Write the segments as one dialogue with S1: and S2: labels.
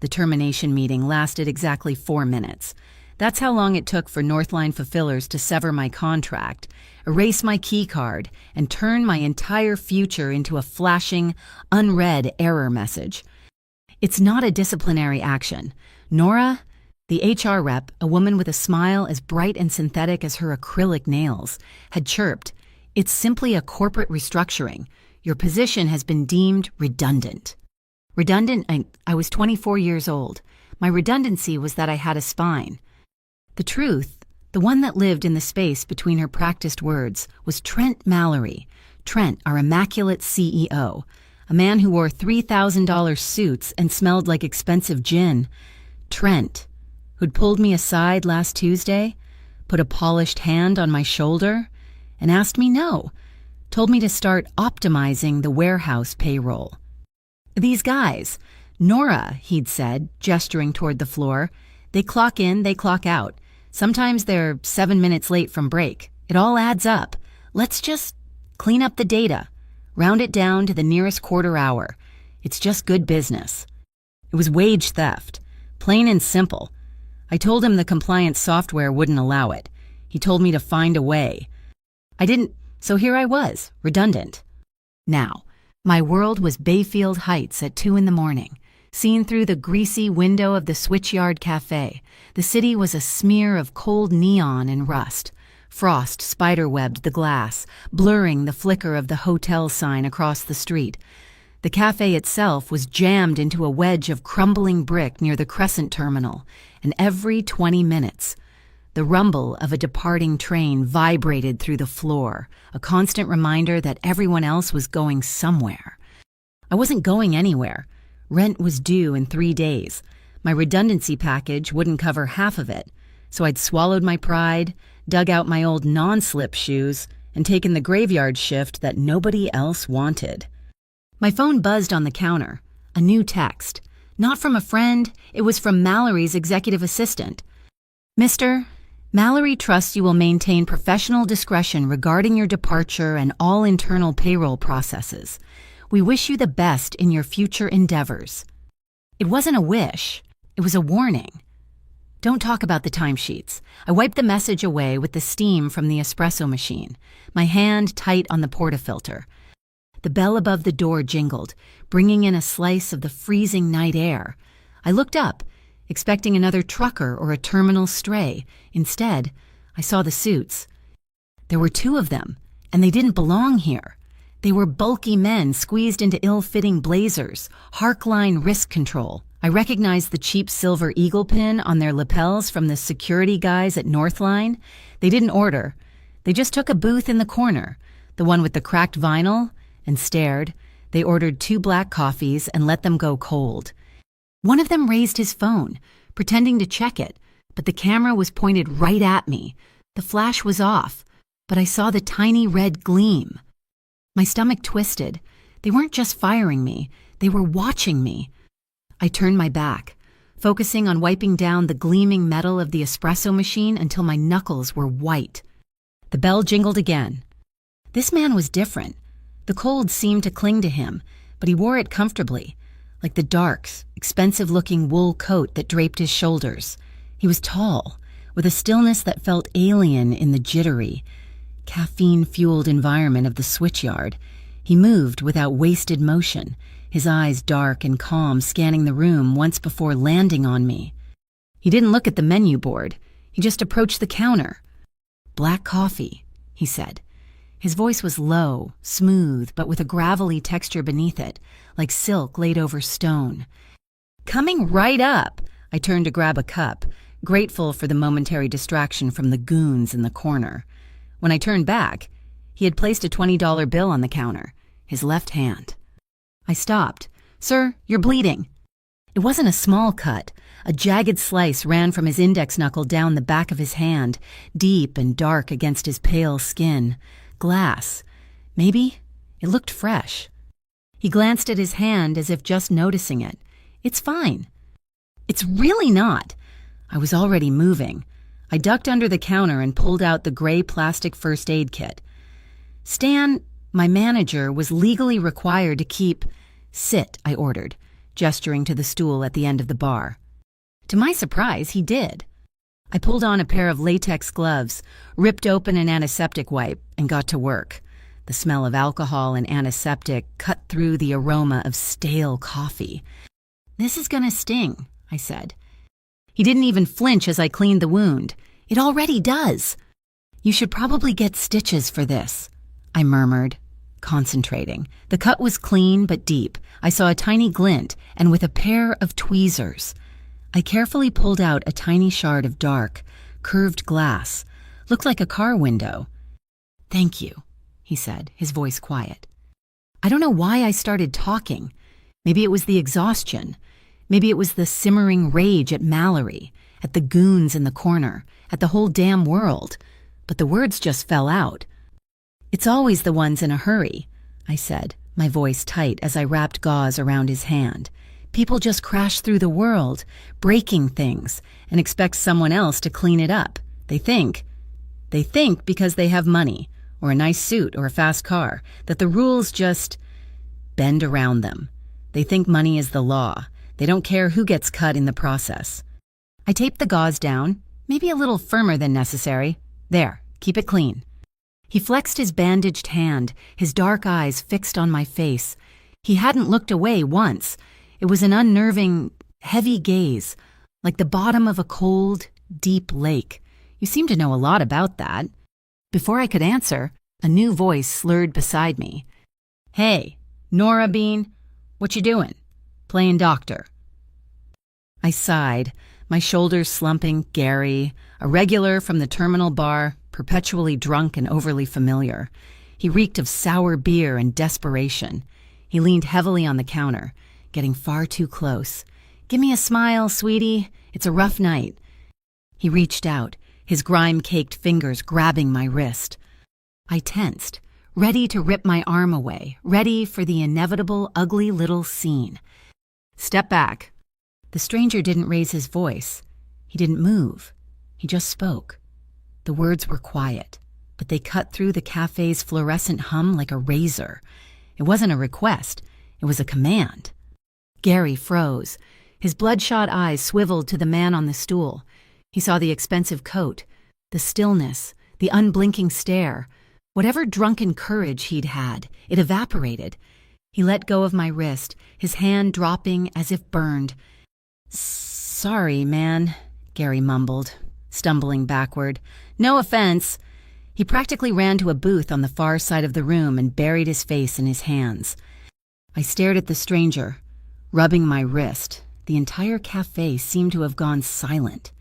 S1: The termination meeting lasted exactly 4 minutes. That's how long it took for Northline fulfillers to sever my contract, erase my key card, and turn my entire future into a flashing, unread error message. It's not a disciplinary action. Nora, the HR rep, a woman with a smile as bright and synthetic as her acrylic nails, had chirped, "It's simply a corporate restructuring. Your position has been deemed redundant." Redundant? I was 24 years old. My redundancy was that I had a spine. The truth, the one that lived in the space between her practiced words, was Trent Mallory. Trent, our immaculate CEO, a man who wore $3,000 suits and smelled like expensive gin. Trent, who'd pulled me aside last Tuesday, put a polished hand on my shoulder, and asked me no, told me to start optimizing the warehouse payroll. These guys, Nora, he'd said, gesturing toward the floor, they clock in, they clock out. Sometimes they're 7 minutes late from break. It all adds up. Let's just clean up the data, round it down to the nearest quarter hour. It's just good business. It was wage theft, plain and simple. I told him the compliance software wouldn't allow it. He told me to find a way. I didn't, so here I was, redundant. Now, my world was Bayfield Heights at 2 a.m, seen through the greasy window of the Switchyard Cafe. The city was a smear of cold neon and rust. Frost spiderwebbed the glass, blurring the flicker of the hotel sign across the street. The cafe itself was jammed into a wedge of crumbling brick near the Crescent Terminal, and every 20 minutes, the rumble of a departing train vibrated through the floor, a constant reminder that everyone else was going somewhere. I wasn't going anywhere. Rent was due in 3 days. My redundancy package wouldn't cover half of it, so I'd swallowed my pride, dug out my old non-slip shoes, and taken the graveyard shift that nobody else wanted. My phone buzzed on the counter. A new text. Not from a friend, it was from Mallory's executive assistant. "Mr. Mallory trusts you will maintain professional discretion regarding your departure and all internal payroll processes. We wish you the best in your future endeavors." It wasn't a wish. It was a warning. Don't talk about the timesheets. I wiped the message away with the steam from the espresso machine, my hand tight on the portafilter. The bell above the door jingled, bringing in a slice of the freezing night air. I looked up, expecting another trucker or a terminal stray. Instead, I saw the suits. There were 2 of them, and they didn't belong here. They were bulky men squeezed into ill-fitting blazers, Harkline wrist control. I recognized the cheap silver eagle pin on their lapels from the security guys at Northline. They didn't order. They just took a booth in the corner, the one with the cracked vinyl, and stared. They ordered 2 black coffees and let them go cold. One of them raised his phone, pretending to check it, but the camera was pointed right at me. The flash was off, but I saw the tiny red gleam. My stomach twisted. They weren't just firing me, they were watching me. I turned my back, focusing on wiping down the gleaming metal of the espresso machine until my knuckles were white. The bell jingled again. This man was different. The cold seemed to cling to him, but he wore it comfortably, like the dark, expensive-looking wool coat that draped his shoulders. He was tall, with a stillness that felt alien in the jittery, caffeine-fueled environment of the switchyard. He moved without wasted motion, his eyes dark and calm, scanning the room once before landing on me. He didn't look at the menu board. He just approached the counter. "Black coffee," he said. His voice was low, smooth, but with a gravelly texture beneath it, like silk laid over stone. "Coming right up." I turned to grab a cup, grateful for the momentary distraction from the goons in the corner. When I turned back, he had placed a $20 bill on the counter, his left hand. I stopped. "Sir, you're bleeding." It wasn't a small cut. A jagged slice ran from his index knuckle down the back of his hand, deep and dark against his pale skin. Glass. Maybe. It looked fresh. He glanced at his hand as if just noticing it. "It's fine." "It's really not." I was already moving. I ducked under the counter and pulled out the gray plastic first aid kit. Stan, my manager, was legally required to keep... "Sit," I ordered. gesturing to the stool at the end of the bar. To my surprise, he did. I pulled on a pair of latex gloves, ripped open an antiseptic wipe, and got to work. The smell of alcohol and antiseptic cut through the aroma of stale coffee. "This is gonna sting," I said. He didn't even flinch as I cleaned the wound. "It already does." "You should probably get stitches for this," I murmured, concentrating. The cut was clean but deep. I saw a tiny glint, and with a pair of tweezers. I carefully pulled out a tiny shard of dark, curved glass. Looked like a car window. "Thank you," he said, his voice quiet. I don't know why I started talking. Maybe it was the exhaustion. Maybe it was the simmering rage at Mallory, at the goons in the corner, at the whole damn world. But the words just fell out. "It's always the ones in a hurry," I said, my voice tight as I wrapped gauze around his hand. "People just crash through the world, breaking things, and expect someone else to clean it up. They think because they have money, or a nice suit or a fast car, that the rules just bend around them. They think money is the law. They don't care who gets cut in the process." I taped the gauze down, maybe a little firmer than necessary. "There, keep it clean." He flexed his bandaged hand, his dark eyes fixed on my face. He hadn't looked away once. It was an unnerving, heavy gaze, like the bottom of a cold, deep lake. "You seem to know a lot about that." Before I could answer, a new voice slurred beside me. "Hey, Nora Bean, what you doing? Playing doctor." I sighed, my shoulders slumping. Gary, a regular from the terminal bar, perpetually drunk and overly familiar. He reeked of sour beer and desperation. He leaned heavily on the counter, getting far too close. "Give me a smile, sweetie. It's a rough night." He reached out, his grime-caked fingers grabbing my wrist. I tensed, ready to rip my arm away, ready for the inevitable ugly little scene. "Step back." The stranger didn't raise his voice. He didn't move. He just spoke. The words were quiet, but they cut through the cafe's fluorescent hum like a razor. It wasn't a request. It was a command. Gary froze. His bloodshot eyes swiveled to the man on the stool. He saw the expensive coat, the stillness, the unblinking stare. Whatever drunken courage he'd had, it evaporated. He let go of my wrist, his hand dropping as if burned. "Sorry, man," Gary mumbled, stumbling backward. "No offense." He practically ran to a booth on the far side of the room and buried his face in his hands. I stared at the stranger, rubbing my wrist. The entire cafe seemed to have gone silent.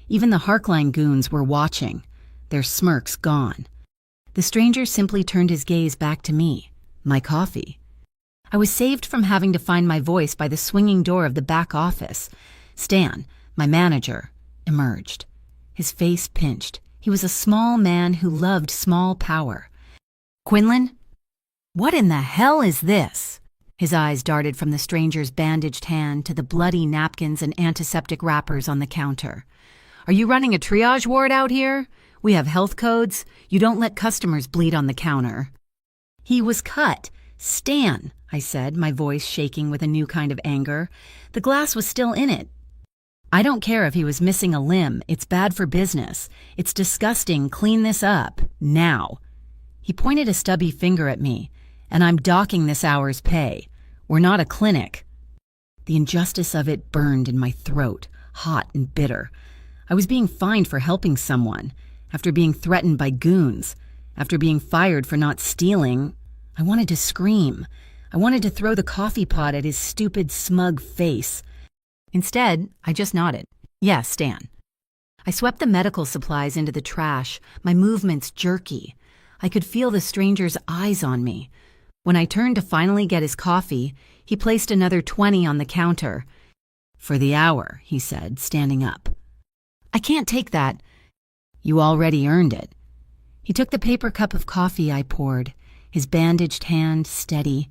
S1: Even the Harkline goons were watching, their smirks gone. The stranger simply turned his gaze back to me, my coffee. I was saved from having to find my voice by the swinging door of the back office. Stan, my manager, emerged. His face pinched. He was a small man who loved small power. "Quinlan? What in the hell is this?" His eyes darted from the stranger's bandaged hand to the bloody napkins and antiseptic wrappers on the counter. "Are you running a triage ward out here? We have health codes. You don't let customers bleed on the counter." "He was cut. Stan," I said, my voice shaking with a new kind of anger. "The glass was still in it." "I don't care if he was missing a limb. It's bad for business. It's disgusting. Clean this up. Now." He pointed a stubby finger at me. "And I'm docking this hour's pay. We're not a clinic." The injustice of it burned in my throat, hot and bitter. I was being fined for helping someone, after being threatened by goons, after being fired for not stealing. I wanted to scream. I wanted to throw the coffee pot at his stupid, smug face. Instead, I just nodded. "Yes, Stan." I swept the medical supplies into the trash, my movements jerky. I could feel the stranger's eyes on me. When I turned to finally get his coffee, he placed another 20 on the counter. "For the hour," he said, standing up. "I can't take that." "You already earned it." He took the paper cup of coffee I poured, his bandaged hand steady.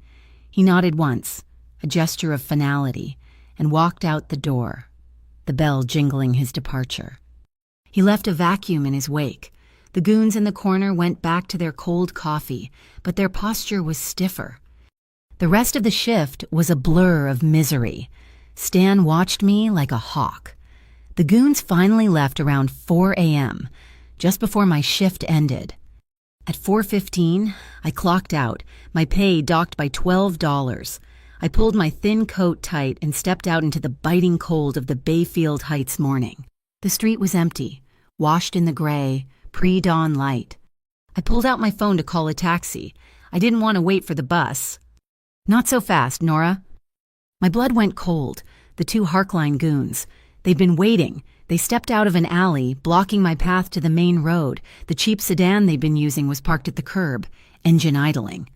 S1: He nodded once, a gesture of finality, and walked out the door, the bell jingling his departure. He left a vacuum in his wake. The goons in the corner went back to their cold coffee, but their posture was stiffer. The rest of the shift was a blur of misery. Stan watched me like a hawk. The goons finally left around 4 a.m., just before my shift ended. At 4:15, I clocked out, my pay docked by $12. I pulled my thin coat tight and stepped out into the biting cold of the Bayfield Heights morning. The street was empty, washed in the gray, pre-dawn light. I pulled out my phone to call a taxi. I didn't want to wait for the bus. "Not so fast, Nora." My blood went cold. The two Harkline goons. They'd been waiting. They stepped out of an alley, blocking my path to the main road. The cheap sedan they'd been using was parked at the curb, engine idling.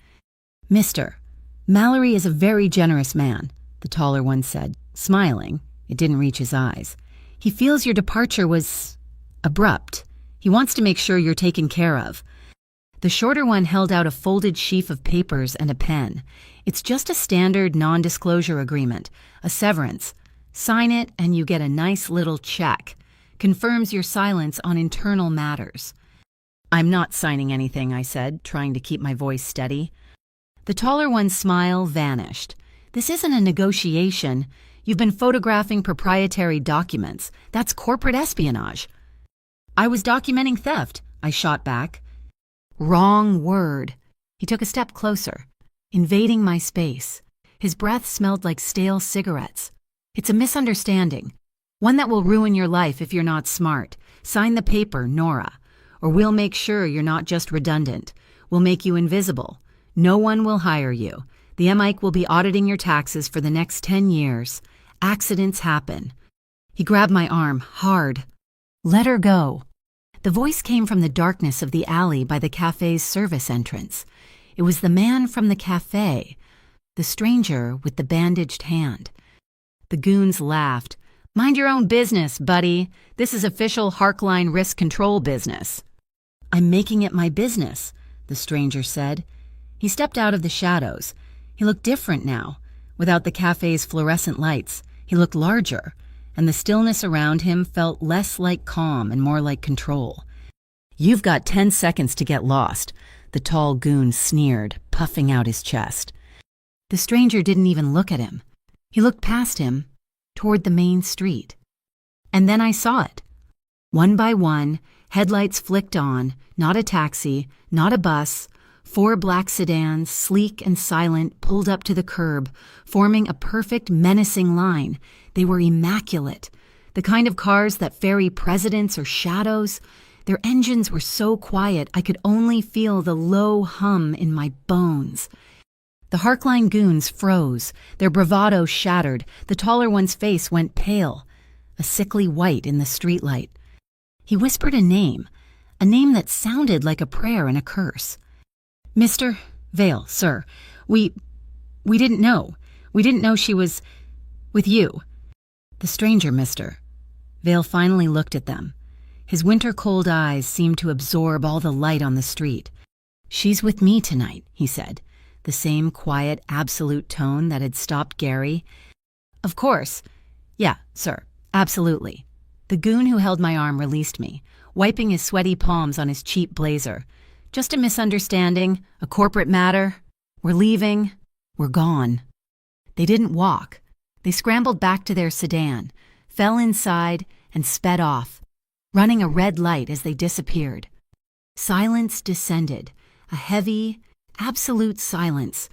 S1: "Mister, Mallory is a very generous man," the taller one said, smiling. It didn't reach his eyes. "He feels your departure was abrupt. He wants to make sure you're taken care of." The shorter one held out a folded sheaf of papers and a pen. "It's just a standard non-disclosure agreement, a severance. Sign it and you get a nice little check. Confirms your silence on internal matters." "I'm not signing anything," I said, trying to keep my voice steady. The taller one's smile vanished. "This isn't a negotiation. You've been photographing proprietary documents. That's corporate espionage." "I was documenting theft," I shot back. "Wrong word." He took a step closer, invading my space. His breath smelled like stale cigarettes. "It's a misunderstanding. One that will ruin your life if you're not smart. Sign the paper, Nora. Or we'll make sure you're not just redundant. We'll make you invisible. No one will hire you. The MIC will be auditing your taxes for the next 10 years. Accidents happen." He grabbed my arm, hard. "Let her go." The voice came from the darkness of the alley by the cafe's service entrance. It was the man from the cafe, the stranger with the bandaged hand. The goons laughed. "Mind your own business, buddy. This is official Harkline risk control business." "I'm making it my business," the stranger said. He stepped out of the shadows. He looked different now. Without the cafe's fluorescent lights, he looked larger, and the stillness around him felt less like calm and more like control. "You've got 10 seconds to get lost," the tall goon sneered, puffing out his chest. The stranger didn't even look at him. He looked past him, toward the main street. And then I saw it. One by one, headlights flicked on, not a taxi, not a bus. 4 black sedans, sleek and silent, pulled up to the curb, forming a perfect, menacing line. They were immaculate. The kind of cars that ferry presidents or shadows. Their engines were so quiet I could only feel the low hum in my bones. The Harkline goons froze, their bravado shattered. The taller one's face went pale, a sickly white in the streetlight. He whispered a name that sounded like a prayer and a curse. "Mr. Vale, sir, we didn't know. We didn't know she was with you." "The stranger, mister." Vale finally looked at them. His winter-cold eyes seemed to absorb all the light on the street. "She's with me tonight," he said, the same quiet, absolute tone that had stopped Gary. "Of course. Yeah, sir, absolutely." The goon who held my arm released me, wiping his sweaty palms on his cheap blazer. "Just a misunderstanding, a corporate matter. We're leaving. We're gone." They didn't walk. They scrambled back to their sedan, fell inside, and sped off, running a red light as they disappeared. Silence descended, a heavy, absolute silence.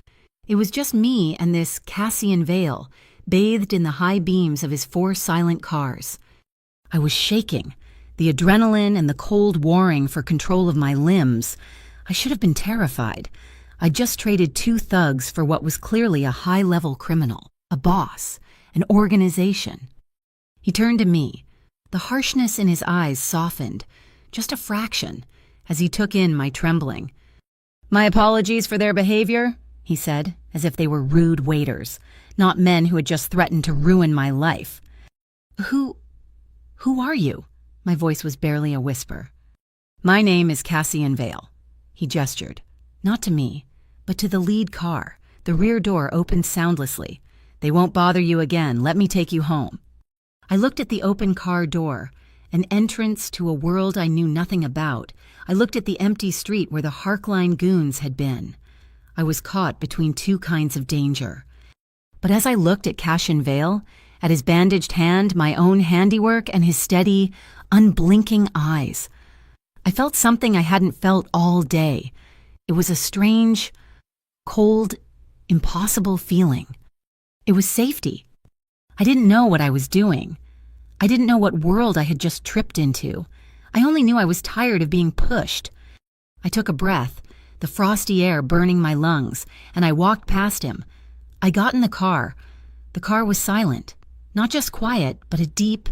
S1: It was just me and this Cassian Vale, bathed in the high beams of his 4 silent cars. I was shaking, the adrenaline and the cold warring for control of my limbs. I should have been terrified. I just traded 2 thugs for what was clearly a high-level criminal, a boss, an organization. He turned to me. The harshness in his eyes softened, just a fraction, as he took in my trembling. "My apologies for their behavior," he said, as if they were rude waiters, not men who had just threatened to ruin my life. Who are you?" My voice was barely a whisper. "My name is Cassian Vale." He gestured, not to me, but to the lead car. The rear door opened soundlessly. "They won't bother you again. Let me take you home." I looked at the open car door, an entrance to a world I knew nothing about. I looked at the empty street where the Harkline goons had been. I was caught between two kinds of danger. But as I looked at Cassian Vale, at his bandaged hand, my own handiwork, and his steady, unblinking eyes, I felt something I hadn't felt all day. It was a strange, cold, impossible feeling. It was safety. I didn't know what I was doing. I didn't know what world I had just tripped into. I only knew I was tired of being pushed. I took a breath, the frosty air burning my lungs, and I walked past him. I got in the car. The car was silent. Not just quiet, but a deep,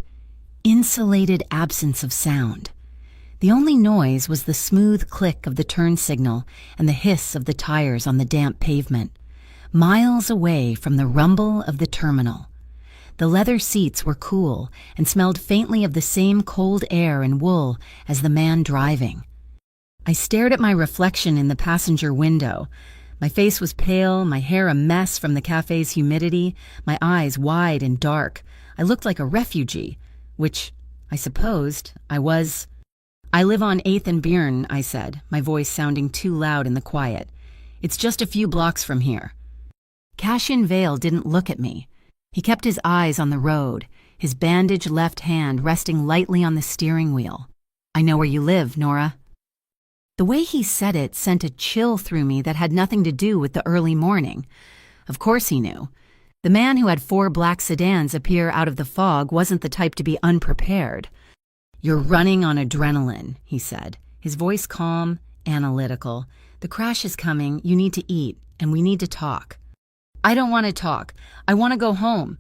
S1: insulated absence of sound. The only noise was the smooth click of the turn signal and the hiss of the tires on the damp pavement, miles away from the rumble of the terminal. The leather seats were cool and smelled faintly of the same cold air and wool as the man driving. I stared at my reflection in the passenger window. My face was pale, my hair a mess from the cafe's humidity, my eyes wide and dark. I looked like a refugee, which, I supposed, I was. "I live on 8th and Byrne," I said, my voice sounding too loud in the quiet. "It's just a few blocks from here." Cassian Vale didn't look at me. He kept his eyes on the road, his bandaged left hand resting lightly on the steering wheel. "I know where you live, Nora." The way he said it sent a chill through me that had nothing to do with the early morning. Of course he knew. The man who had 4 black sedans appear out of the fog wasn't the type to be unprepared. "You're running on adrenaline," he said, his voice calm, analytical. "The crash is coming, you need to eat, and we need to talk." "I don't want to talk. I want to go home."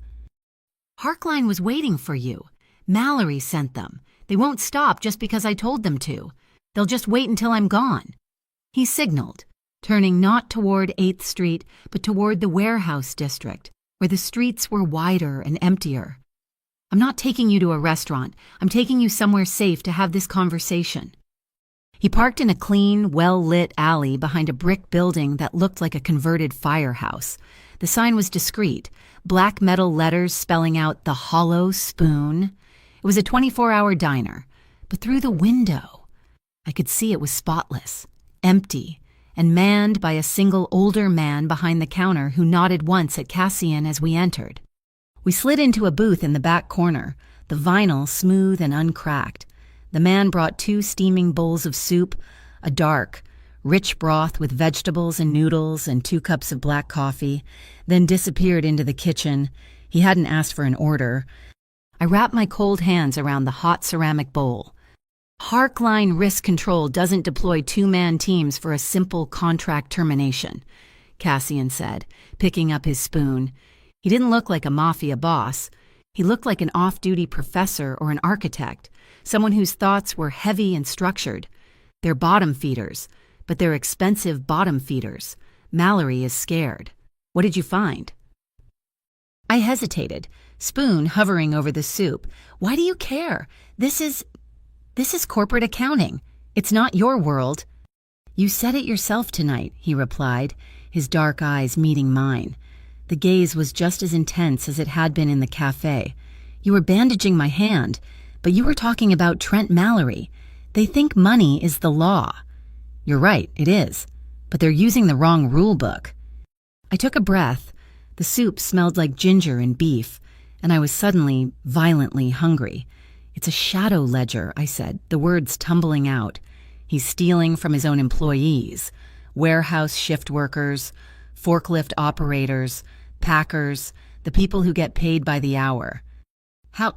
S1: "Harkline was waiting for you. Mallory sent them. They won't stop just because I told them to. They'll just wait until I'm gone." He signaled, turning not toward 8th Street, but toward the warehouse district, where the streets were wider and emptier. "I'm not taking you to a restaurant. I'm taking you somewhere safe to have this conversation." He parked in a clean, well-lit alley behind a brick building that looked like a converted firehouse. The sign was discreet, black metal letters spelling out "The Hollow Spoon." It was a 24-hour diner, but through the window, I could see it was spotless, empty, and manned by a single older man behind the counter who nodded once at Cassian as we entered. We slid into a booth in the back corner, the vinyl smooth and uncracked. The man brought 2 steaming bowls of soup, a dark, rich broth with vegetables and noodles and 2 cups of black coffee, then disappeared into the kitchen. He hadn't asked for an order. I wrapped my cold hands around the hot ceramic bowl. "Harkline Risk Control doesn't deploy 2-man teams for a simple contract termination," Cassian said, picking up his spoon. He didn't look like a Mafia boss. He looked like an off-duty professor or an architect, someone whose thoughts were heavy and structured. "They're bottom feeders, but they're expensive bottom feeders. Mallory is scared. What did you find?" I hesitated, spoon hovering over the soup. "Why do you care? This is corporate accounting. It's not your world." "You said it yourself tonight," he replied, his dark eyes meeting mine. The gaze was just as intense as it had been in the cafe. "You were bandaging my hand, but you were talking about Trent Mallory. They think money is the law." "You're right, it is. But they're using the wrong rule book." I took a breath. The soup smelled like ginger and beef, and I was suddenly violently hungry. "It's a shadow ledger," I said, the words tumbling out. "He's stealing from his own employees, warehouse shift workers, forklift operators, packers, the people who get paid by the hour." "How?"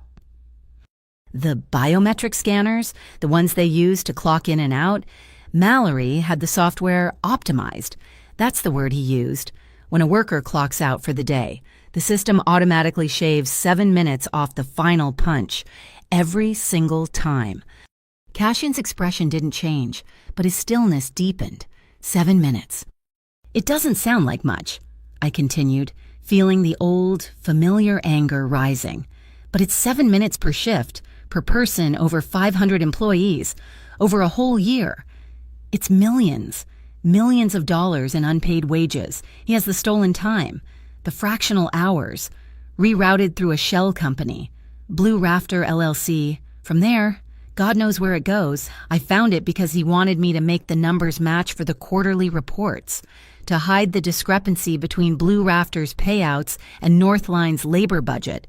S1: "The biometric scanners, the ones they use to clock in and out. Mallory had the software optimized. That's the word he used. When a worker clocks out for the day, the system automatically shaves 7 minutes off the final punch, every single time." Cassian's expression didn't change, but his stillness deepened. 7 minutes. "It doesn't sound like much," I continued, feeling the old, familiar anger rising. "But it's 7 minutes per shift, per person, over 500 employees, over a whole year. It's millions, millions of dollars in unpaid wages. He has the stolen time, the fractional hours, rerouted through a shell company, Blue Rafter LLC. From there, God knows where it goes. I found it because he wanted me to make the numbers match for the quarterly reports, to hide the discrepancy between Blue Rafters payouts and Northline's labor budget.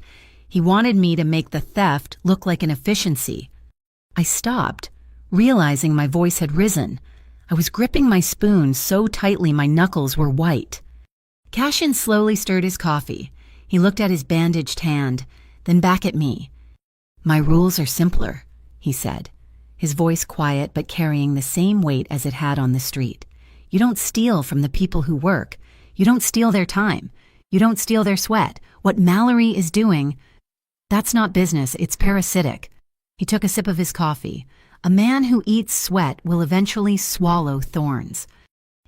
S1: He wanted me to make the theft look like an efficiency. I stopped, realizing my voice had risen. I was gripping my spoon so tightly my knuckles were white. Cashin slowly stirred his coffee. He looked at his bandaged hand, then back at me. "My rules are simpler," he said, his voice quiet but carrying the same weight as it had on the street. "You don't steal from the people who work. You don't steal their time. You don't steal their sweat. What Mallory is doing, that's not business, it's parasitic." He took a sip of his coffee. "A man who eats sweat will eventually swallow thorns."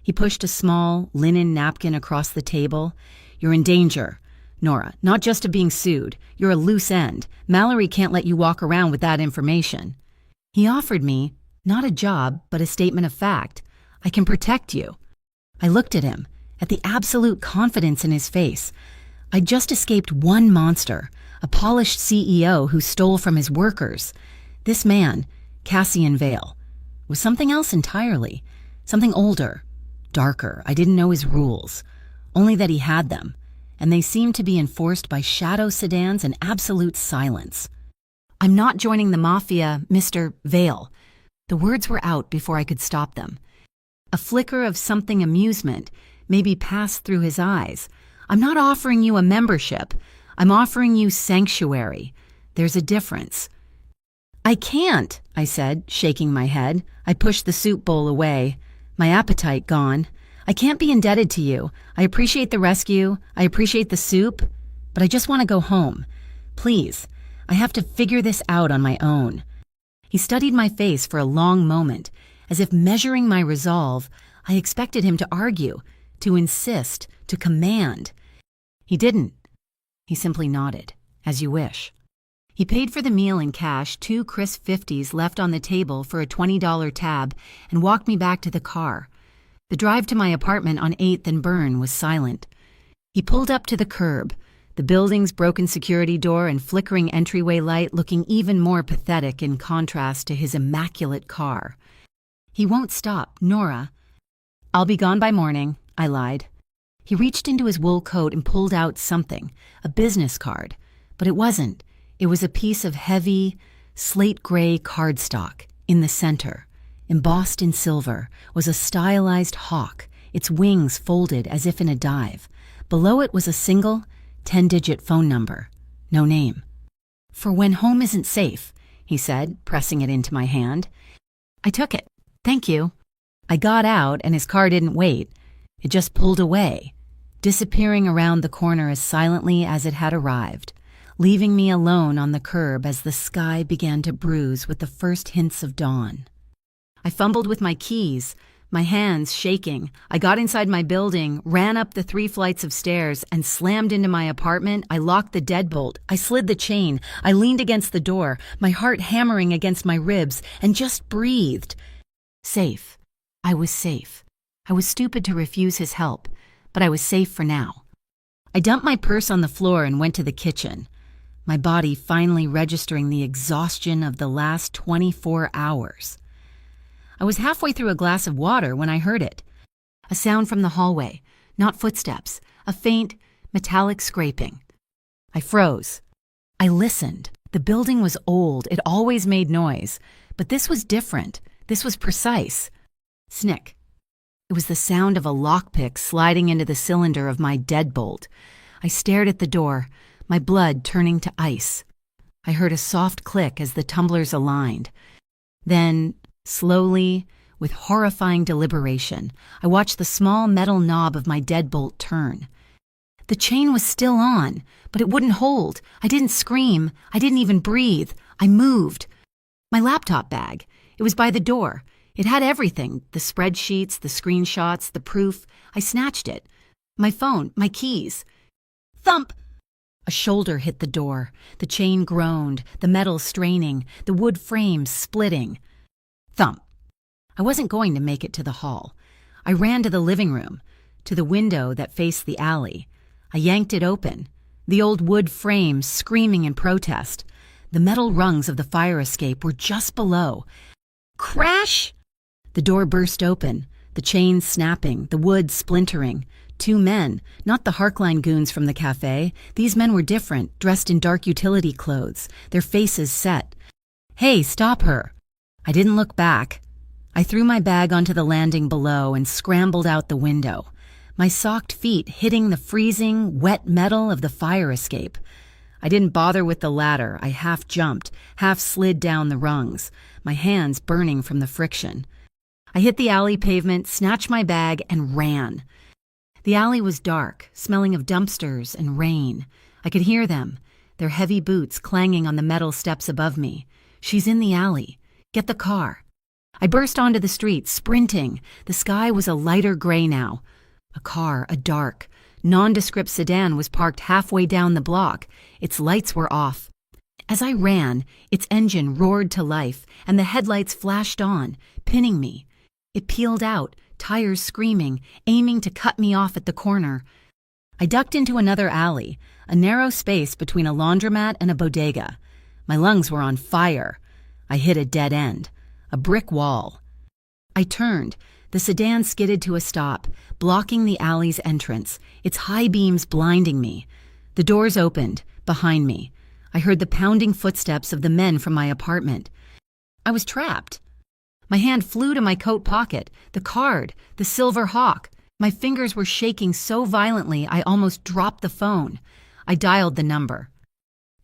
S1: He pushed a small linen napkin across the table. "You're in danger, Nora, not just of being sued. You're a loose end. Mallory can't let you walk around with that information." He offered me, not a job, but a statement of fact. "I can protect you." I looked at him, at the absolute confidence in his face. I'd just escaped one monster, a polished CEO who stole from his workers. This man, Cassian Vale, was something else entirely, something older, darker. I didn't know his rules, only that he had them, and they seemed to be enforced by shadow sedans and absolute silence. "I'm not joining the Mafia, Mr. Vale." The words were out before I could stop them. A flicker of something amusement maybe passed through his eyes. "I'm not offering you a membership. I'm offering you sanctuary. There's a difference." "I can't," I said, shaking my head. I pushed the soup bowl away, my appetite gone. "I can't be indebted to you. I appreciate the rescue. I appreciate the soup. But I just want to go home. Please, I have to figure this out on my own." He studied my face for a long moment, as if measuring my resolve. I expected him to argue, to insist, to command. He didn't. He simply nodded. "As you wish." He paid for the meal in cash, 2 crisp 50s left on the table for a $20 tab, and walked me back to the car. The drive to my apartment on 8th and Byrne was silent. He pulled up to the curb, the building's broken security door and flickering entryway light looking even more pathetic in contrast to his immaculate car. "He won't stop, Nora." "I'll be gone by morning," I lied. He reached into his wool coat and pulled out something, a business card. But it wasn't. It was a piece of heavy, slate-gray cardstock. In the center, embossed in silver, was a stylized hawk, its wings folded as if in a dive. Below it was a single, 10-digit phone number. No name. "For when home isn't safe," he said, pressing it into my hand. I took it. "Thank you." I got out, and his car didn't wait. It just pulled away, disappearing around the corner as silently as it had arrived, leaving me alone on the curb as the sky began to bruise with the first hints of dawn. I fumbled with my keys, my hands shaking. I got inside my building, ran up the 3 flights of stairs, and slammed into my apartment. I locked the deadbolt. I slid the chain. I leaned against the door, my heart hammering against my ribs, and just breathed. Safe. I was safe. I was stupid to refuse his help, but I was safe for now. I dumped my purse on the floor and went to the kitchen, my body finally registering the exhaustion of the last 24 hours. I was halfway through a glass of water when I heard it. A sound from the hallway, not footsteps, a faint, metallic scraping. I froze. I listened. The building was old. It always made noise. But this was different. This was precise. Snick. It was the sound of a lockpick sliding into the cylinder of my deadbolt. I stared at the door, my blood turning to ice. I heard a soft click as the tumblers aligned. Then, slowly, with horrifying deliberation, I watched the small metal knob of my deadbolt turn. The chain was still on, but it wouldn't hold. I didn't scream. I didn't even breathe. I moved. My laptop bag. It was by the door. It had everything, the spreadsheets, the screenshots, the proof. I snatched it. My phone, my keys. Thump! A shoulder hit the door. The chain groaned, the metal straining, the wood frame splitting. Thump. I wasn't going to make it to the hall. I ran to the living room, to the window that faced the alley. I yanked it open, the old wood frame screaming in protest. The metal rungs of the fire escape were just below. Crash! The door burst open, The chains snapping, the wood splintering. 2 men, not the Harkline goons from the cafe. These men were different, dressed in dark utility clothes, their faces set. "Hey, stop her!" I didn't look back. I threw my bag onto the landing below and scrambled out the window, my socked feet hitting the freezing, wet metal of the fire escape. I didn't bother with the ladder. I half jumped, half slid down the rungs, my hands burning from the friction. I hit the alley pavement, snatched my bag, and ran. The alley was dark, smelling of dumpsters and rain. I could hear them, their heavy boots clanging on the metal steps above me. "She's in the alley. Get the car." I burst onto the street, sprinting. The sky was a lighter gray now. A car, a dark, nondescript sedan was parked halfway down the block. Its lights were off. As I ran, its engine roared to life, and the headlights flashed on, pinning me. It peeled out, tires screaming, aiming to cut me off at the corner. I ducked into another alley, a narrow space between a laundromat and a bodega. My lungs were on fire. I hit a dead end, a brick wall. I turned. The sedan skidded to a stop, blocking the alley's entrance, its high beams blinding me. The doors opened, behind me. I heard the pounding footsteps of the men from my apartment. I was trapped. My hand flew to my coat pocket, the card, the silver hawk. My fingers were shaking so violently I almost dropped the phone. I dialed the number.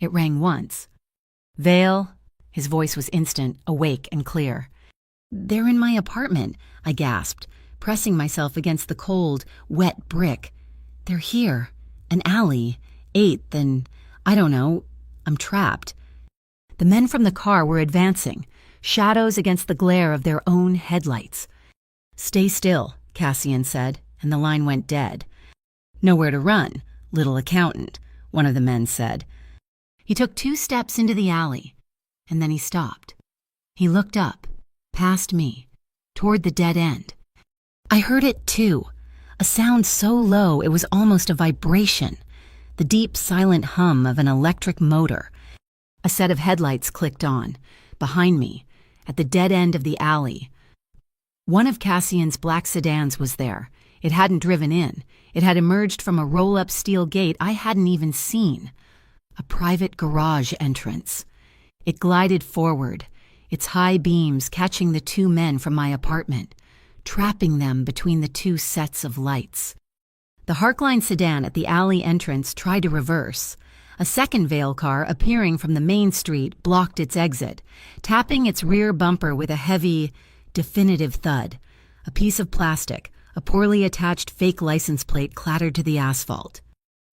S1: It rang once. "Vale?" His voice was instant, awake and clear. "They're in my apartment," I gasped, pressing myself against the cold, wet brick. "They're here. An alley. 8th and, I don't know, I'm trapped." The men from the car were advancing, shadows against the glare of their own headlights. "Stay still," Cassian said, and the line went dead. "Nowhere to run, little accountant," one of the men said. He took 2 steps into the alley, and then he stopped. He looked up, past me, toward the dead end. I heard it too, a sound so low it was almost a vibration, the deep, silent hum of an electric motor. A set of headlights clicked on, behind me, at the dead end of the alley. One of Cassian's black sedans was there. It hadn't driven in. It had emerged from a roll-up steel gate I hadn't even seen. A private garage entrance. It glided forward, its high beams catching the 2 men from my apartment, trapping them between the 2 sets of lights. The Harkline sedan at the alley entrance tried to reverse. A second Vale car appearing from the main street blocked its exit, tapping its rear bumper with a heavy, definitive thud. A piece of plastic, a poorly attached fake license plate clattered to the asphalt.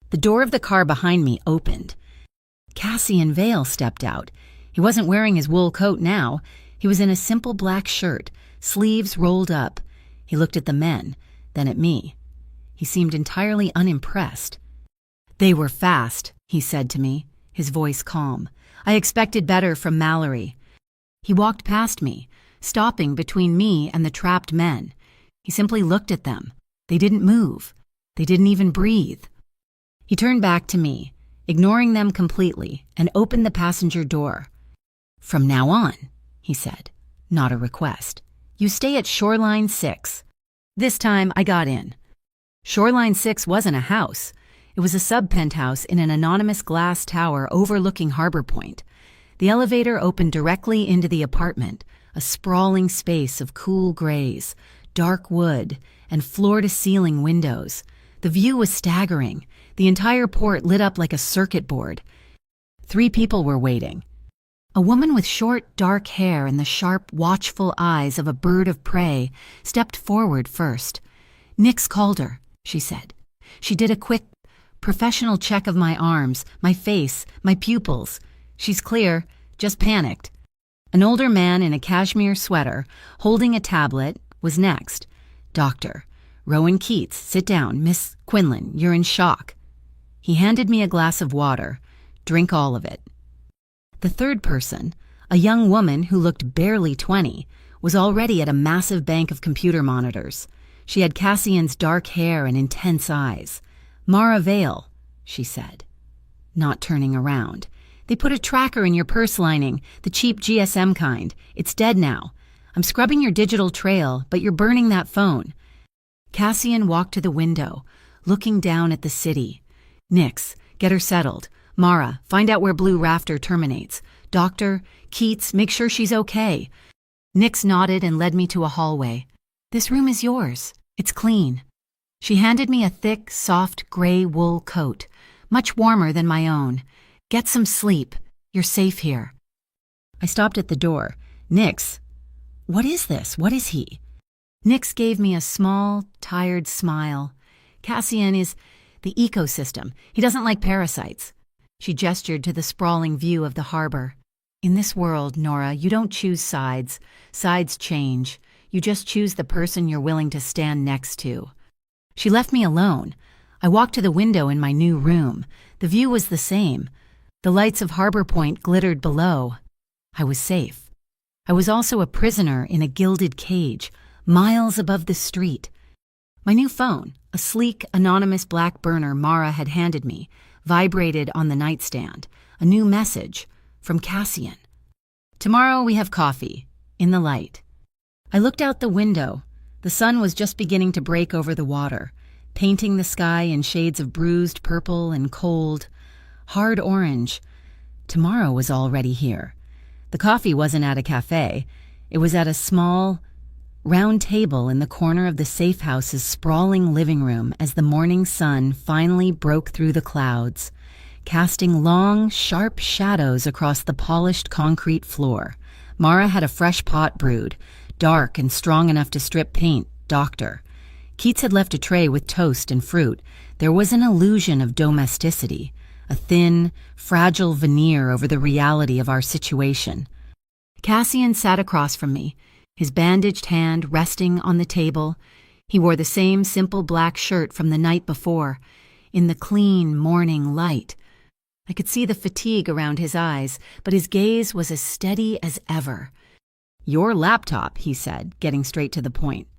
S1: The door of the car behind me opened. Cassian Vale stepped out. He wasn't wearing his wool coat now. He was in a simple black shirt, sleeves rolled up. He looked at the men, then at me. He seemed entirely unimpressed. "They were fast," he said to me, his voice calm. I expected better from Mallory. He walked past me, stopping between me and the trapped men. He simply looked at them. They didn't move. They didn't even breathe. He turned back to me, ignoring them completely, and opened the passenger door. "From now on," he said, not a request, "you stay at Shoreline 6. This time I got in. Shoreline 6 wasn't a house. It was a sub-penthouse in an anonymous glass tower overlooking Harbor Point. The elevator opened directly into the apartment, a sprawling space of cool grays, dark wood, and floor-to-ceiling windows. The view was staggering, the entire port lit up like a circuit board. 3 people were waiting. A woman with short, dark hair and the sharp, watchful eyes of a bird of prey stepped forward first. "Nix called her," she said. She did a quick, professional check of my arms, my face, my pupils. "She's clear, just panicked." An older man in a cashmere sweater, holding a tablet, was next. "Doctor, Rowan Keats, sit down. Miss Quinlan, you're in shock." He handed me a glass of water. "Drink all of it." The third person, a young woman who looked barely 20, was already at a massive bank of computer monitors. She had Cassian's dark hair and intense eyes. "Mara Vale," she said, not turning around. "They put a tracker in your purse lining, the cheap GSM kind. It's dead now. I'm scrubbing your digital trail, but you're burning that phone. Cassian walked to the window, looking down at the city. Nix, get her settled. Mara, find out where Blue Rafter terminates. Doctor, Keats, make sure she's okay. Nix nodded and led me to a hallway. This room is yours. It's clean. She handed me a thick, soft, gray wool coat, much warmer than my own. Get some sleep. You're safe here. I stopped at the door. Nix, what is this? What is he? Nix gave me a small, tired smile. Cassian is the ecosystem. He doesn't like parasites. She gestured to the sprawling view of the harbor. In this world, Nora, you don't choose sides. Sides change. You just choose the person you're willing to stand next to. She left me alone. I walked to the window in my new room. The view was the same. The lights of Harbor Point glittered below. I was safe. I was also a prisoner in a gilded cage, miles above the street. My new phone, a sleek, anonymous black burner Mara had handed me, vibrated on the nightstand. A new message from Cassian. Tomorrow we have coffee, in the light. I looked out the window. The sun was just beginning to break over the water, painting the sky in shades of bruised purple and cold, hard orange. Tomorrow was already here. The coffee wasn't at a cafe. It was at a small, round table in the corner of the safe house's sprawling living room as the morning sun finally broke through the clouds, casting long, sharp shadows across the polished concrete floor. Mara had a fresh pot brewed, dark and strong enough to strip paint, Doctor. Keats had left a tray with toast and fruit. There was an illusion of domesticity, a thin, fragile veneer over the reality of our situation. Cassian sat across from me, his bandaged hand resting on the table. He wore the same simple black shirt from the night before, in the clean morning light. I could see the fatigue around his eyes, but his gaze was as steady as ever. Your laptop, he said, getting straight to the point.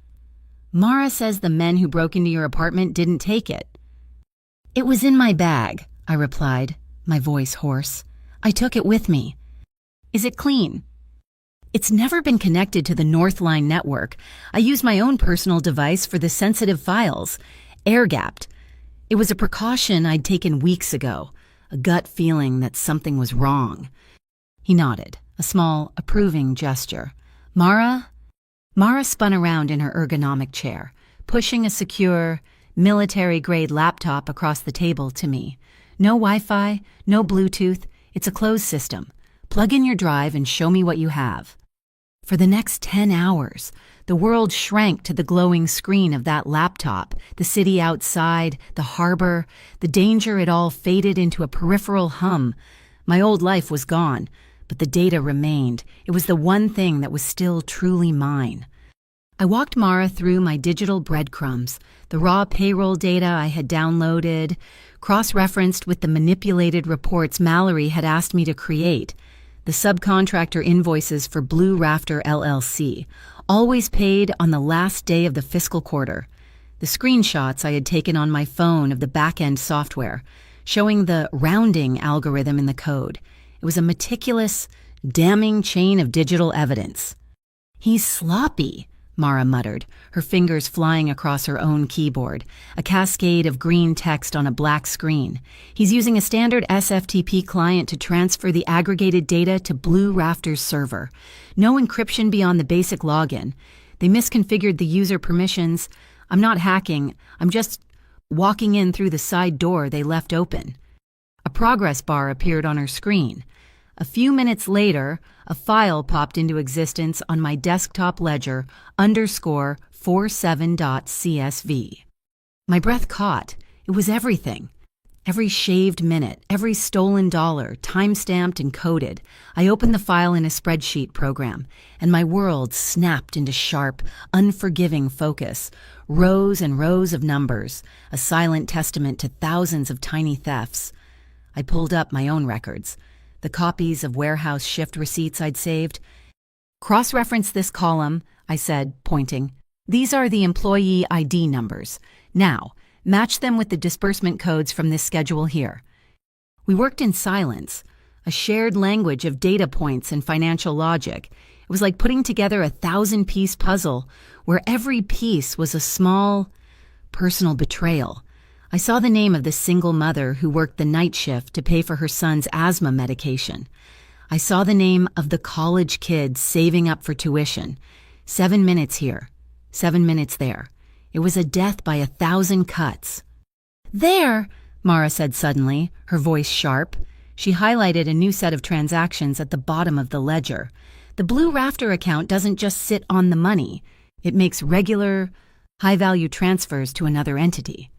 S1: Mara says the men who broke into your apartment didn't take it. It was in my bag, I replied, my voice hoarse. I took it with me. Is it clean? It's never been connected to the Northline network. I used my own personal device for the sensitive files, air-gapped. It was a precaution I'd taken weeks ago, a gut feeling that something was wrong. He nodded, a small, approving gesture. Mara spun around in her ergonomic chair, pushing a secure, military-grade laptop across the table to me. No Wi-Fi, no Bluetooth. It's a closed system. Plug in your drive and show me what you have. For the next 10 hours, the world shrank to the glowing screen of that laptop, the city outside, the harbor, the danger it all faded into a peripheral hum. My old life was gone, but the data remained. It was the one thing that was still truly mine. I walked Mara through my digital breadcrumbs, the raw payroll data I had downloaded, cross-referenced with the manipulated reports Mallory had asked me to create, the subcontractor invoices for Blue Rafter LLC, always paid on the last day of the fiscal quarter, the screenshots I had taken on my phone of the back-end software, showing the rounding algorithm in the code. It was a meticulous, damning chain of digital evidence. He's sloppy, Mara muttered, her fingers flying across her own keyboard, a cascade of green text on a black screen. He's using a standard SFTP client to transfer the aggregated data to Blue Rafter's server. No encryption beyond the basic login. They misconfigured the user permissions. I'm not hacking. I'm just walking in through the side door they left open. A progress bar appeared on her screen. A few minutes later, a file popped into existence on my desktop ledger _47.csv. My breath caught. It was everything. Every shaved minute, every stolen dollar, time-stamped and coded. I opened the file in a spreadsheet program, and my world snapped into sharp, unforgiving focus. Rows and rows of numbers, a silent testament to thousands of tiny thefts. I pulled up my own records, the copies of warehouse shift receipts I'd saved. Cross-reference this column, I said, pointing. These are the employee ID numbers. Now, match them with the disbursement codes from this schedule here. We worked in silence, a shared language of data points and financial logic. It was like putting together a 1,000-piece puzzle where every piece was a small, personal betrayal. I saw the name of the single mother who worked the night shift to pay for her son's asthma medication. I saw the name of the college kid saving up for tuition. 7 minutes here, 7 minutes there. It was a death by 1,000 cuts. "There," Mara said suddenly, her voice sharp. She highlighted a new set of transactions at the bottom of the ledger. "The Blue Rafter account doesn't just sit on the money. It makes regular, high-value transfers to another entity."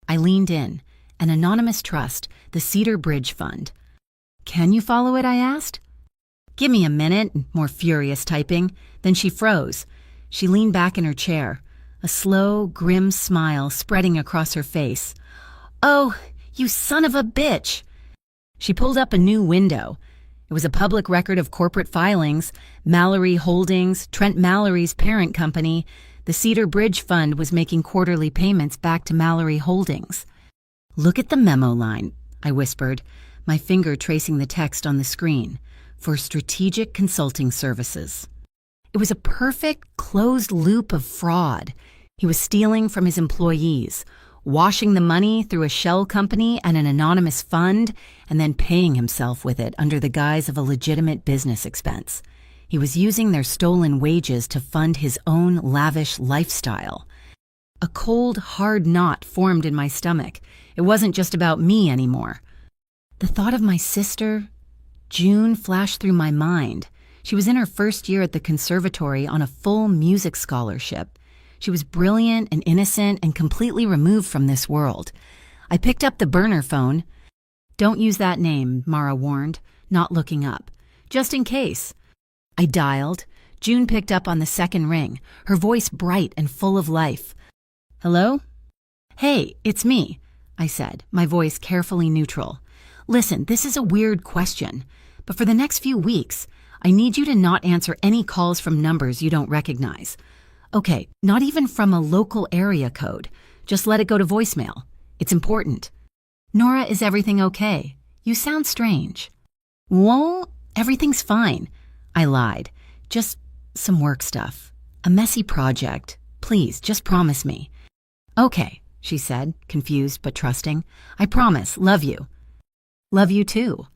S1: I leaned in. "An anonymous trust, the Cedar Bridge Fund." "Can you follow it?" I asked. "Give me a minute," more furious typing. Then she froze. She leaned back in her chair, a slow, grim smile spreading across her face. "Oh, you son of a bitch!" She pulled up a new window. It was a public record of corporate filings, Mallory Holdings, Trent Mallory's parent company. The Cedar Bridge Fund was making quarterly payments back to Mallory Holdings. "Look at the memo line," I whispered, my finger tracing the text on the screen. "For strategic consulting services." It was a perfect, closed loop of fraud. He was stealing from his employees, washing the money through a shell company and an anonymous fund, and then paying himself with it under the guise of a legitimate business expense. He was using their stolen wages to fund his own lavish lifestyle. A cold, hard knot formed in my stomach. It wasn't just about me anymore. The thought of my sister, June, flashed through my mind. She was in her first year at the conservatory on a full music scholarship. She was brilliant and innocent and completely removed from this world. I picked up the burner phone. "Don't use that name," Mara warned, not looking up. "Just in case." I dialed. June picked up on the second ring, her voice bright and full of life. "Hello?" "Hey, it's me," I said, my voice carefully neutral. "Listen, this is a weird question, but for the next few weeks, I need you to not answer any calls from numbers you don't recognize. Okay, not even from a local area code. Just let it go to voicemail. It's important." "Nora, is everything okay? You sound strange." "Well, everything's fine." I lied. "Just some work stuff. A messy project. Please, just promise me." "Okay," she said, confused but trusting. "I promise. Love you." "Love you too."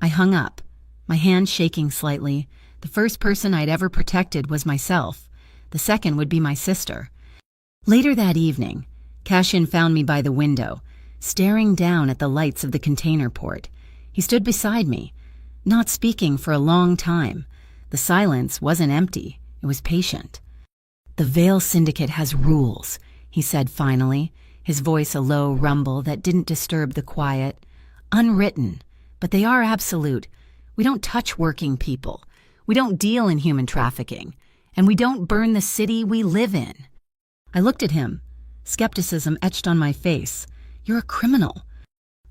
S1: I hung up, my hand shaking slightly. The first person I'd ever protected was myself. The second would be my sister. Later that evening, Cashin found me by the window, staring down at the lights of the container port. He stood beside me, not speaking for a long time. The silence wasn't empty, it was patient. "The Vale Syndicate has rules," he said finally, his voice a low rumble that didn't disturb the quiet. "Unwritten, but they are absolute. We don't touch working people. We don't deal in human trafficking. And we don't burn the city we live in." I looked at him, skepticism etched on my face. "You're a criminal."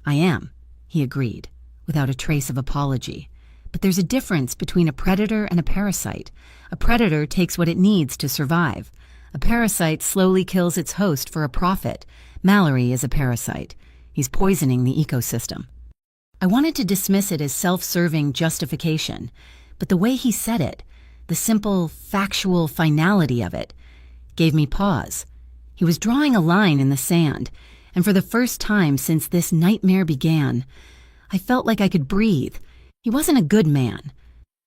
S1: "I am," he agreed, without a trace of apology. "But there's a difference between a predator and a parasite. A predator takes what it needs to survive. A parasite slowly kills its host for a profit. Mallory is a parasite. He's poisoning the ecosystem." I wanted to dismiss it as self-serving justification, but the way he said it, the simple, factual finality of it, gave me pause. He was drawing a line in the sand, and for the first time since this nightmare began, I felt like I could breathe. He wasn't a good man,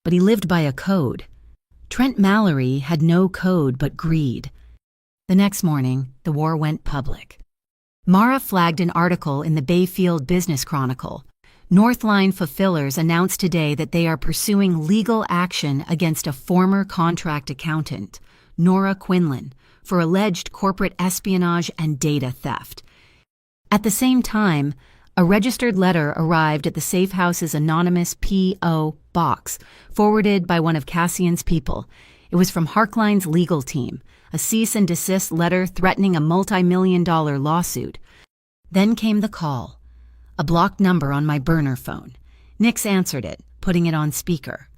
S1: but he lived by a code. Trent Mallory had no code but greed. The next morning, the war went public. Mara flagged an article in the Bayfield Business Chronicle. Northline Fulfillers announced today that they are pursuing legal action against a former contract accountant, Nora Quinlan, for alleged corporate espionage and data theft. At the same time, a registered letter arrived at the Safe House's anonymous P.O. box, forwarded by one of Cassian's people. It was from Harkline's legal team, a cease and desist letter threatening a multi-million-dollar lawsuit. Then came the call, a blocked number on my burner phone. Nix answered it, putting it on speaker.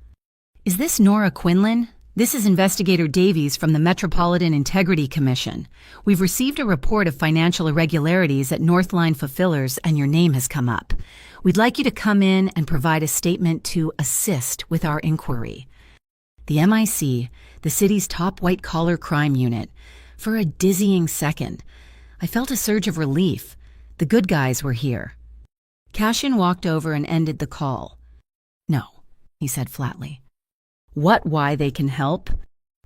S1: "Is this Nora Quinlan? This is Investigator Davies from the Metropolitan Integrity Commission. We've received a report of financial irregularities at Northline Fulfillers, and your name has come up. We'd like you to come in and provide a statement to assist with our inquiry." The MIC, the city's top white-collar crime unit. For a dizzying second, I felt a surge of relief. The good guys were here. Cashin walked over and ended the call. "No," he said flatly. Why they can help?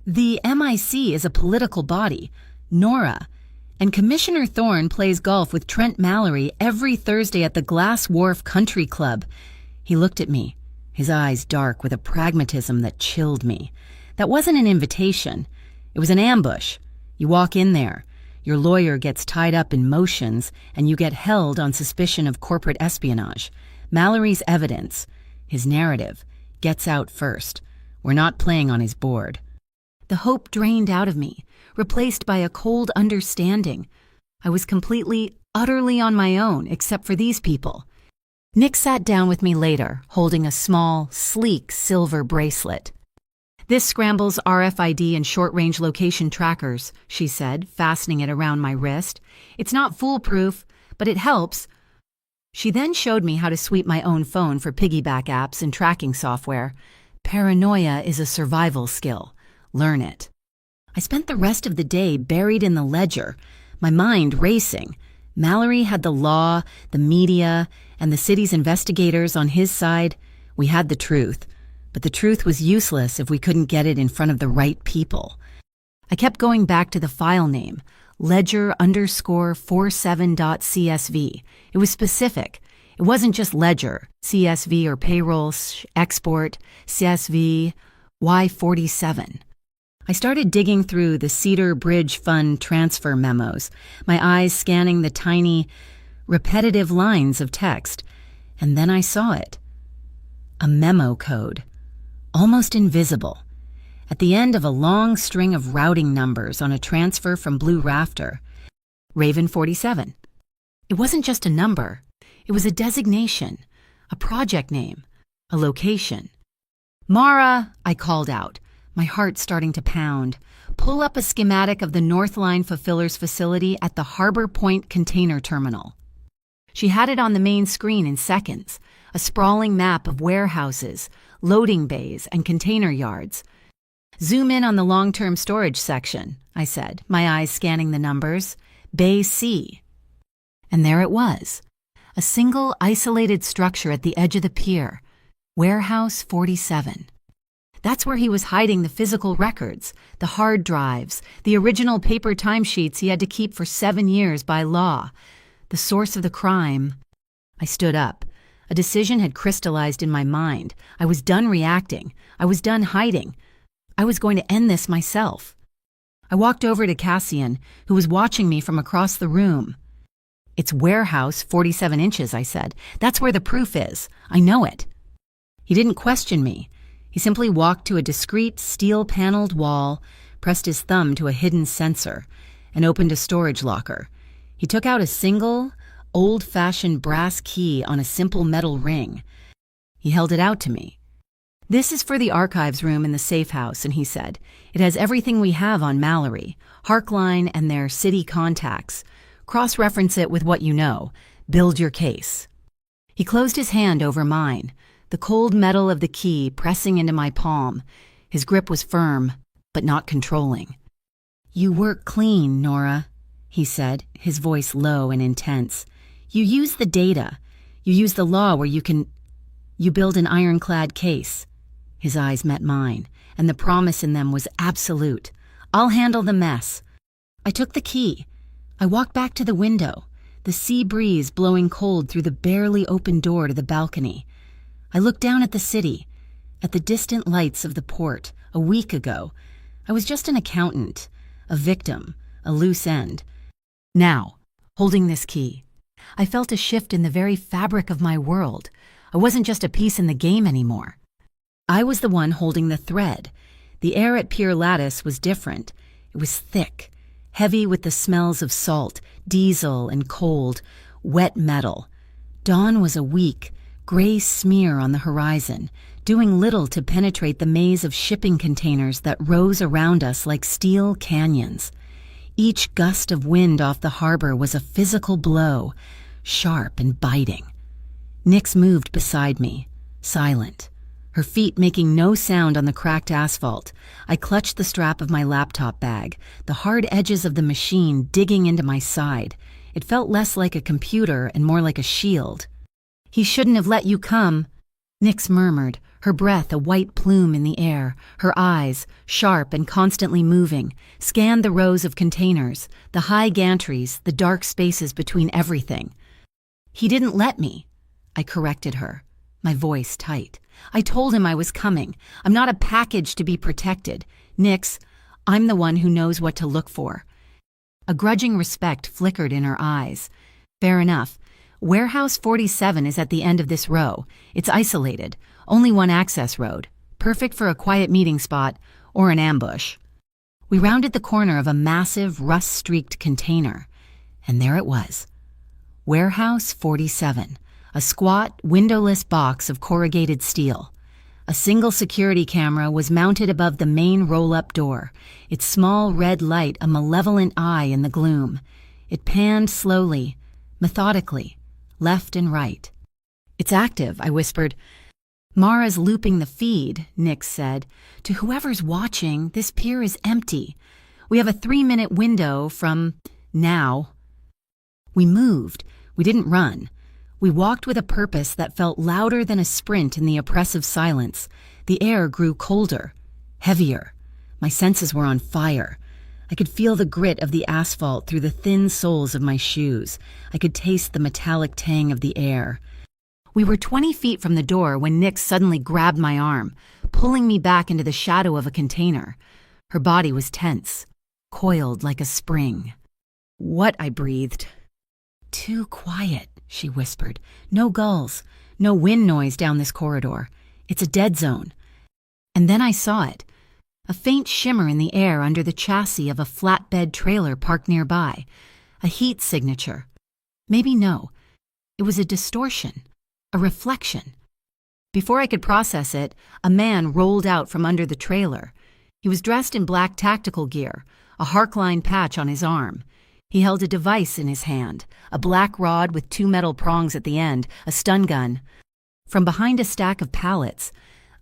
S1: The MIC is a political body, Nora, and Commissioner Thorne plays golf with Trent Mallory every Thursday at the Glass Wharf Country Club. He looked at me, his eyes dark with a pragmatism that chilled me. That wasn't an invitation. It was an ambush. You walk in there, your lawyer gets tied up in motions, and you get held on suspicion of corporate espionage. Mallory's evidence, his narrative, gets out first. We're not playing on his board. The hope drained out of me, replaced by a cold understanding. I was completely, utterly on my own, except for these people. Nick sat down with me later, holding a small, sleek silver bracelet. "This scrambles RFID and short-range location trackers," she said, fastening it around my wrist. "It's not foolproof, but it helps." She then showed me how to sweep my own phone for piggyback apps and tracking software. Paranoia is a survival skill. Learn it. I spent the rest of the day buried in the ledger, my mind racing. Mallory had the law, the media, and the city's investigators on his side. We had the truth, but the truth was useless if we couldn't get it in front of the right people. I kept going back to the file name, ledger_47.csv. It was specific. It wasn't just ledger, CSV or payroll, export, CSV, Y47. I started digging through the Cedar Bridge Fund transfer memos, my eyes scanning the tiny, repetitive lines of text, and then I saw it. A memo code, almost invisible, at the end of a long string of routing numbers on a transfer from Blue Rafter. Raven 47. It wasn't just a number. It was a designation, a project name, a location. "Mara," I called out, my heart starting to pound. "Pull up a schematic of the Northline Fulfillers facility at the Harbor Point Container Terminal." She had it on the main screen in seconds, a sprawling map of warehouses, loading bays, and container yards. "Zoom in on the long-term storage section," I said, my eyes scanning the numbers. Bay C. And there it was, a single isolated structure at the edge of the pier, Warehouse 47. That's where he was hiding the physical records, the hard drives, the original paper timesheets he had to keep for 7 years by law. The source of the crime. I stood up. A decision had crystallized in my mind. I was done reacting. I was done hiding. I was going to end this myself. I walked over to Cassian, who was watching me from across the room. "It's Warehouse 47 inches, I said. "That's where the proof is. I know it." He didn't question me. He simply walked to a discreet steel-paneled wall, pressed his thumb to a hidden sensor, and opened a storage locker. He took out a single, old-fashioned brass key on a simple metal ring. He held it out to me. "This is for the archives room in the safe house," and he said. "It has everything we have on Mallory, Harkline, and their city contacts. Cross-reference it with what you know. Build your case." He closed his hand over mine, the cold metal of the key pressing into my palm. His grip was firm, but not controlling. "You work clean, Nora," he said, his voice low and intense. "You use the data. You use the law where you build an ironclad case." His eyes met mine, and the promise in them was absolute. "I'll handle the mess." I took the key. I walked back to the window, the sea breeze blowing cold through the barely open door to the balcony. I looked down at the city, at the distant lights of the port. A week ago, I was just an accountant, a victim, a loose end. Now, holding this key, I felt a shift in the very fabric of my world. I wasn't just a piece in the game anymore. I was the one holding the thread. The air at Pier Lattice was different. It was thick, heavy with the smells of salt, diesel, and cold, wet metal. Dawn was a weak, gray smear on the horizon, doing little to penetrate the maze of shipping containers that rose around us like steel canyons. Each gust of wind off the harbor was a physical blow, sharp and biting. Nix moved beside me, silent, her feet making no sound on the cracked asphalt. I clutched the strap of my laptop bag, the hard edges of the machine digging into my side. It felt less like a computer and more like a shield. "He shouldn't have let you come," Nix murmured, her breath a white plume in the air. Her eyes, sharp and constantly moving, scanned the rows of containers, the high gantries, the dark spaces between everything. "He didn't let me," I corrected her, my voice tight. "I told him I was coming. I'm not a package to be protected. Nix, I'm the one who knows what to look for." A grudging respect flickered in her eyes. "Fair enough. Warehouse 47 is at the end of this row. It's isolated, only one access road, perfect for a quiet meeting spot or an ambush." We rounded the corner of a massive, rust-streaked container, and there it was. Warehouse 47, a squat, windowless box of corrugated steel. A single security camera was mounted above the main roll-up door, its small red light a malevolent eye in the gloom. It panned slowly, methodically, left and right. "It's active," I whispered. "Mara's looping the feed," Nix said. "To whoever's watching, this pier is empty. We have a 3-minute window from now." We moved. We didn't run. We walked with a purpose that felt louder than a sprint in the oppressive silence. The air grew colder, heavier. My senses were on fire. I could feel the grit of the asphalt through the thin soles of my shoes. I could taste the metallic tang of the air. We were 20 feet from the door when Nix suddenly grabbed my arm, pulling me back into the shadow of a container. Her body was tense, coiled like a spring. "What?" I breathed. "Too quiet," she whispered. "No gulls, no wind noise down this corridor. It's a dead zone." And then I saw it. A faint shimmer in the air under the chassis of a flatbed trailer parked nearby. A heat signature. Maybe no. It was a distortion. A reflection. Before I could process it, a man rolled out from under the trailer. He was dressed in black tactical gear, a Harkline patch on his arm. He held a device in his hand, a black rod with 2 metal prongs at the end, a stun gun. From behind a stack of pallets,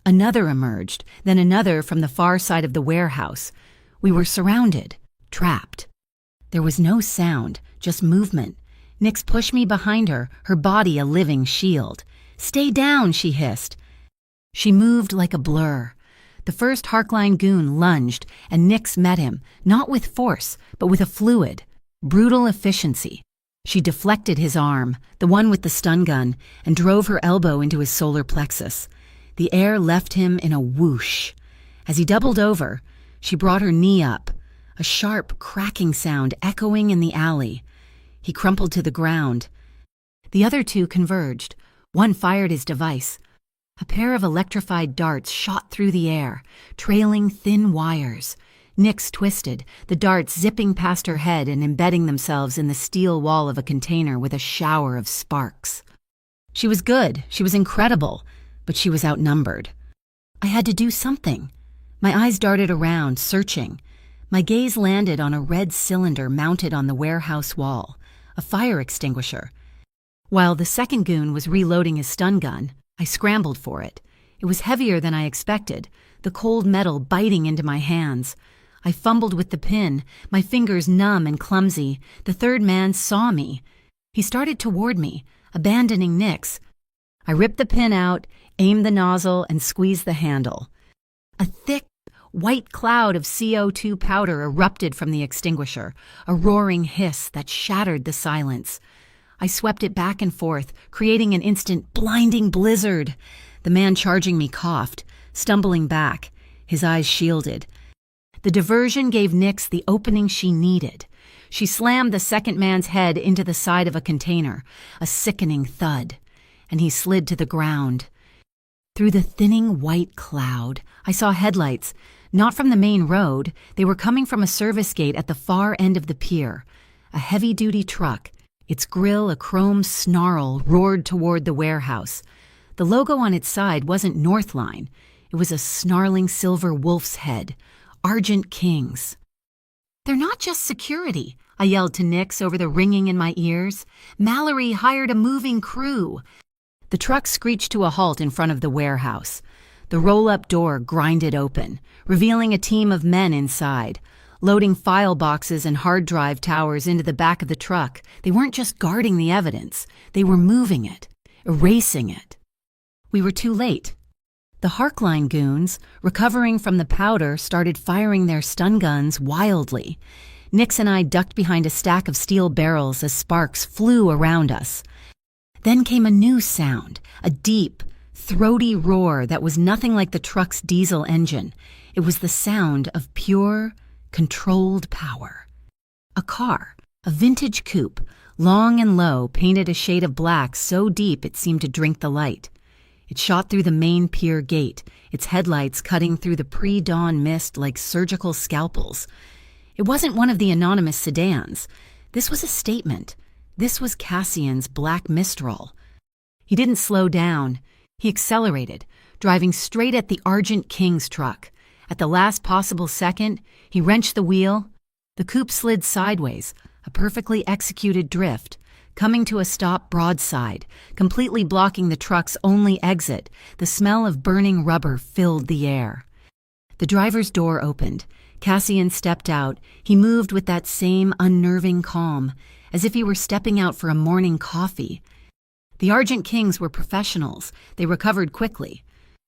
S1: another emerged, then another from the far side of the warehouse. We were surrounded, trapped. There was no sound, just movement. Nix pushed me behind her, her body a living shield. "Stay down," she hissed. She moved like a blur. The first Harkline goon lunged, and Nix met him, not with force, but with a fluid, brutal efficiency. She deflected his arm, the one with the stun gun, and drove her elbow into his solar plexus. The air left him in a whoosh. As he doubled over, she brought her knee up, a sharp, cracking sound echoing in the alley. He crumpled to the ground. The other two converged. One fired his device. A pair of electrified darts shot through the air, trailing thin wires. Nix twisted, the darts zipping past her head and embedding themselves in the steel wall of a container with a shower of sparks. She was good, she was incredible, but she was outnumbered. I had to do something. My eyes darted around, searching. My gaze landed on a red cylinder mounted on the warehouse wall, a fire extinguisher. While the second goon was reloading his stun gun, I scrambled for it. It was heavier than I expected, the cold metal biting into my hands. I fumbled with the pin, my fingers numb and clumsy. The third man saw me. He started toward me, abandoning Nix. I ripped the pin out, aimed the nozzle, and squeezed the handle. A thick, white cloud of CO2 powder erupted from the extinguisher, a roaring hiss that shattered the silence. I swept it back and forth, creating an instant blinding blizzard. The man charging me coughed, stumbling back, his eyes shielded. The diversion gave Nix the opening she needed. She slammed the second man's head into the side of a container, a sickening thud, and he slid to the ground. Through the thinning white cloud, I saw headlights, not from the main road. They were coming from a service gate at the far end of the pier. A heavy-duty truck, its grille a chrome snarl, roared toward the warehouse. The logo on its side wasn't Northline. It was a snarling silver wolf's head, Argent Kings. "They're not just security," I yelled to Nix over the ringing in my ears. "Mallory hired a moving crew." The truck screeched to a halt in front of the warehouse. The roll-up door grinded open, revealing a team of men inside, loading file boxes and hard drive towers into the back of the truck. They weren't just guarding the evidence, they were moving it, erasing it. We were too late. The Harkline goons, recovering from the powder, started firing their stun guns wildly. Nix and I ducked behind a stack of steel barrels as sparks flew around us. Then came a new sound, a deep, throaty roar that was nothing like the truck's diesel engine. It was the sound of pure, controlled power. A car, a vintage coupe, long and low, painted a shade of black so deep it seemed to drink the light. It shot through the main pier gate, its headlights cutting through the pre-dawn mist like surgical scalpels. It wasn't one of the anonymous sedans. This was a statement. This was Cassian's Black Mistral. He didn't slow down. He accelerated, driving straight at the Argent King's truck. At the last possible second, he wrenched the wheel. The coupe slid sideways, a perfectly executed drift, coming to a stop broadside, completely blocking the truck's only exit. The smell of burning rubber filled the air. The driver's door opened. Cassian stepped out. He moved with that same unnerving calm, as if he were stepping out for a morning coffee. The Argent Kings were professionals. They recovered quickly.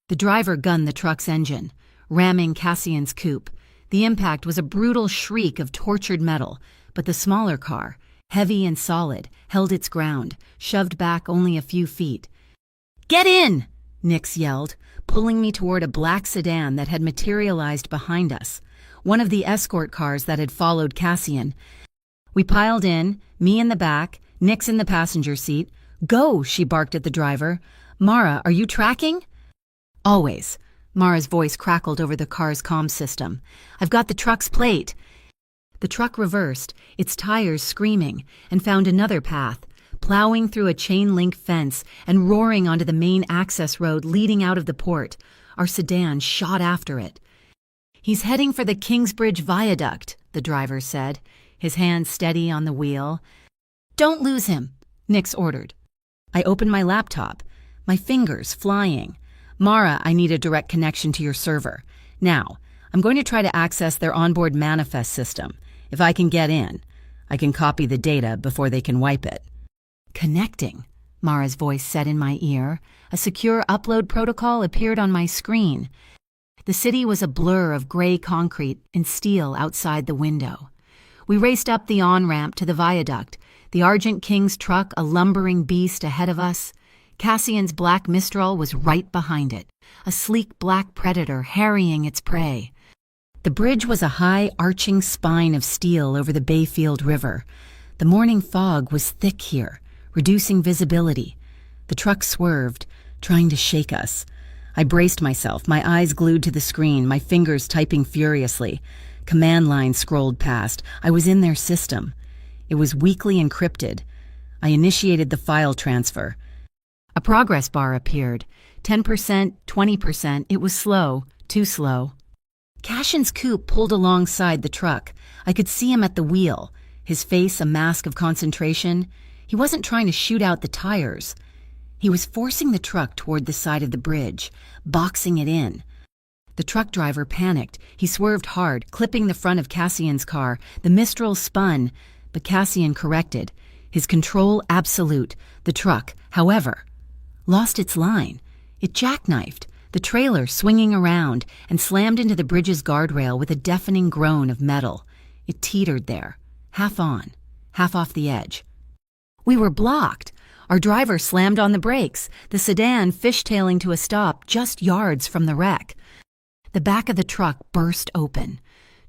S1: The driver gunned the truck's engine, ramming Cassian's coupe. The impact was a brutal shriek of tortured metal, but the smaller car, heavy and solid, held its ground, shoved back only a few feet. "Get in!" Nix yelled, pulling me toward a black sedan that had materialized behind us, one of the escort cars that had followed Cassian. We piled in, me in the back, Nix in the passenger seat. "Go!" she barked at the driver. "Mara, are you tracking?" "Always." Mara's voice crackled over the car's comm system. "I've got the truck's plate." The truck reversed, its tires screaming, and found another path, plowing through a chain-link fence and roaring onto the main access road leading out of the port. Our sedan shot after it. "He's heading for the Kingsbridge Viaduct," the driver said, his hand steady on the wheel. "Don't lose him," Nix ordered. I opened my laptop, my fingers flying. "Mara, I need a direct connection to your server. Now, I'm going to try to access their onboard manifest system. If I can get in, I can copy the data before they can wipe it." "Connecting," Mara's voice said in my ear. A secure upload protocol appeared on my screen. The city was a blur of gray concrete and steel outside the window. We raced up the on-ramp to the viaduct, the Argent King's truck a lumbering beast ahead of us. Cassian's Black Mistral was right behind it, a sleek black predator harrying its prey. The bridge was a high, arching spine of steel over the Bayfield River. The morning fog was thick here, reducing visibility. The truck swerved, trying to shake us. I braced myself, my eyes glued to the screen, my fingers typing furiously. Command lines scrolled past. I was in their system. It was weakly encrypted. I initiated the file transfer. A progress bar appeared. 10%, 20%. It was slow, too slow. Cassian's coupe pulled alongside the truck. I could see him at the wheel, his face a mask of concentration. He wasn't trying to shoot out the tires. He was forcing the truck toward the side of the bridge, boxing it in. The truck driver panicked. He swerved hard, clipping the front of Cassian's car. The Mistral spun, but Cassian corrected. His control absolute. The truck, however, lost its line. It jackknifed, the trailer swinging around, and slammed into the bridge's guardrail with a deafening groan of metal. It teetered there, half on, half off the edge. We were blocked. Our driver slammed on the brakes, the sedan fishtailing to a stop just yards from the wreck. The back of the truck burst open.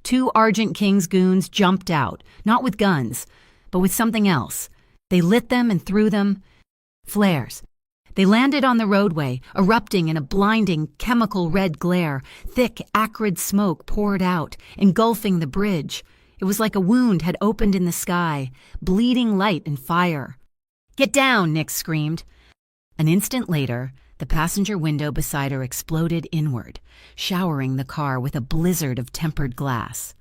S1: 2 Argent King's goons jumped out, not with guns, but with something else. They lit them and threw them. Flares. They landed on the roadway, erupting in a blinding, chemical red glare. Thick, acrid smoke poured out, engulfing the bridge. It was like a wound had opened in the sky, bleeding light and fire. "Get down!" Nix screamed. An instant later, the passenger window beside her exploded inward, showering the car with a blizzard of tempered glass.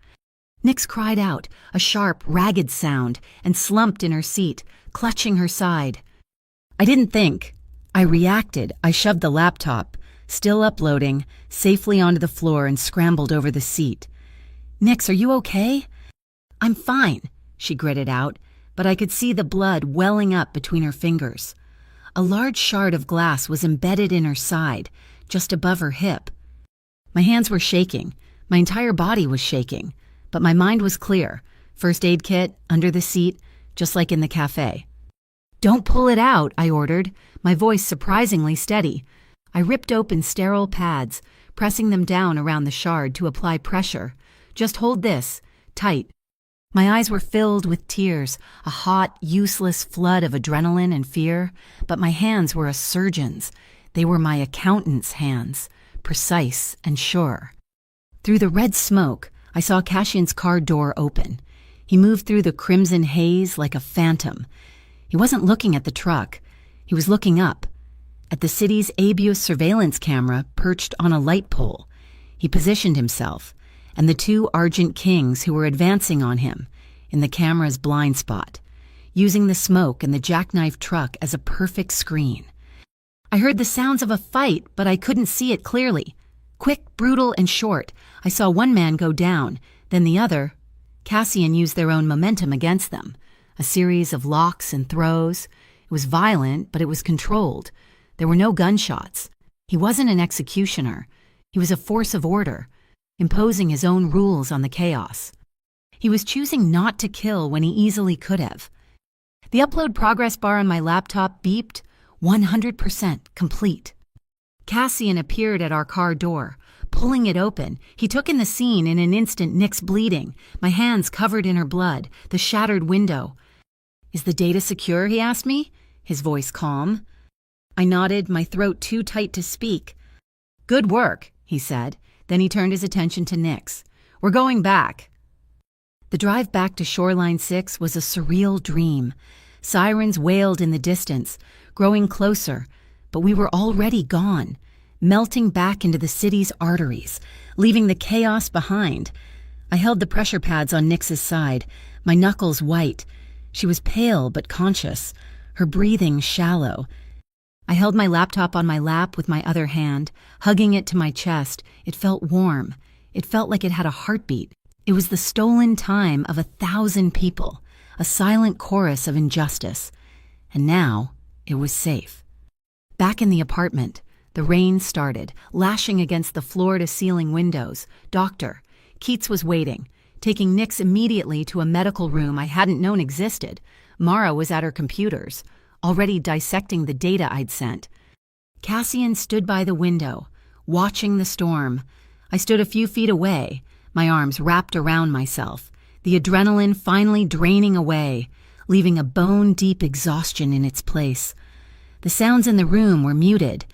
S1: Nix cried out, a sharp, ragged sound, and slumped in her seat, clutching her side. I didn't think. I reacted. I shoved the laptop, still uploading, safely onto the floor and scrambled over the seat. "Nix, are you okay?" "I'm fine," she gritted out, but I could see the blood welling up between her fingers. A large shard of glass was embedded in her side, just above her hip. My hands were shaking. My entire body was shaking. But my mind was clear. First aid kit, under the seat, just like in the cafe. "Don't pull it out," I ordered, my voice surprisingly steady. I ripped open sterile pads, pressing them down around the shard to apply pressure. "Just hold this, tight." My eyes were filled with tears, a hot, useless flood of adrenaline and fear, but my hands were a surgeon's. They were my accountant's hands, precise and sure. Through the red smoke, I saw Cassian's car door open. He moved through the crimson haze like a phantom. He wasn't looking at the truck. He was looking up, at the city's ABUS surveillance camera perched on a light pole. He positioned himself, and the two Argent Kings who were advancing on him, in the camera's blind spot, using the smoke and the jackknife truck as a perfect screen. I heard the sounds of a fight, but I couldn't see it clearly. Quick, brutal, and short. I saw one man go down, then the other. Cassian used their own momentum against them. A series of locks and throws. It was violent, but it was controlled. There were no gunshots. He wasn't an executioner. He was a force of order, imposing his own rules on the chaos. He was choosing not to kill when he easily could have. The upload progress bar on my laptop beeped, 100% complete. Cassian appeared at our car door. Pulling it open, he took in the scene in an instant. Nix bleeding, my hands covered in her blood, the shattered window. "Is the data secure?" he asked me, his voice calm. I nodded, my throat too tight to speak. "Good work," he said. Then he turned his attention to Nix. "We're going back." The drive back to Shoreline 6 was a surreal dream. Sirens wailed in the distance, growing closer, but we were already gone, melting back into the city's arteries, leaving the chaos behind. I held the pressure pads on Nix's side, my knuckles white. She was pale but conscious, her breathing shallow. I held my laptop on my lap with my other hand, hugging it to my chest. It felt warm. It felt like it had a heartbeat. It was the stolen time of 1,000 people, a silent chorus of injustice. And now, it was safe. Back in the apartment, the rain started, lashing against the floor-to-ceiling windows. Doctor, Keats was waiting, taking Nix immediately to a medical room I hadn't known existed. Mara was at her computers, already dissecting the data I'd sent. Cassian stood by the window, watching the storm. I stood a few feet away, my arms wrapped around myself, the adrenaline finally draining away, leaving a bone-deep exhaustion in its place. The sounds in the room were muted,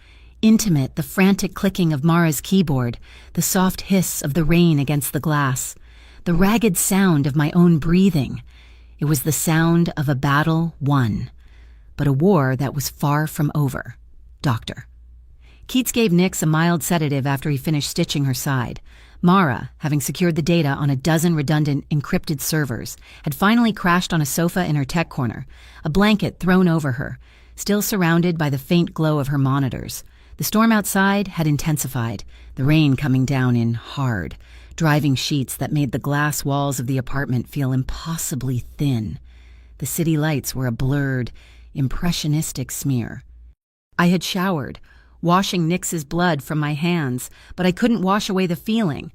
S1: intimate, the frantic clicking of Mara's keyboard, the soft hiss of the rain against the glass, the ragged sound of my own breathing. It was the sound of a battle won, but a war that was far from over. Doctor. Keats gave Nix a mild sedative after he finished stitching her side. Mara, having secured the data on a dozen redundant encrypted servers, had finally crashed on a sofa in her tech corner, a blanket thrown over her, still surrounded by the faint glow of her monitors. The storm outside had intensified, the rain coming down in hard, driving sheets that made the glass walls of the apartment feel impossibly thin. The city lights were a blurred, impressionistic smear. I had showered, washing Nix's blood from my hands, but I couldn't wash away the feeling.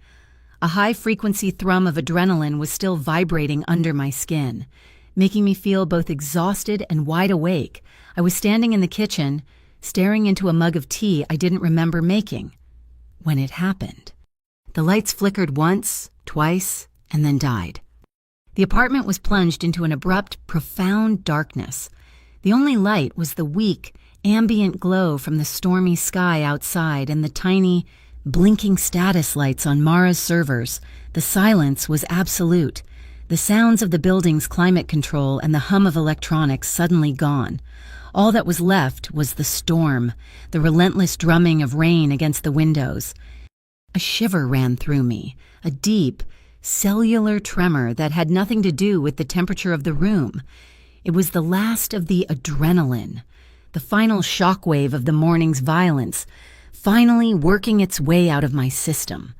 S1: A high-frequency thrum of adrenaline was still vibrating under my skin, making me feel both exhausted and wide awake. I was standing in the kitchen, staring into a mug of tea I didn't remember making, when it happened. The lights flickered once, twice, and then died. The apartment was plunged into an abrupt, profound darkness. The only light was the weak, ambient glow from the stormy sky outside and the tiny, blinking status lights on Mara's servers. The silence was absolute. The sounds of the building's climate control and the hum of electronics suddenly gone. All that was left was the storm, the relentless drumming of rain against the windows. A shiver ran through me, a deep, cellular tremor that had nothing to do with the temperature of the room. It was the last of the adrenaline, the final shockwave of the morning's violence, finally working its way out of my system.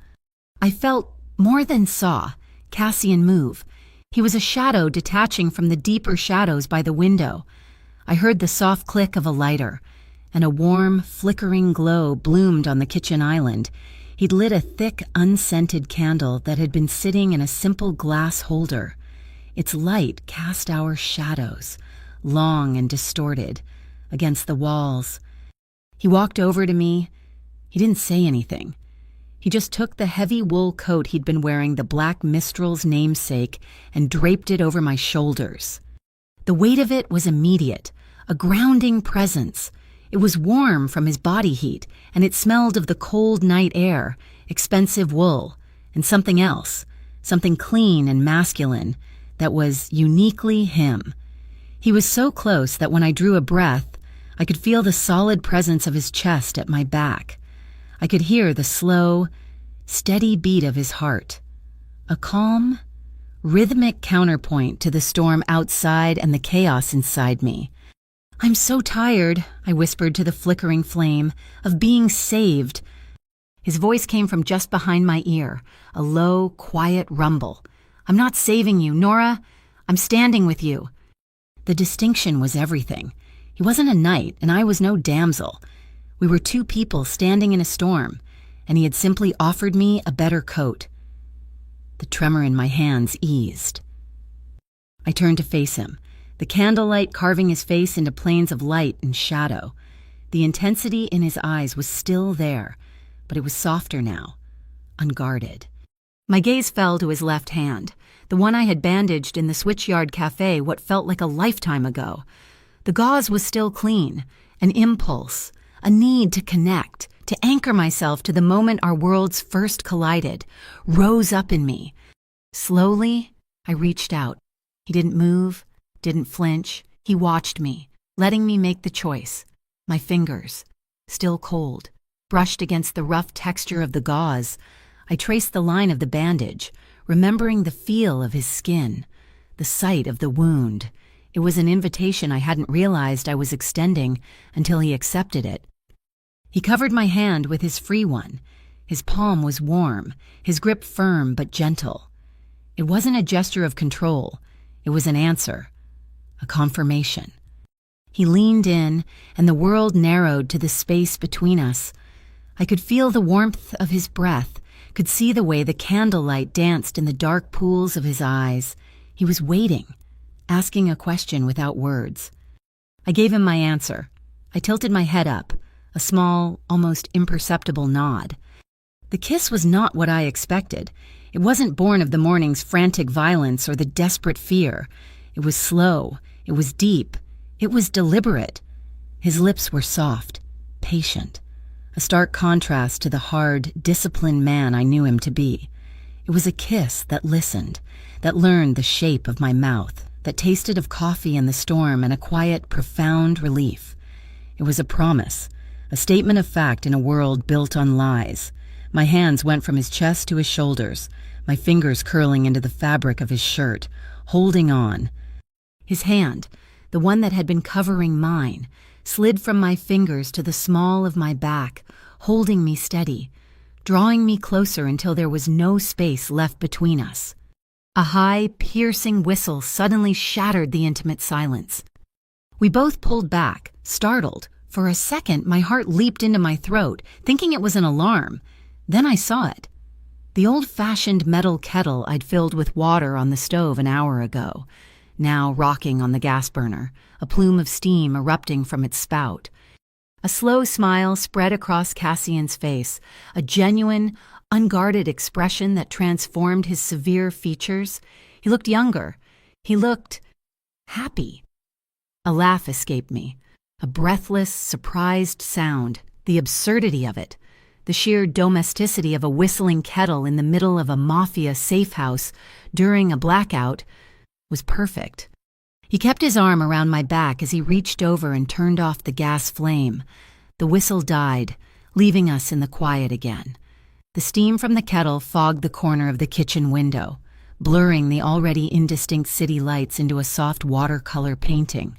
S1: I felt, more than saw, Cassian move. He was a shadow detaching from the deeper shadows by the window. I heard the soft click of a lighter, and a warm, flickering glow bloomed on the kitchen island. He'd lit a thick, unscented candle that had been sitting in a simple glass holder. Its light cast our shadows, long and distorted, against the walls. He walked over to me. He didn't say anything. He just took the heavy wool coat he'd been wearing, the Black Mistral's namesake, and draped it over my shoulders. The weight of it was immediate, a grounding presence. It was warm from his body heat, and it smelled of the cold night air, expensive wool, and something else, something clean and masculine, that was uniquely him. He was so close that when I drew a breath, I could feel the solid presence of his chest at my back. I could hear the slow, steady beat of his heart, a calm, rhythmic counterpoint to the storm outside and the chaos inside me. "I'm so tired," I whispered to the flickering flame, "of being saved." His voice came from just behind my ear, a low, quiet rumble. "I'm not saving you, Nora. I'm standing with you." The distinction was everything. He wasn't a knight, and I was no damsel. We were two people standing in a storm, and he had simply offered me a better coat. The tremor in my hands eased. I turned to face him, the candlelight carving his face into planes of light and shadow. The intensity in his eyes was still there, but it was softer now, unguarded. My gaze fell to his left hand, the one I had bandaged in the Switchyard Cafe what felt like a lifetime ago. The gauze was still clean, an impulse, a need to connect, to anchor myself to the moment our worlds first collided, rose up in me. Slowly, I reached out. He didn't move, didn't flinch. He watched me, letting me make the choice. My fingers, still cold, brushed against the rough texture of the gauze. I traced the line of the bandage, remembering the feel of his skin, the sight of the wound. It was an invitation I hadn't realized I was extending until he accepted it. He covered my hand with his free one. His palm was warm, his grip firm but gentle. It wasn't a gesture of control. It was an answer, a confirmation. He leaned in, and the world narrowed to the space between us. I could feel the warmth of his breath, could see the way the candlelight danced in the dark pools of his eyes. He was waiting, asking a question without words. I gave him my answer. I tilted my head up, a small, almost imperceptible nod. The kiss was not what I expected. It wasn't born of the morning's frantic violence or the desperate fear. It was slow. It was deep. It was deliberate. His lips were soft, patient, a stark contrast to the hard, disciplined man I knew him to be. It was a kiss that listened, that learned the shape of my mouth, that tasted of coffee in the storm and a quiet, profound relief. It was a promise, a statement of fact in a world built on lies. My hands went from his chest to his shoulders, my fingers curling into the fabric of his shirt, holding on. His hand, the one that had been covering mine, slid from my fingers to the small of my back, holding me steady, drawing me closer until there was no space left between us. A high, piercing whistle suddenly shattered the intimate silence. We both pulled back, startled. For a second, my heart leaped into my throat, thinking it was an alarm. Then I saw it. The old-fashioned metal kettle I'd filled with water on the stove an hour ago, now rocking on the gas burner, a plume of steam erupting from its spout. A slow smile spread across Cassian's face, a genuine, unguarded expression that transformed his severe features. He looked younger. He looked happy. A laugh escaped me, a breathless, surprised sound, the absurdity of it. The sheer domesticity of a whistling kettle in the middle of a Mafia safe house during a blackout was perfect. He kept his arm around my back as he reached over and turned off the gas flame. The whistle died, leaving us in the quiet again. The steam from the kettle fogged the corner of the kitchen window, blurring the already indistinct city lights into a soft watercolor painting.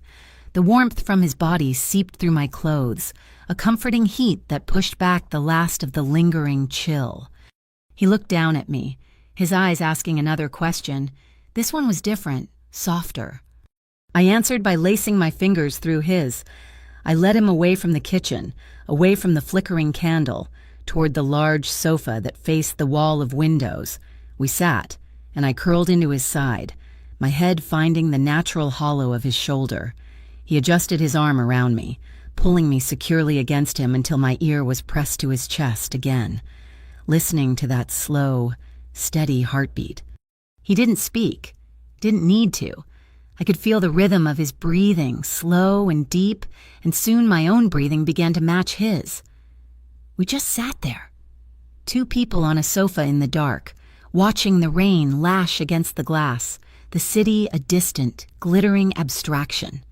S1: The The warmth from his body seeped through my clothes, a comforting heat that pushed back the last of the lingering chill. He looked down at me, his eyes asking another question. This one was different, softer. I answered by lacing my fingers through his. I led him away from the kitchen, away from the flickering candle, toward the large sofa that faced the wall of windows. We sat, and I curled into his side, my head finding the natural hollow of his shoulder. He adjusted his arm around me, pulling me securely against him until my ear was pressed to his chest again, listening to that slow, steady heartbeat. He didn't speak, didn't need to. I could feel the rhythm of his breathing, slow and deep, and soon my own breathing began to match his. We just sat there, two people on a sofa in the dark, watching the rain lash against the glass, the city a distant, glittering abstraction.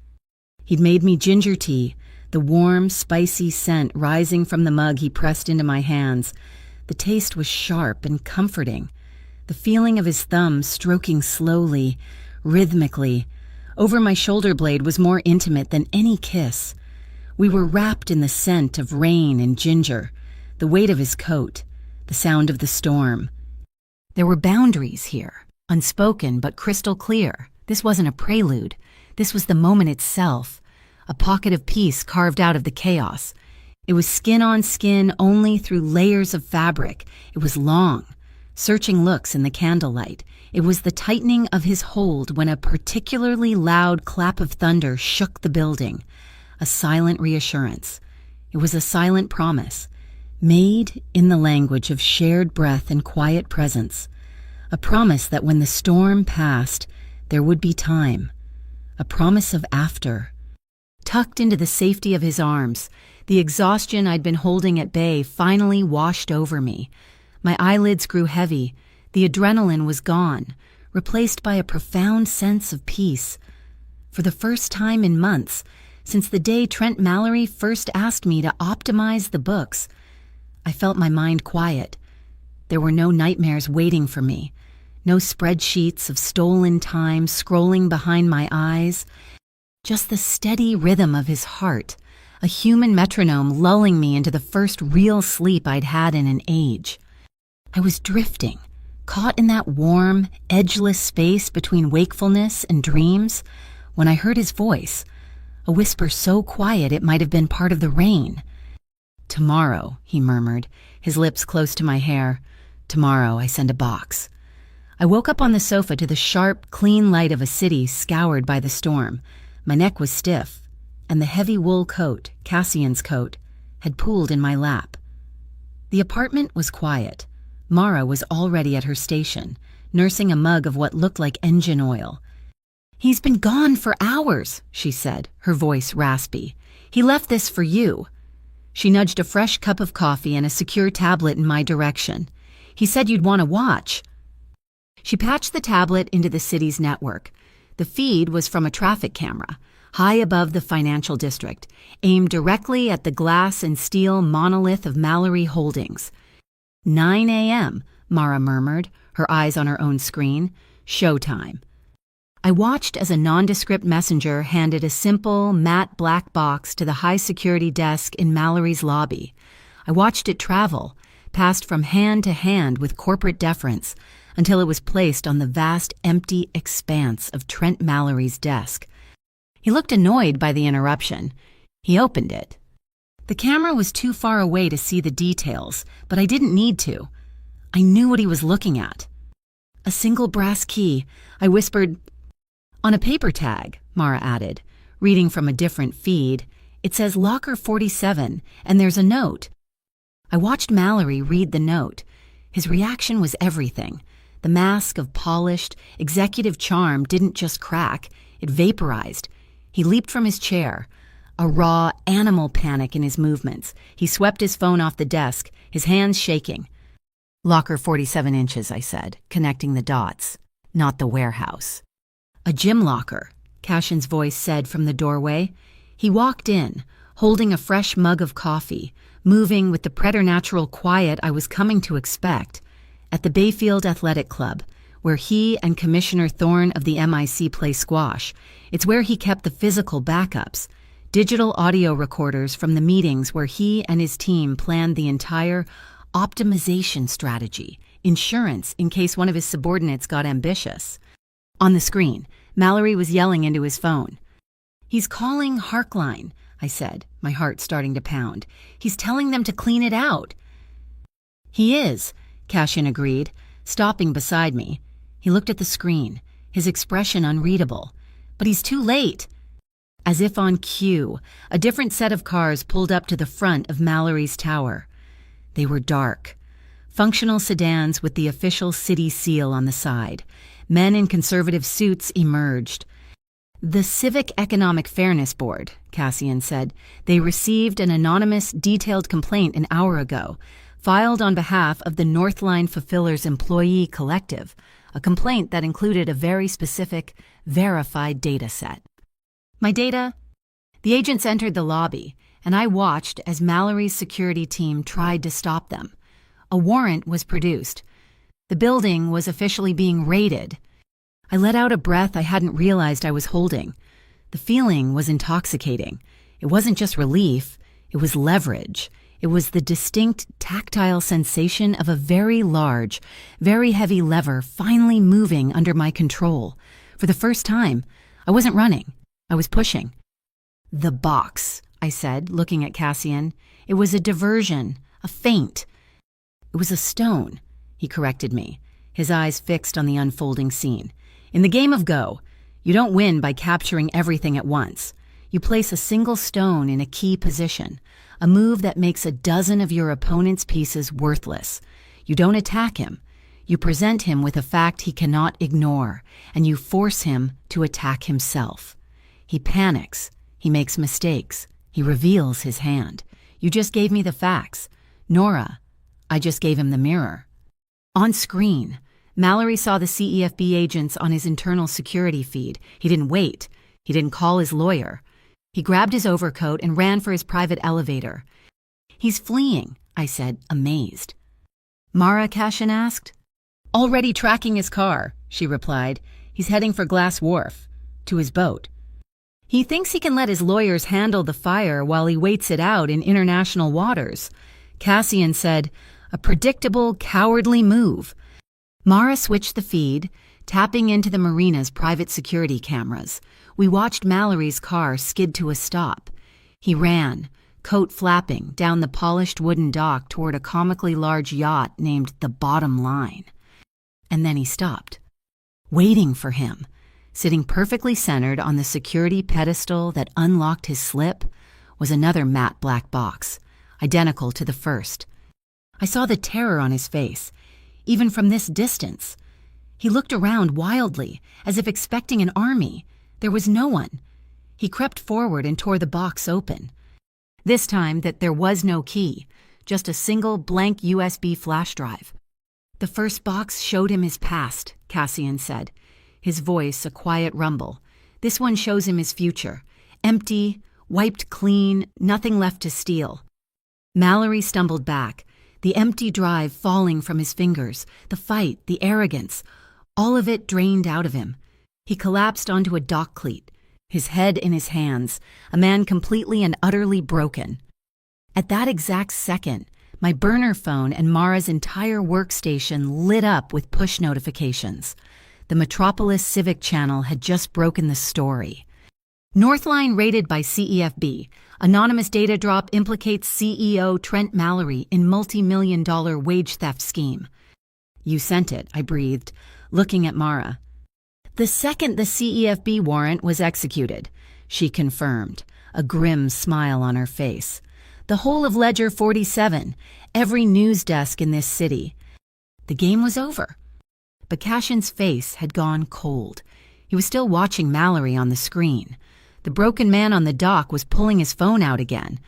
S1: He'd made me ginger tea, the warm, spicy scent rising from the mug he pressed into my hands. The taste was sharp and comforting, the feeling of his thumb stroking slowly, rhythmically, over my shoulder blade was more intimate than any kiss. We were wrapped in the scent of rain and ginger, the weight of his coat, the sound of the storm. There were boundaries here, unspoken but crystal clear. This wasn't a prelude. This was the moment itself, a pocket of peace carved out of the chaos. It was skin on skin only through layers of fabric. It was long, searching looks in the candlelight. It was the tightening of his hold when a particularly loud clap of thunder shook the building, a silent reassurance. It was a silent promise, made in the language of shared breath and quiet presence, a promise that when the storm passed, there would be time, a promise of after. Tucked into the safety of his arms, the exhaustion I'd been holding at bay finally washed over me. My eyelids grew heavy. The adrenaline was gone, replaced by a profound sense of peace. For the first time in months, since the day Trent Mallory first asked me to optimize the books, I felt my mind quiet. There were no nightmares waiting for me, no spreadsheets of stolen time scrolling behind my eyes, just the steady rhythm of his heart, a human metronome lulling me into the first real sleep I'd had in an age. I was drifting, caught in that warm, edgeless space between wakefulness and dreams, when I heard his voice, a whisper so quiet it might have been part of the rain. "Tomorrow," he murmured, his lips close to my hair. "Tomorrow I send a box." I woke up on the sofa to the sharp, clean light of a city scoured by the storm. My neck was stiff, and the heavy wool coat, Cassian's coat, had pooled in my lap. The apartment was quiet. Mara was already at her station, nursing a mug of what looked like engine oil. "He's been gone for hours," she said, her voice raspy. "He left this for you." She nudged a fresh cup of coffee and a secure tablet in my direction. "He said you'd want to watch." She patched the tablet into the city's network. The feed was from a traffic camera, high above the financial district, aimed directly at the glass and steel monolith of Mallory Holdings. 9 a.m., Mara murmured, her eyes on her own screen. Showtime. I watched as a nondescript messenger handed a simple, matte black box to the high-security desk in Mallory's lobby. I watched it travel, passed from hand to hand with corporate deference, until it was placed on the vast, empty expanse of Trent Mallory's desk. He looked annoyed by the interruption. He opened it. The camera was too far away to see the details, but I didn't need to. I knew what he was looking at. "A single brass key," I whispered. "On a paper tag," Mara added, reading from a different feed. "It says Locker 47, and there's a note." I watched Mallory read the note. His reaction was everything. The mask of polished, executive charm didn't just crack, it vaporized. He leaped from his chair, a raw, animal panic in his movements. He swept his phone off the desk, his hands shaking. "Locker 47 inches," I said, connecting the dots. "Not the warehouse." "A gym locker," Cashin's voice said from the doorway. He walked in, holding a fresh mug of coffee, moving with the preternatural quiet I was coming to expect. "At the Bayfield Athletic Club, where he and Commissioner Thorne of the MIC play squash. It's where he kept the physical backups, digital audio recorders from the meetings where he and his team planned the entire optimization strategy, insurance in case one of his subordinates got ambitious. On the screen, Mallory was yelling into his phone. "He's calling Harkline," I said, my heart starting to pound. "He's telling them to clean it out." "He is," Cashin agreed, stopping beside me. He looked at the screen, his expression unreadable. "But he's too late." As if on cue, a different set of cars pulled up to the front of Mallory's tower. They were dark. Functional sedans with the official city seal on the side. Men in conservative suits emerged. "The Civic Economic Fairness Board," Cassian said. "They received an anonymous, detailed complaint an hour ago, filed on behalf of the Northline Fulfillers Employee Collective, a complaint that included a very specific, verified data set." My data? The agents entered the lobby, and I watched as Mallory's security team tried to stop them. A warrant was produced. The building was officially being raided. I let out a breath I hadn't realized I was holding. The feeling was intoxicating. It wasn't just relief, it was leverage. It was the distinct tactile sensation of a very large, very heavy lever finally moving under my control. For the first time, I wasn't running. I was pushing. "The box," I said, looking at Cassian. "It was a diversion, a feint." "It was a stone," he corrected me, his eyes fixed on the unfolding scene. "In the game of Go, you don't win by capturing everything at once. You place a single stone in a key position, a move that makes a dozen of your opponent's pieces worthless. You don't attack him. You present him with a fact he cannot ignore, and you force him to attack himself. He panics. He makes mistakes. He reveals his hand. You just gave me the facts. Nora, I just gave him the mirror." On screen, Mallory saw the CEFB agents on his internal security feed. He didn't wait. He didn't call his lawyer. He grabbed his overcoat and ran for his private elevator. "He's fleeing," I said, amazed. "Mara?" Cashin asked. "Already tracking his car," she replied. "He's heading for Glass Wharf, to his boat. He thinks he can let his lawyers handle the fire while he waits it out in international waters." Cassian said, "A predictable, cowardly move." Mara switched the feed, tapping into the marina's private security cameras. We watched Mallory's car skid to a stop. He ran, coat flapping, down the polished wooden dock toward a comically large yacht named the Bottom Line. And then he stopped, waiting for him. Sitting perfectly centered on the security pedestal that unlocked his slip was another matte black box, identical to the first. I saw the terror on his face, even from this distance. He looked around wildly, as if expecting an army. There was no one. He crept forward and tore the box open. This time that there was no key, just a single blank USB flash drive. "The first box showed him his past," Cassian said, his voice a quiet rumble. "This one shows him his future. Empty, wiped clean, nothing left to steal." Mallory stumbled back, the empty drive falling from his fingers, the fight, the arrogance, all of it drained out of him. He collapsed onto a dock cleat, his head in his hands, a man completely and utterly broken. At that exact second, my burner phone and Mara's entire workstation lit up with push notifications. The Metropolis Civic Channel had just broken the story. "Northline raided by CEFB. Anonymous data drop implicates CEO Trent Mallory in multi-million-dollar wage theft scheme." "You sent it," I breathed, looking at Mara. "The second the CEFB warrant was executed," she confirmed, a grim smile on her face. "The whole of Ledger 47, every news desk in this city." The game was over. But Cashin's face had gone cold. He was still watching Mallory on the screen. The broken man on the dock was pulling his phone out again.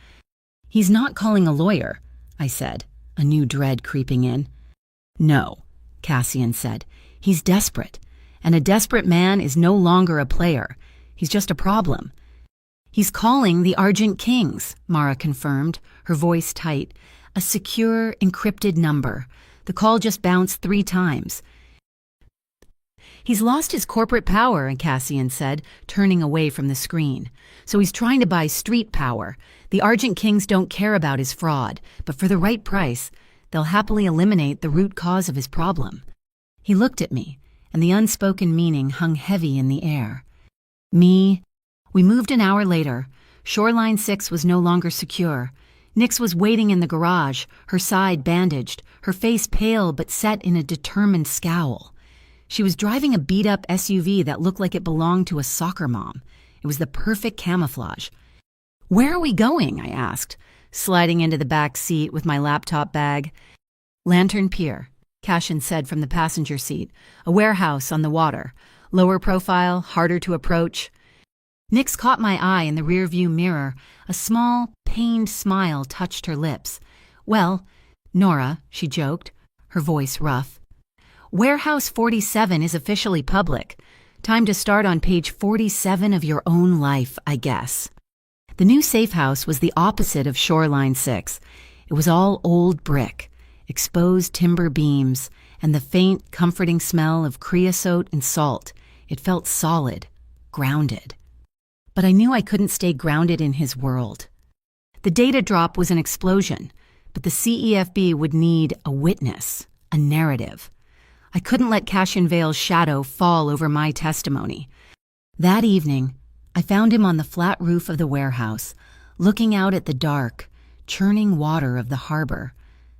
S1: "He's not calling a lawyer," I said, a new dread creeping in. "No," Cassian said. "He's desperate. And a desperate man is no longer a player. He's just a problem." "He's calling the Argent Kings," Mara confirmed, her voice tight. "A secure, encrypted number. The call just bounced 3 times. He's lost his corporate power, Cassian said, turning away from the screen. So he's trying to buy street power. The Argent Kings don't care about his fraud, but for the right price, they'll happily eliminate the root cause of his problem. He looked at me, and the unspoken meaning hung heavy in the air. Me? We moved an hour later. Shoreline 6 was no longer secure. Nix was waiting in the garage, her side bandaged, her face pale but set in a determined scowl. She was driving a beat-up SUV that looked like it belonged to a soccer mom. It was the perfect camouflage. "Where are we going?" I asked, sliding into the back seat with my laptop bag. "Lantern Pier," Cassian said from the passenger seat, "a warehouse on the water. Lower profile, harder to approach." Nix caught my eye in the rearview mirror. A small, pained smile touched her lips. "Well, Nora," she joked, her voice rough. "Warehouse 47 is officially public. Time to start on page 47 of your own life, I guess." The new safe house was the opposite of Shoreline 6. It was all old brick, exposed timber beams, and the faint, comforting smell of creosote and salt. It felt solid, grounded. But I knew I couldn't stay grounded in his world. The data drop was an explosion, but the CEFB would need a witness, a narrative. I couldn't let Cassian Vale's shadow fall over my testimony. That evening, I found him on the flat roof of the warehouse, looking out at the dark, churning water of the harbor.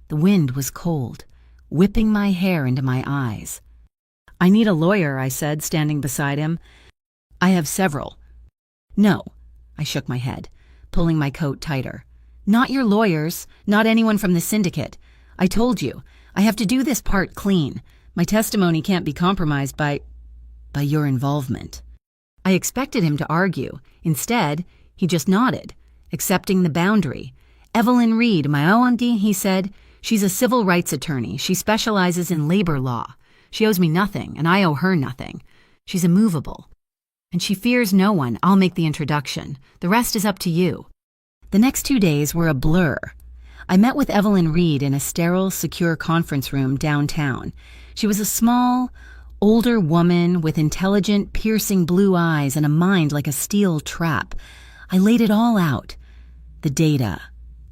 S1: The wind was cold, whipping my hair into my eyes. "I need a lawyer," I said, standing beside him. "I have several." "No," I shook my head, pulling my coat tighter. "Not your lawyers, not anyone from the syndicate. I told you, I have to do this part clean. My testimony can't be compromised by your involvement." I expected him to argue. Instead, he just nodded, accepting the boundary. "Evelyn Reed, my auntie," he said. "She's a civil rights attorney. She specializes in labor law. She owes me nothing, and I owe her nothing. She's immovable. And she fears no one. I'll make the introduction. The rest is up to you." The next 2 days were a blur. I met with Evelyn Reed in a sterile, secure conference room downtown. She was a small, older woman with intelligent, piercing blue eyes and a mind like a steel trap. I laid it all out. The data,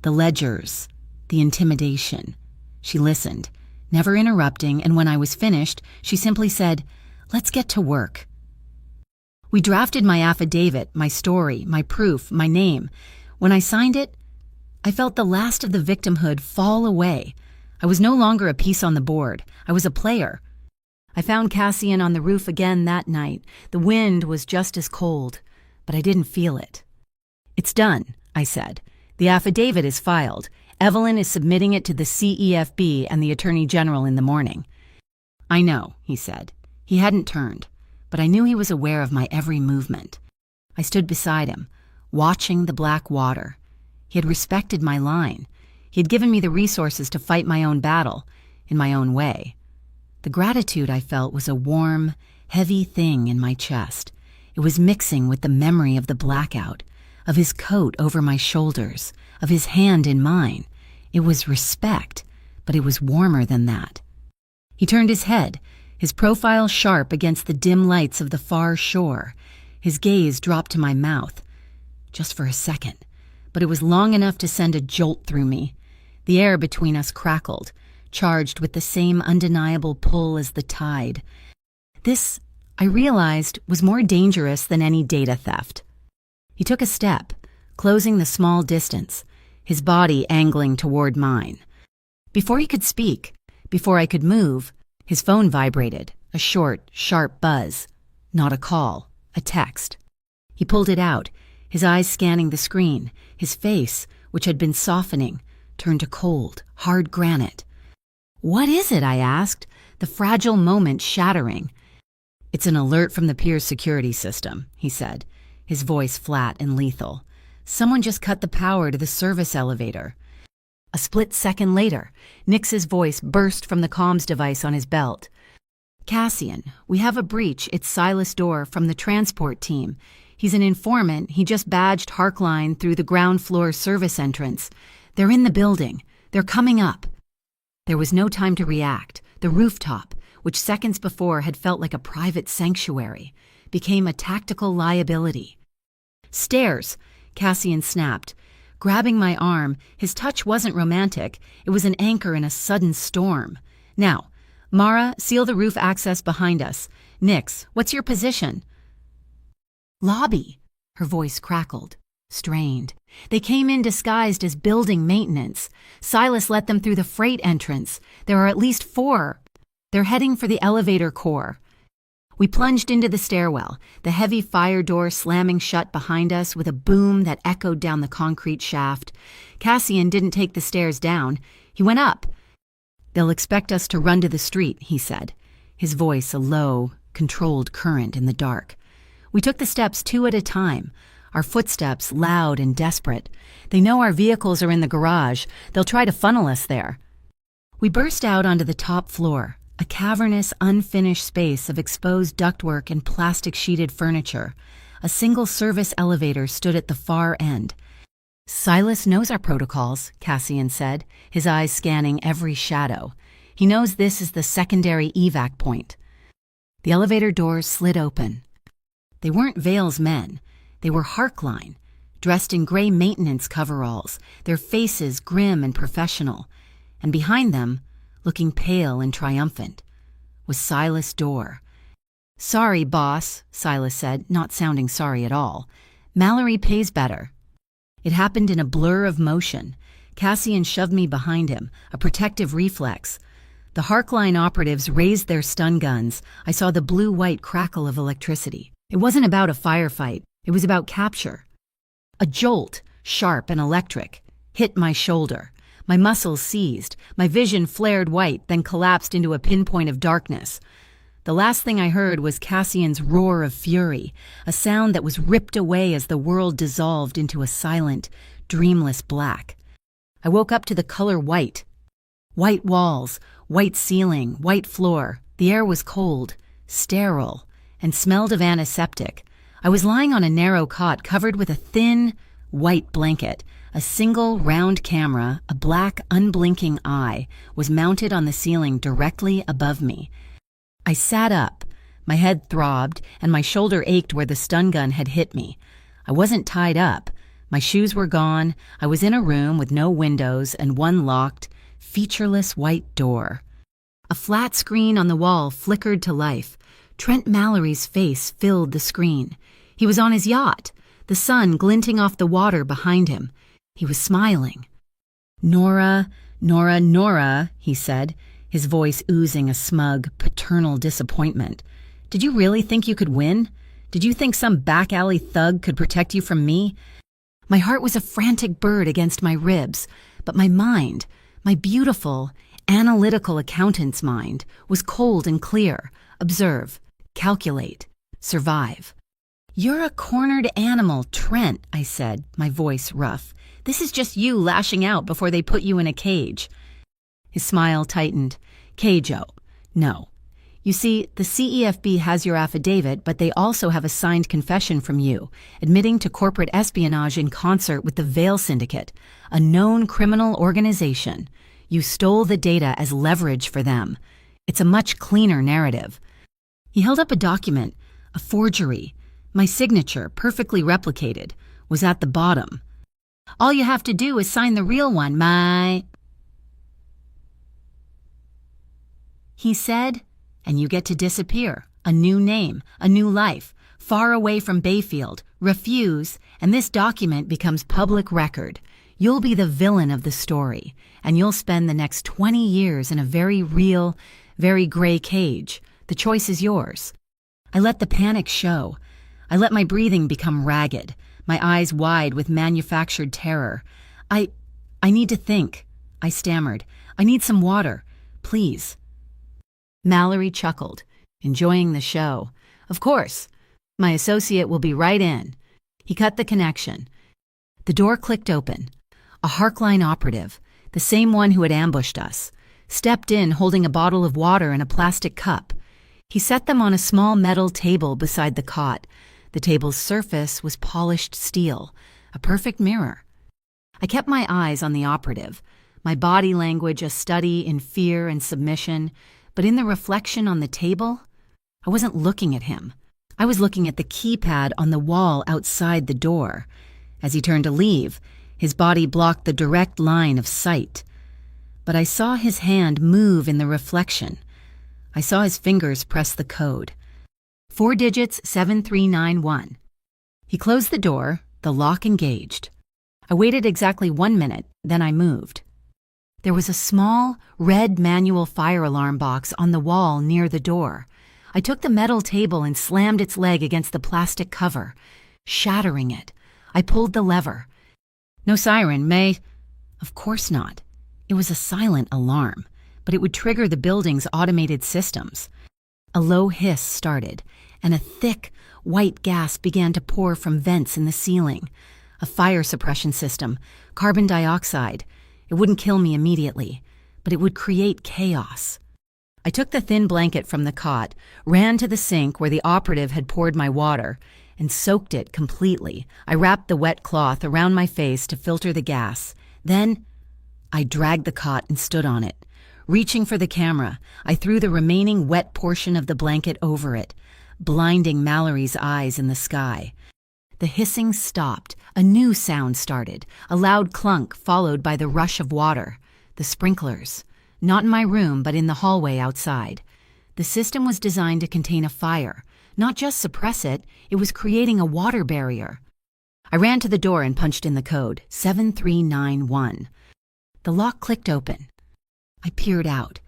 S1: the ledgers, the intimidation. She listened, never interrupting, and when I was finished, she simply said, "Let's get to work." We drafted my affidavit, my story, my proof, my name. When I signed it, I felt the last of the victimhood fall away. I was no longer a piece on the board. I was a player. I found Cassian on the roof again that night. The wind was just as cold, but I didn't feel it. "It's done," I said. "The affidavit is filed. Evelyn is submitting it to the CEFB and the Attorney General in the morning." "I know," he said. He hadn't turned, but I knew he was aware of my every movement. I stood beside him, watching the black water. He had respected my line. He had given me the resources to fight my own battle, in my own way. The gratitude I felt was a warm, heavy thing in my chest. It was mixing with the memory of the blackout, of his coat over my shoulders, of his hand in mine. It was respect, but it was warmer than that. He turned his head, his profile sharp against the dim lights of the far shore. His gaze dropped to my mouth. Just for a second, but it was long enough to send a jolt through me. The air between us crackled, charged with the same undeniable pull as the tide. This, I realized, was more dangerous than any data theft. He took a step, closing the small distance, his body angling toward mine. Before he could speak, before I could move, his phone vibrated, a short, sharp buzz. Not a call, a text. He pulled it out, his eyes scanning the screen. His face, which had been softening, turned to cold, hard granite. "What is it?" I asked, the fragile moment shattering. "It's an alert from the pier's security system," he said, his voice flat and lethal. "Someone just cut the power to the service elevator." A split second later, Nix's voice burst from the comms device on his belt. "Cassian, we have a breach. It's Silas Dorr from the transport team. He's an informant. He just badged Harkline through the ground floor service entrance. They're in the building. They're coming up." There was no time to react. The rooftop, which seconds before had felt like a private sanctuary, became a tactical liability. "Stairs," Cassian snapped. Grabbing my arm, his touch wasn't romantic, it was an anchor in a sudden storm. "Now, Mara, seal the roof access behind us. Nix, what's your position?" "Lobby," her voice crackled, strained. "They came in disguised as building maintenance. Silas let them through the freight entrance. There are at least 4. They're heading for the elevator core." We plunged into the stairwell, the heavy fire door slamming shut behind us with a boom that echoed down the concrete shaft. Cassian didn't take the stairs down. He went up. "They'll expect us to run to the street," he said, his voice a low, controlled current in the dark. We took the steps 2 at a time, our footsteps loud and desperate. "They know our vehicles are in the garage. They'll try to funnel us there." We burst out onto the top floor, a cavernous, unfinished space of exposed ductwork and plastic-sheeted furniture. A single-service elevator stood at the far end. "Silas knows our protocols," Cassian said, his eyes scanning every shadow. "He knows this is the secondary evac point." The elevator doors slid open. They weren't Vale's men. They were Harkline, dressed in gray maintenance coveralls, their faces grim and professional. And behind them, looking pale and triumphant, was Silas Dorr. "Sorry, boss," Silas said, not sounding sorry at all. "Mallory pays better." It happened in a blur of motion. Cassian shoved me behind him, a protective reflex. The Harkline operatives raised their stun guns. I saw the blue-white crackle of electricity. It wasn't about a firefight. It was about capture. A jolt, sharp and electric, hit my shoulder. My muscles seized. My vision flared white, then collapsed into a pinpoint of darkness. The last thing I heard was Cassian's roar of fury, a sound that was ripped away as the world dissolved into a silent, dreamless black. I woke up to the color white. White walls, white ceiling, white floor. The air was cold, sterile, and smelled of antiseptic. I was lying on a narrow cot covered with a thin, white blanket. A single round camera, a black, unblinking eye, was mounted on the ceiling directly above me. I sat up. My head throbbed, and my shoulder ached where the stun gun had hit me. I wasn't tied up. My shoes were gone. I was in a room with no windows and one locked, featureless white door. A flat screen on the wall flickered to life. Trent Mallory's face filled the screen. He was on his yacht, the sun glinting off the water behind him. He was smiling. "Nora, Nora, Nora," he said, his voice oozing a smug, paternal disappointment. "Did you really think you could win? Did you think some back-alley thug could protect you from me?" My heart was a frantic bird against my ribs, but my mind, my beautiful, analytical accountant's mind, was cold and clear. Observe, calculate, survive. "You're a cornered animal, Trent," I said, my voice rough. "This is just you lashing out before they put you in a cage." His smile tightened. "Cage-o. No. You see, the CEFB has your affidavit, but they also have a signed confession from you, admitting to corporate espionage in concert with the Vale Syndicate, a known criminal organization. You stole the data as leverage for them. It's a much cleaner narrative." He held up a document, a forgery. My signature, perfectly replicated, was at the bottom. "All you have to do is sign the real one, he said, "and you get to disappear. A new name, a new life, far away from Bayfield. Refuse, and this document becomes public record. You'll be the villain of the story, and you'll spend the next 20 years in a very real, very gray cage. The choice is yours." I let the panic show. I let my breathing become ragged, my eyes wide with manufactured terror. I need to think," I stammered. "I need some water. Please." Mallory chuckled, enjoying the show. "Of course. My associate will be right in." He cut the connection. The door clicked open. A Harkline operative, the same one who had ambushed us, stepped in holding a bottle of water and a plastic cup. He set them on a small metal table beside the cot. The table's surface was polished steel, a perfect mirror. I kept my eyes on the operative, my body language a study in fear and submission, but in the reflection on the table, I wasn't looking at him. I was looking at the keypad on the wall outside the door. As he turned to leave, his body blocked the direct line of sight. But I saw his hand move in the reflection. I saw his fingers press the code. 4 digits, 7391. He closed the door, the lock engaged. I waited exactly 1 minute, then I moved. There was a small, red manual fire alarm box on the wall near the door. I took the metal table and slammed its leg against the plastic cover, shattering it. I pulled the lever. No siren, May. Of course not. It was a silent alarm, but it would trigger the building's automated systems. A low hiss started, and a thick, white gas began to pour from vents in the ceiling. A fire suppression system, carbon dioxide. It wouldn't kill me immediately, but it would create chaos. I took the thin blanket from the cot, ran to the sink where the operative had poured my water, and soaked it completely. I wrapped the wet cloth around my face to filter the gas. Then, I dragged the cot and stood on it. Reaching for the camera, I threw the remaining wet portion of the blanket over it, blinding Mallory's eyes in the sky. The hissing stopped. A new sound started, a loud clunk followed by the rush of water. The sprinklers. Not in my room, but in the hallway outside. The system was designed to contain a fire, not just suppress it, it was creating a water barrier. I ran to the door and punched in the code, 7391. The lock clicked open. I peered out.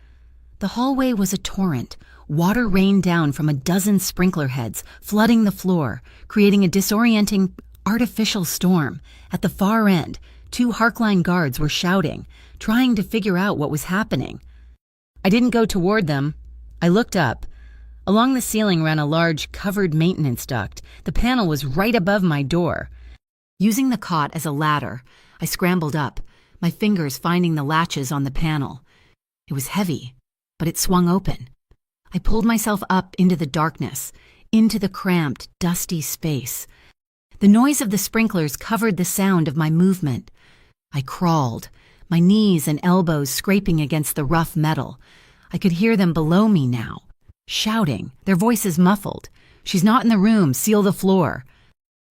S1: The hallway was a torrent. Water rained down from a dozen sprinkler heads, flooding the floor, creating a disorienting, artificial storm. At the far end, 2 Harkline guards were shouting, trying to figure out what was happening. I didn't go toward them. I looked up. Along the ceiling ran a large, covered maintenance duct. The panel was right above my door. Using the cot as a ladder, I scrambled up, my fingers finding the latches on the panel. It was heavy, but it swung open. I pulled myself up into the darkness, into the cramped, dusty space. The noise of the sprinklers covered the sound of my movement. I crawled, my knees and elbows scraping against the rough metal. I could hear them below me now, shouting, their voices muffled. "She's not in the room, seal the floor."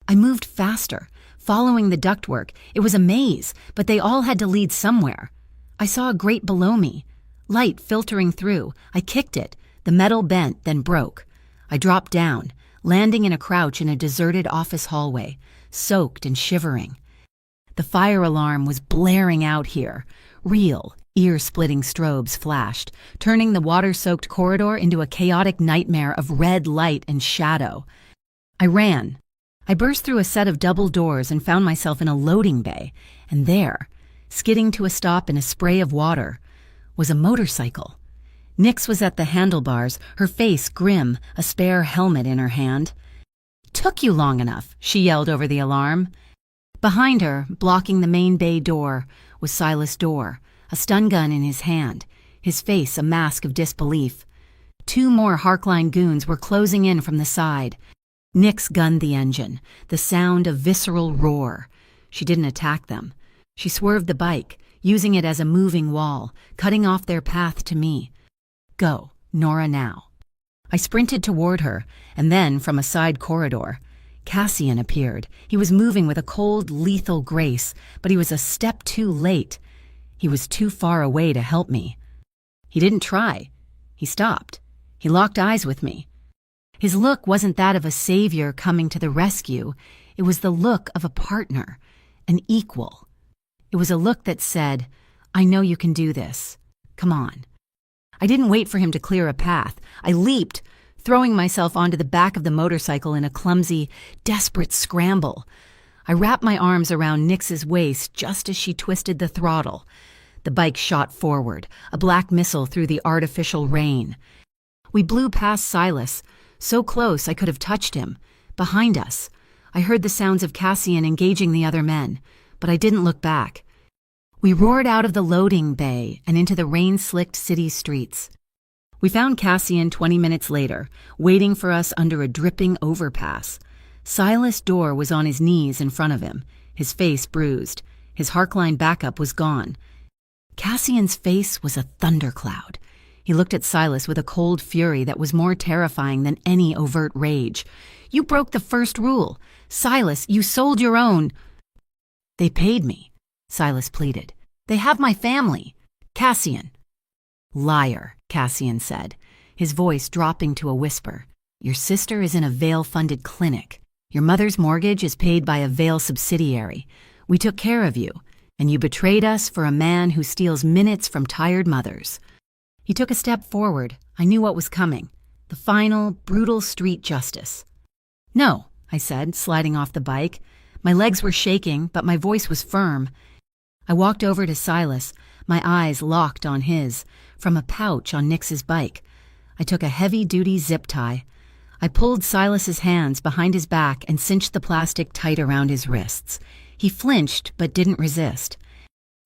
S1: I moved faster, following the ductwork. It was a maze, but they all had to lead somewhere. I saw a grate below me, light filtering through. I kicked it. The metal bent, then broke. I dropped down, landing in a crouch in a deserted office hallway, soaked and shivering. The fire alarm was blaring out here. Real, ear-splitting strobes flashed, turning the water-soaked corridor into a chaotic nightmare of red light and shadow. I ran. I burst through a set of double doors and found myself in a loading bay, and there, skidding to a stop in a spray of water, was a motorcycle. Nix was at the handlebars, her face grim, a spare helmet in her hand. "Took you long enough," she yelled over the alarm. Behind her, blocking the main bay door, was Silas Dorr, a stun gun in his hand, his face a mask of disbelief. 2 more Harkline goons were closing in from the side. Nix gunned the engine, the sound a visceral roar. She didn't attack them. She swerved the bike, using it as a moving wall, cutting off their path to me. "Go, Nora, now." I sprinted toward her, and then, from a side corridor, Cassian appeared. He was moving with a cold, lethal grace, but he was a step too late. He was too far away to help me. He didn't try. He stopped. He locked eyes with me. His look wasn't that of a savior coming to the rescue. It was the look of a partner, an equal. It was a look that said, "I know you can do this. Come on." I didn't wait for him to clear a path. I leaped, throwing myself onto the back of the motorcycle in a clumsy, desperate scramble. I wrapped my arms around Nix's waist just as she twisted the throttle. The bike shot forward, a black missile through the artificial rain. We blew past Silas, so close I could have touched him. Behind us, I heard the sounds of Cassian engaging the other men, but I didn't look back. We roared out of the loading bay and into the rain-slicked city streets. We found Cassian 20 minutes later, waiting for us under a dripping overpass. Silas Dorr was on his knees in front of him, his face bruised. His Harkline backup was gone. Cassian's face was a thundercloud. He looked at Silas with a cold fury that was more terrifying than any overt rage. "You broke the first rule. Silas, you sold your own—" "They paid me," Silas pleaded. "They have my family. Cassian." "Liar," Cassian said, his voice dropping to a whisper. "Your sister is in a Vale-funded clinic. Your mother's mortgage is paid by a Vale subsidiary. We took care of you, and you betrayed us for a man who steals minutes from tired mothers." He took a step forward. I knew what was coming. The final, brutal street justice. "No," I said, sliding off the bike. My legs were shaking, but my voice was firm. I walked over to Silas, my eyes locked on his, from a pouch on Nix's bike. I took a heavy-duty zip tie. I pulled Silas's hands behind his back and cinched the plastic tight around his wrists. He flinched, but didn't resist.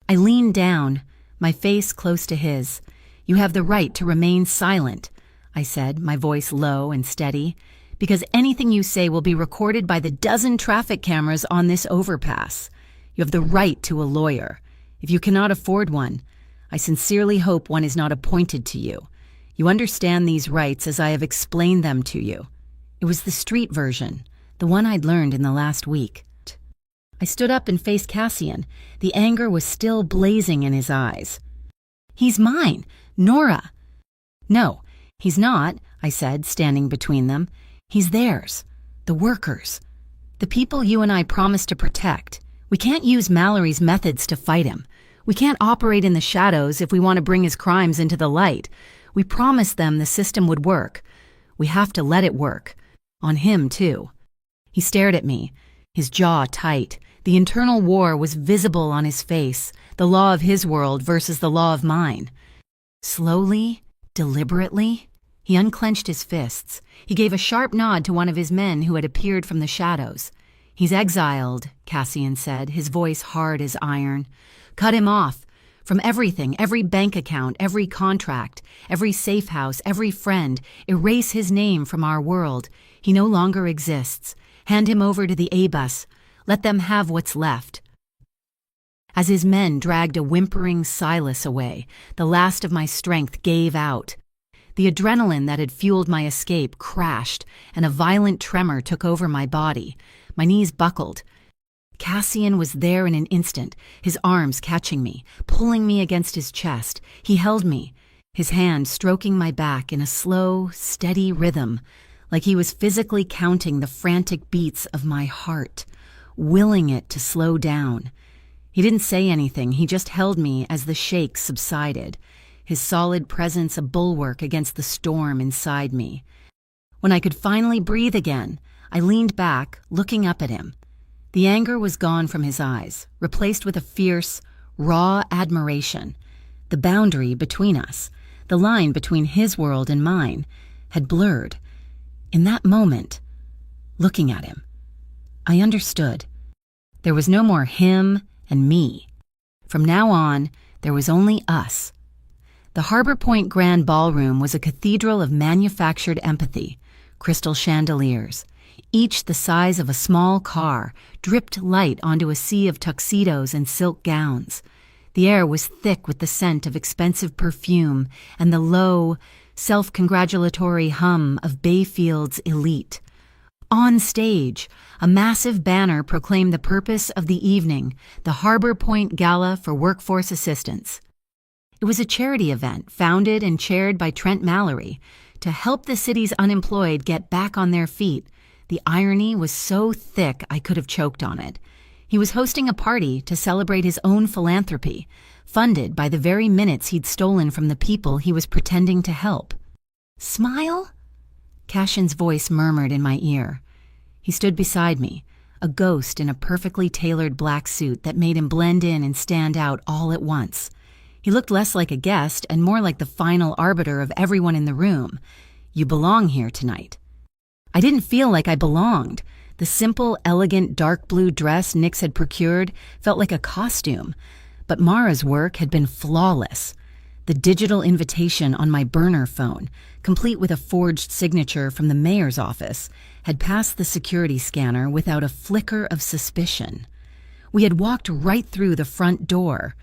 S1: I leaned down, my face close to his. "You have the right to remain silent," I said, my voice low and steady, "because anything you say will be recorded by the dozen traffic cameras on this overpass. You have the right to a lawyer. If you cannot afford one, I sincerely hope one is not appointed to you. You understand these rights as I have explained them to you." It was the street version, the one I'd learned in the last week. I stood up and faced Cassian. The anger was still blazing in his eyes. "He's mine, Nora." "No, he's not," I said, standing between them. "He's theirs, the workers, the people you and I promised to protect. We can't use Mallory's methods to fight him. We can't operate in the shadows if we want to bring his crimes into the light. We promised them the system would work. We have to let it work. On him, too." He stared at me, his jaw tight. The internal war was visible on his face, the law of his world versus the law of mine. Slowly, deliberately, he unclenched his fists. He gave a sharp nod to one of his men who had appeared from the shadows. "He's exiled," Cassian said, his voice hard as iron. "Cut him off. From everything, every bank account, every contract, every safe house, every friend. Erase his name from our world. He no longer exists. Hand him over to the A-bus. Let them have what's left." As his men dragged a whimpering Silas away, the last of my strength gave out. The adrenaline that had fueled my escape crashed, and a violent tremor took over my body. My knees buckled. Cassian was there in an instant, his arms catching me, pulling me against his chest. He held me, his hand stroking my back in a slow, steady rhythm, like he was physically counting the frantic beats of my heart, willing it to slow down. He didn't say anything, he just held me as the shake subsided, his solid presence a bulwark against the storm inside me. When I could finally breathe again, I leaned back, looking up at him. The anger was gone from his eyes, replaced with a fierce, raw admiration. The boundary between us, the line between his world and mine, had blurred. In that moment, looking at him, I understood. There was no more him and me. From now on, there was only us. The Harbor Point Grand Ballroom was a cathedral of manufactured empathy, crystal chandeliers, each the size of a small car, dripped light onto a sea of tuxedos and silk gowns. The air was thick with the scent of expensive perfume and the low, self-congratulatory hum of Bayfield's elite. On stage, a massive banner proclaimed the purpose of the evening, the Harbor Point Gala for Workforce Assistance. It was a charity event founded and chaired by Trent Mallory to help the city's unemployed get back on their feet. The irony was so thick I could have choked on it. He was hosting a party to celebrate his own philanthropy, funded by the very minutes he'd stolen from the people he was pretending to help. "Smile?" Cashin's voice murmured in my ear. He stood beside me, a ghost in a perfectly tailored black suit that made him blend in and stand out all at once. He looked less like a guest and more like the final arbiter of everyone in the room. "You belong here tonight." I didn't feel like I belonged. The simple, elegant, dark blue dress Nix had procured felt like a costume, but Mara's work had been flawless. The digital invitation on my burner phone, complete with a forged signature from the mayor's office, had passed the security scanner without a flicker of suspicion. We had walked right through the front door.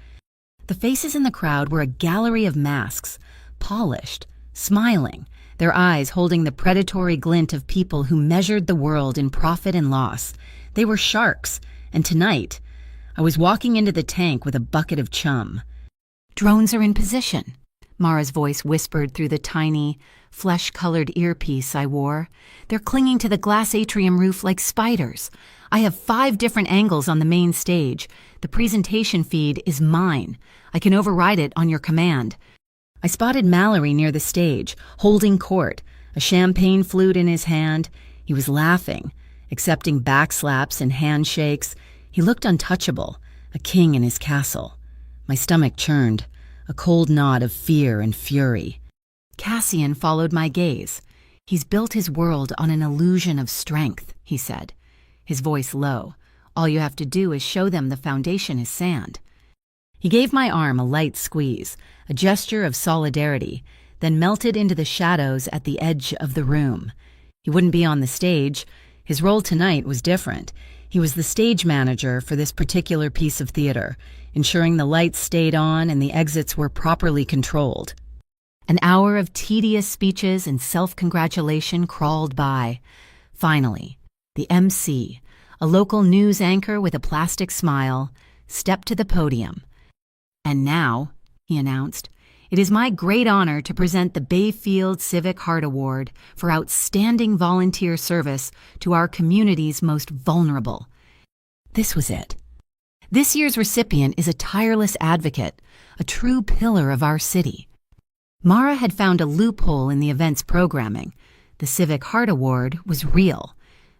S1: The faces in the crowd were a gallery of masks, polished, smiling, their eyes holding the predatory glint of people who measured the world in profit and loss. They were sharks, and tonight, I was walking into the tank with a bucket of chum. "Drones are in position," Mara's voice whispered through the tiny, flesh-colored earpiece I wore. "They're clinging to the glass atrium roof like spiders. I have 5 different angles on the main stage. The presentation feed is mine. I can override it on your command." I spotted Mallory near the stage, holding court, a champagne flute in his hand. He was laughing, accepting backslaps and handshakes. He looked untouchable, a king in his castle. My stomach churned, a cold knot of fear and fury. Cassian followed my gaze. "He's built his world on an illusion of strength," he said, his voice low. "All you have to do is show them the foundation is sand." He gave my arm a light squeeze, a gesture of solidarity, then melted into the shadows at the edge of the room. He wouldn't be on the stage. His role tonight was different. He was the stage manager for this particular piece of theater, ensuring the lights stayed on and the exits were properly controlled. An hour of tedious speeches and self-congratulation crawled by. Finally, the MC, a local news anchor with a plastic smile, stepped to the podium. "And now," he announced, "it is my great honor to present the Bayfield Civic Heart Award for outstanding volunteer service to our community's most vulnerable." This was it. This year's recipient is a tireless advocate, a true pillar of our city. Mara had found a loophole in the event's programming. The Civic Heart Award was real,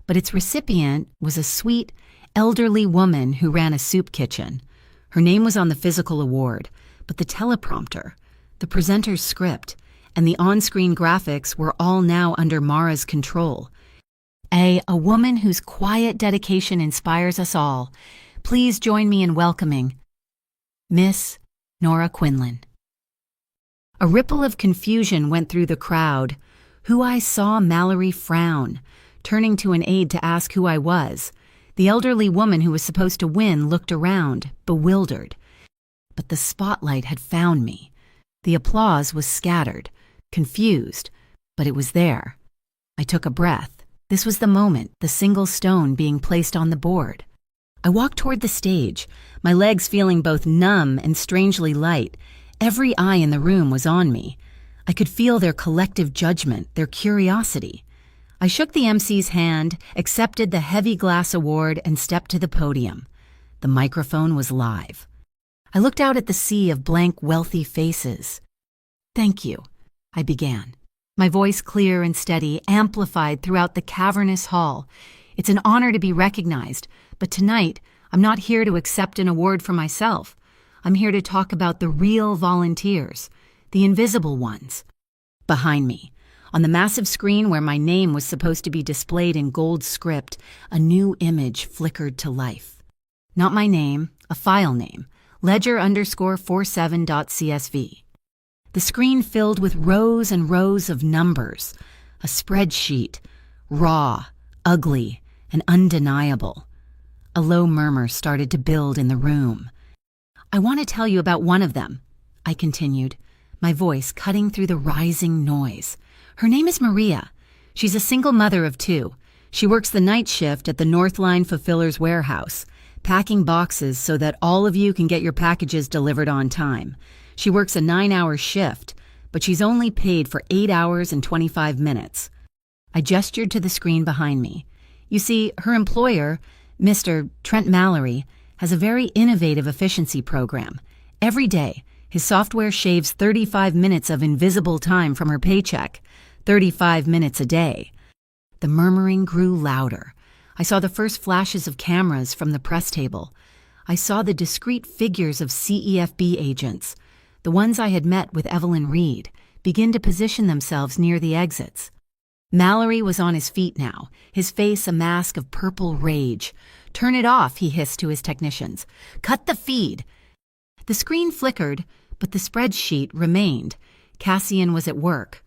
S1: but its recipient was a sweet, elderly woman who ran a soup kitchen. Her name was on the physical award, but the teleprompter, the presenter's script, and the on-screen graphics were all now under Mara's control. A woman whose quiet dedication inspires us all. Please join me in welcoming Miss Nora Quinlan. A ripple of confusion went through the crowd. I saw Mallory frown, turning to an aide to ask who I was. The elderly woman who was supposed to win looked around, bewildered. But the spotlight had found me. The applause was scattered, confused, but it was there. I took a breath. This was the moment, the single stone being placed on the board. I walked toward the stage, my legs feeling both numb and strangely light. Every eye in the room was on me. I could feel their collective judgment, their curiosity. I shook the MC's hand, accepted the heavy glass award, and stepped to the podium. The microphone was live. I looked out at the sea of blank, wealthy faces. "Thank you," I began, my voice clear and steady, amplified throughout the cavernous hall. "It's an honor to be recognized, but tonight I'm not here to accept an award for myself. I'm here to talk about the real volunteers, the invisible ones." Behind me, on the massive screen where my name was supposed to be displayed in gold script, a new image flickered to life. Not my name, a file name, ledger_47.csv. The screen filled with rows and rows of numbers, a spreadsheet, raw, ugly, and undeniable. A low murmur started to build in the room. "I want to tell you about one of them," I continued, my voice cutting through the rising noise. "Her name is Maria. She's a single mother of 2. She works the night shift at the Northline Fulfiller's warehouse, packing boxes so that all of you can get your packages delivered on time. She works a 9-hour shift, but she's only paid for 8 hours and 25 minutes. I gestured to the screen behind me. You see, her employer, Mr. Trent Mallory, has a very innovative efficiency program. Every day, his software shaves 35 minutes of invisible time from her paycheck. 35 minutes a day. The murmuring grew louder. I saw the first flashes of cameras from the press table. I saw the discreet figures of CEFB agents, the ones I had met with Evelyn Reed, begin to position themselves near the exits. Mallory was on his feet now, his face a mask of purple rage. "Turn it off," he hissed to his technicians. "Cut the feed." The screen flickered, but the spreadsheet remained. Cassian was at work.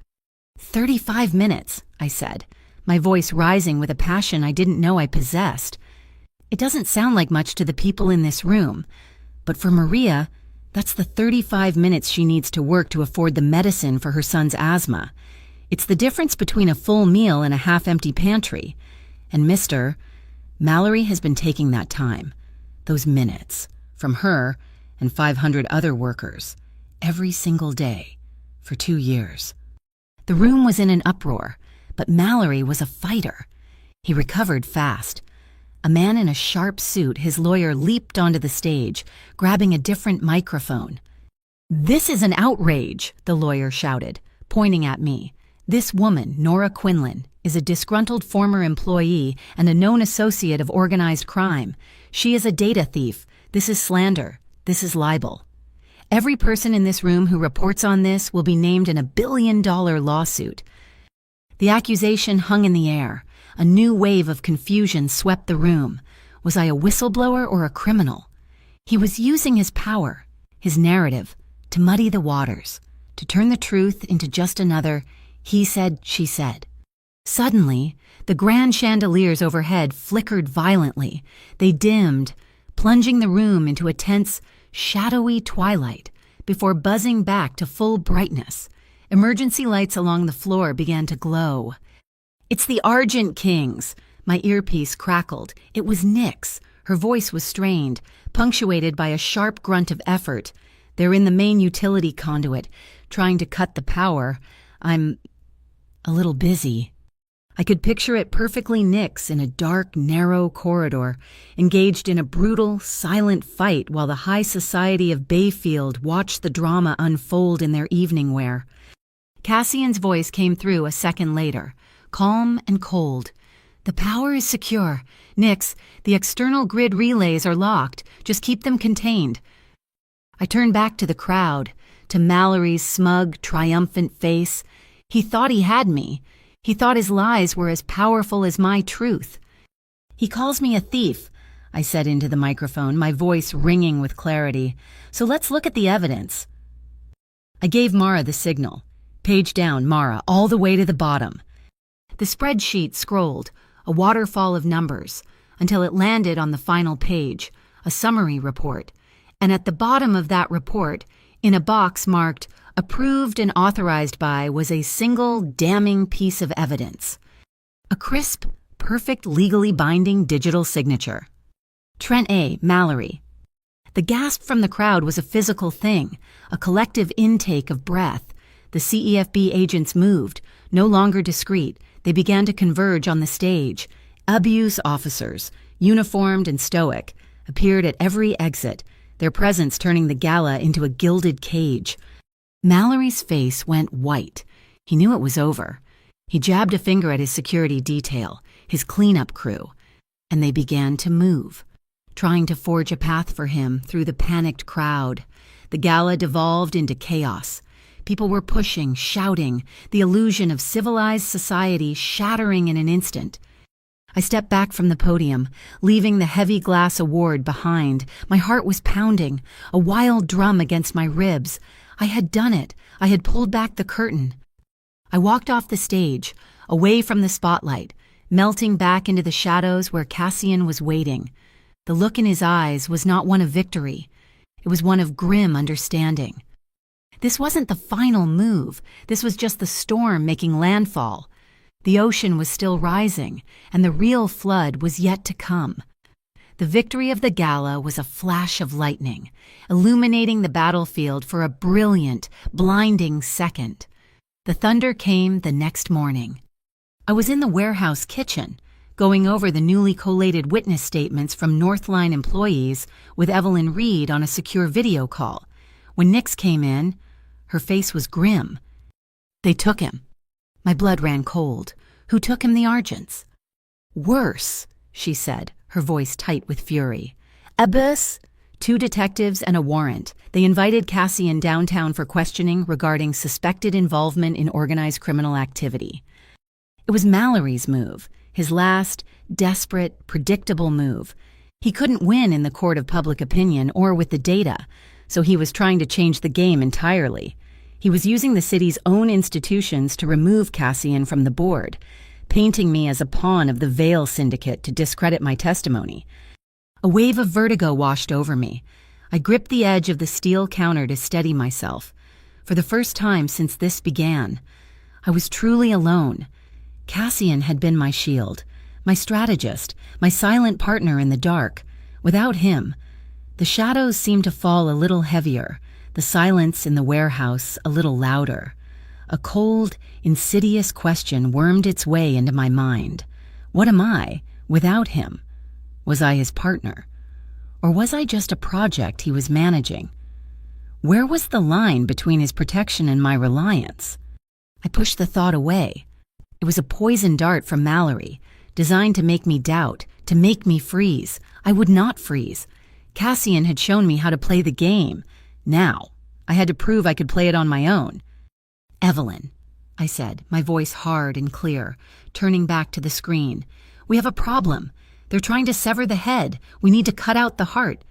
S1: 35 minutes, I said, my voice rising with a passion I didn't know I possessed. It doesn't sound like much to the people in this room, but for Maria, That's the 35 minutes she needs to work to afford the medicine for her son's asthma. It's the difference between a full meal and a half-empty pantry. And Mallory has been taking that time, those minutes, from her and 500 other workers, every single day, for 2 years. The room was in an uproar, but Mallory was a fighter. He recovered fast. A man in a sharp suit, his lawyer, leaped onto the stage, grabbing a different microphone. "This is an outrage," the lawyer shouted, pointing at me. "This woman, Nora Quinlan, is a disgruntled former employee and a known associate of organized crime. She is a data thief. This is slander. This is libel. Every person in this room who reports on this will be named in a billion-dollar lawsuit." The accusation hung in the air. A new wave of confusion swept the room. Was I a whistleblower or a criminal? He was using his power, his narrative, to muddy the waters, to turn the truth into just another he said, she said. Suddenly, the grand chandeliers overhead flickered violently. They dimmed, plunging the room into a tense, shadowy twilight before buzzing back to full brightness. Emergency lights along the floor began to glow. "It's the Argent Kings." My earpiece crackled. It was Nyx. Her voice was strained, punctuated by a sharp grunt of effort. "They're in the main utility conduit, trying to cut the power. I'm a little busy." I could picture it perfectly. Nyx in a dark, narrow corridor, engaged in a brutal, silent fight while the high society of Bayfield watched the drama unfold in their evening wear. Cassian's voice came through a second later, calm and cold. "The power is secure. Nyx, the external grid relays are locked. Just keep them contained." I turned back to the crowd, to Mallory's smug, triumphant face. He thought he had me. He thought his lies were as powerful as my truth. "He calls me a thief," I said into the microphone, my voice ringing with clarity. "So let's look at the evidence." I gave Mara the signal. "Page down, Mara, all the way to the bottom." The spreadsheet scrolled, a waterfall of numbers, until it landed on the final page, a summary report. And at the bottom of that report, in a box marked "Approved and authorized by," was a single damning piece of evidence. A crisp, perfect, legally binding digital signature. Trent A. Mallory. The gasp from the crowd was a physical thing, a collective intake of breath. The CEFB agents moved, no longer discreet. They began to converge on the stage. Abuse officers, uniformed and stoic, appeared at every exit, their presence turning the gala into a gilded cage. Mallory's face went white. He knew it was over. He jabbed a finger at his security detail, his cleanup crew, and they began to move, trying to forge a path for him through the panicked crowd. The gala devolved into chaos. People were pushing, shouting, the illusion of civilized society shattering in an instant. I stepped back from the podium, leaving the heavy glass award behind. My heart was pounding, a wild drum against my ribs. I had done it. I had pulled back the curtain. I walked off the stage, away from the spotlight, melting back into the shadows where Cassian was waiting. The look in his eyes was not one of victory. It was one of grim understanding. This wasn't the final move. This was just the storm making landfall. The ocean was still rising, and the real flood was yet to come. The victory of the gala was a flash of lightning, illuminating the battlefield for a brilliant, blinding second. The thunder came the next morning. I was in the warehouse kitchen, going over the newly collated witness statements from Northline employees with Evelyn Reed on a secure video call. When Nyx came in, her face was grim. "They took him." My blood ran cold. "Who took him? The Argents." "Worse," she said, her voice tight with fury. "Abyss." 2 detectives and a warrant. They invited Cassian downtown for questioning regarding suspected involvement in organized criminal activity. It was Mallory's move, his last, desperate, predictable move. He couldn't win in the court of public opinion or with the data, so he was trying to change the game entirely. He was using the city's own institutions to remove Cassian from the board, painting me as a pawn of the Veil Syndicate to discredit my testimony. A wave of vertigo washed over me. I gripped the edge of the steel counter to steady myself. For the first time since this began, I was truly alone. Cassian had been my shield, my strategist, my silent partner in the dark. Without him, the shadows seemed to fall a little heavier, the silence in the warehouse a little louder. A cold, insidious question wormed its way into my mind. What am I without him? Was I his partner? Or was I just a project he was managing? Where was the line between his protection and my reliance? I pushed the thought away. It was a poison dart from Mallory, designed to make me doubt, to make me freeze. I would not freeze. Cassian had shown me how to play the game. Now, I had to prove I could play it on my own. "Evelyn," I said, my voice hard and clear, turning back to the screen. "We have a problem. They're trying to sever the head. We need to cut out the heart."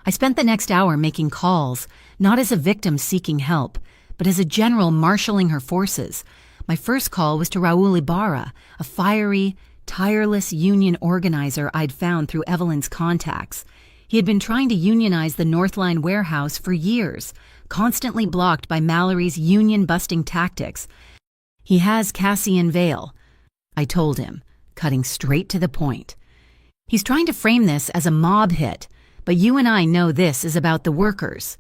S1: I spent the next hour making calls, not as a victim seeking help, but as a general marshaling her forces. My first call was to Raul Ibarra, a fiery, tireless union organizer I'd found through Evelyn's contacts. He had been trying to unionize the Northline warehouse for years, constantly blocked by Mallory's union-busting tactics. "He has Cassian Vale," I told him, cutting straight to the point. "He's trying to frame this as a mob hit, but you and I know this is about the workers."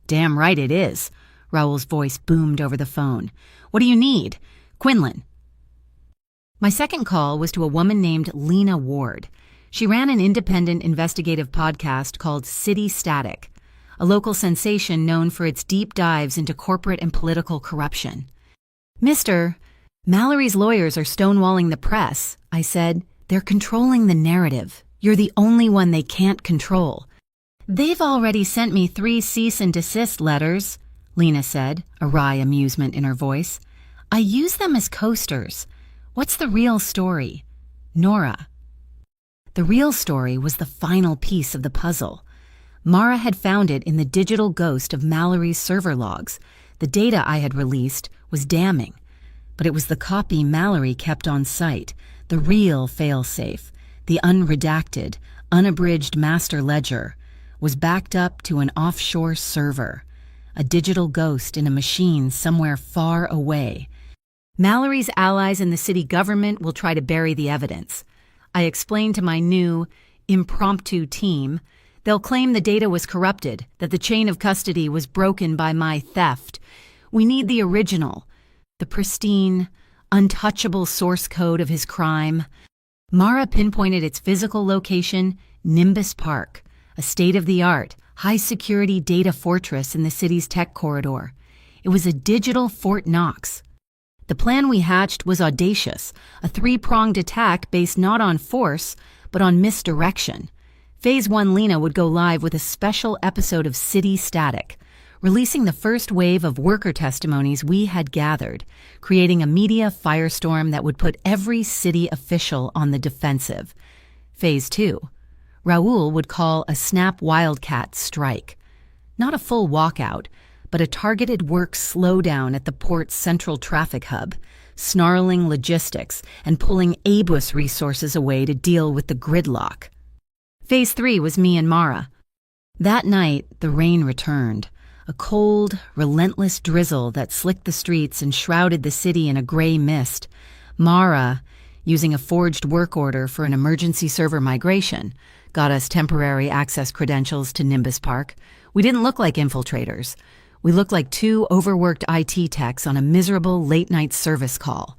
S1: "Damn right it is," Raul's voice boomed over the phone. "What do you need? Quinlan." My second call was to a woman named Lena Ward. She ran an independent investigative podcast called City Static, a local sensation known for its deep dives into corporate and political corruption. "Mister, Mallory's lawyers are stonewalling the press," I said. "They're controlling the narrative. You're the only one they can't control." "They've already sent me 3 cease and desist letters," Lena said, a wry amusement in her voice. "I use them as coasters. What's the real story?" "Nora." The real story was the final piece of the puzzle. Mara had found it in the digital ghost of Mallory's server logs. The data I had released was damning, but it was the copy Mallory kept on site, the real failsafe, the unredacted, unabridged master ledger, was backed up to an offshore server, a digital ghost in a machine somewhere far away. Mallory's allies in the city government will try to bury the evidence. I explained to my new, impromptu team, they'll claim the data was corrupted, that the chain of custody was broken by my theft. We need the original, the pristine, untouchable source code of his crime. Mara pinpointed its physical location, Nimbus Park, a state-of-the-art, high-security data fortress in the city's tech corridor. It was a digital Fort Knox. The plan we hatched was audacious, a 3-pronged attack based not on force, but on misdirection. Phase 1 Lena would go live with a special episode of City Static, releasing the first wave of worker testimonies we had gathered, creating a media firestorm that would put every city official on the defensive. Phase 2. Raul would call a snap wildcat strike. Not a full walkout, but a targeted work slowdown at the port's central traffic hub, snarling logistics and pulling ABUS resources away to deal with the gridlock. Phase 3 was me and Mara. That night, the rain returned, a cold, relentless drizzle that slicked the streets and shrouded the city in a gray mist. Mara, using a forged work order for an emergency server migration, got us temporary access credentials to Nimbus Park. We didn't look like infiltrators. We looked like 2 overworked IT techs on a miserable late-night service call.